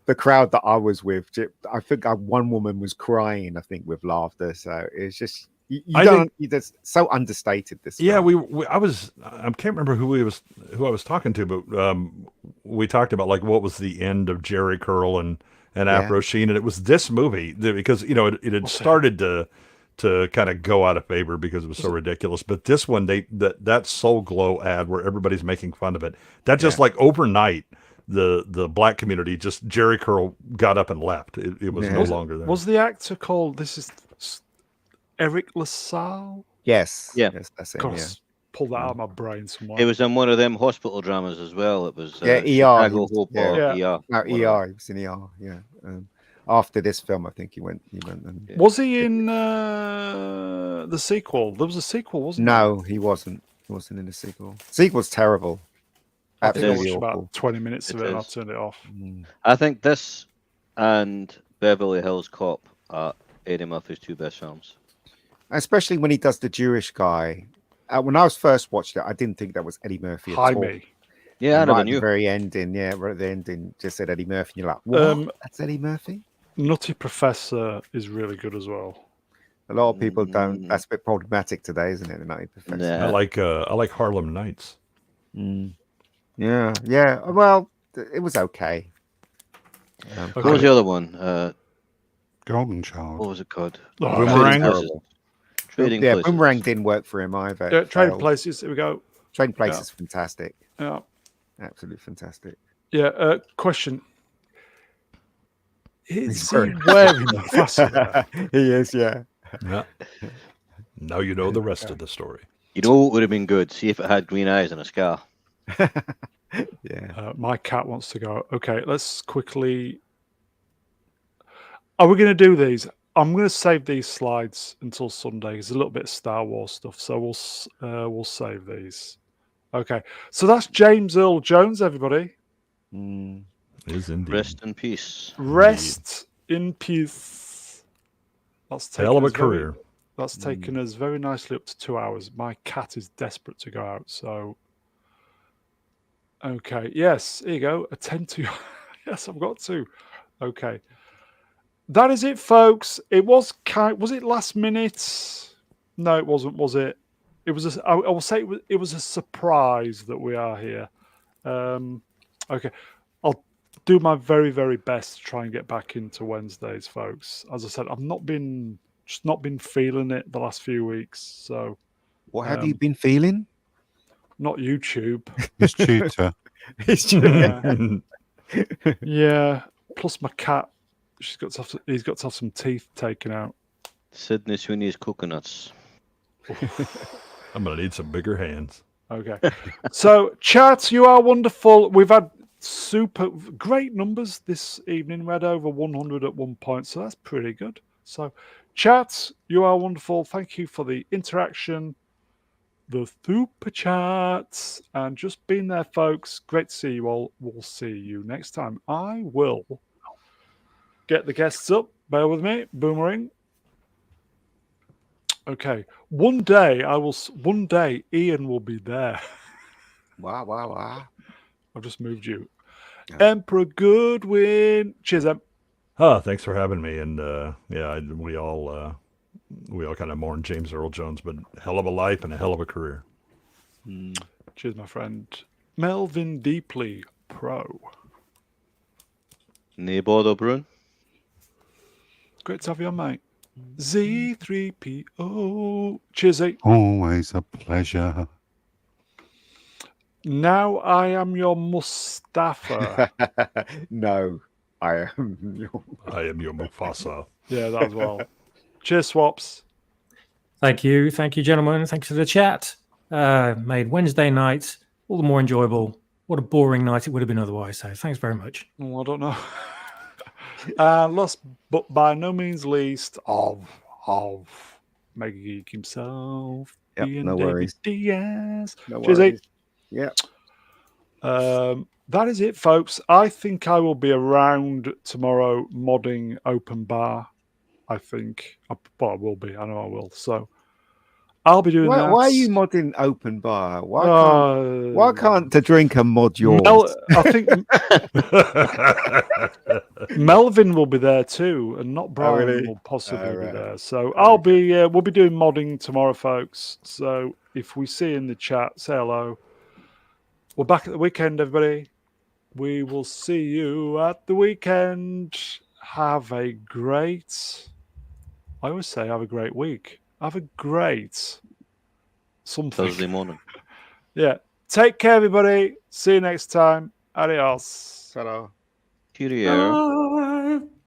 The crowd that I was with, I think one woman was crying, I think, with laughter. So it's just it's so understated. This film. I can't remember who I was talking to, but we talked about like what was the end of Jerry Curl and Afro Sheen, and it was this movie because it had started to kind of go out of favor because it was so ridiculous. But this one, that Soul Glow ad where everybody's making fun of it, that just like overnight, the black community, just Jerry Curl got up and left. It was no longer there. Was the actor called Eric LaSalle? Yes. Yeah. Yes, that's it. Gosh, pull that out of my brain somewhere. It was in one of them hospital dramas as well. It was ER. Chicago Hope or ER. No, ER. He was in ER. Yeah. After this film, I think he went. Was he in the sequel? There was a sequel, wasn't there? No, he wasn't. He wasn't in the sequel. Sequel's terrible. I think I watched about 20 minutes of it and I turned it off. I think this and Beverly Hills Cop are Eddie Murphy's two best films. Especially when he does the Jewish guy. When I was first watched it, I didn't think that was Eddie Murphy at all. Yeah, I never knew. At the very ending, right at the ending, just said Eddie Murphy. And you're like, what? That's Eddie Murphy? Nutty Professor is really good as well. A lot of people don't. That's a bit problematic today, isn't it? The Nutty Professor. Yeah. I like Harlem Nights. Yeah. Well, it was okay. What was the other one? Golden Child. What was it called? Boomerang. Trading Places. Boomerang didn't work for him either. Trading Places. Here we go. Trading Places is fantastic. Yeah. Absolutely fantastic. Yeah. Question. Is he wearing the fascinator? He is, yeah. Now you know the rest of the story. You know what would have been good? See if it had green eyes and a scar. Yeah. My cat wants to go. Okay, let's quickly. Are we going to do these? I'm going to save these slides until Sunday. There's a little bit of Star Wars stuff, so we'll save these. Okay, so that's James Earl Jones, everybody. Is indeed. Rest in peace. Rest in peace. That's hell of a career. That's taken us very nicely up to 2 hours. My cat is desperate to go out, so. Okay, yes, here you go. Attend to. Yes, I've got to. Okay. That is it, folks. It was it last minute? No, it wasn't, was it? It was. I will say it was a surprise that we are here. Okay, I'll do my very, very best to try and get back into Wednesdays, folks. As I said, I've just not been feeling it the last few weeks. So, what have you been feeling? Not YouTube. His tutor. Yeah. Plus my cat. He's got to have some teeth taken out. Sydney Sweeney's coconuts. I'm going to need some bigger hands. Okay. So, chat, you are wonderful. We've had super great numbers this evening. We had over 100 at one point, so that's pretty good. So, chat, you are wonderful. Thank you for the interaction, the super chats, and just being there, folks. Great to see you all. We'll see you next time. I will get the guests up. Bear with me. Boomerang. Okay. One day, Ian will be there. Wow. I've just moved you. Emperor Goodwin. Cheers, Em. Oh, thanks for having me. And we all kind of mourn James Earl Jones, but hell of a life and a hell of a career. Cheers, my friend. Melvin Deeply Pro. No bother, Bruin. Great to have you on, mate. Z3PO. Cheers, Z. Always a pleasure. Now I am your Mustafa. No, I am your... I am your Mufasa. Yeah, that as well. Cheers, Swaps. Thank you, gentlemen. Thanks for the chat. Made Wednesday night all the more enjoyable. What a boring night it would have been otherwise. So thanks very much. Well, I don't know. Last but by no means least of Mega Geek himself. Yep, Ian no David worries. Diaz. No Cheers, worries. Ed. Yeah. That is it, folks. I think I will be around tomorrow modding Open Bar. I think. Well, I will be. I know I will. So I'll be doing that. Why are you modding Open Bar? Why can't the drinker mod yours? I think Melvin will be there too, and not Brian really? will possibly be Right. there. So I'll be. We'll be doing modding tomorrow, folks. So if we see you in the chat, say hello. We're back at the weekend, everybody. We will see you at the weekend. Have a great. I always say have a great week. Have a great something. Thursday morning. Yeah. Take care, everybody. See you next time. Adios. Ta-da. Cheerio.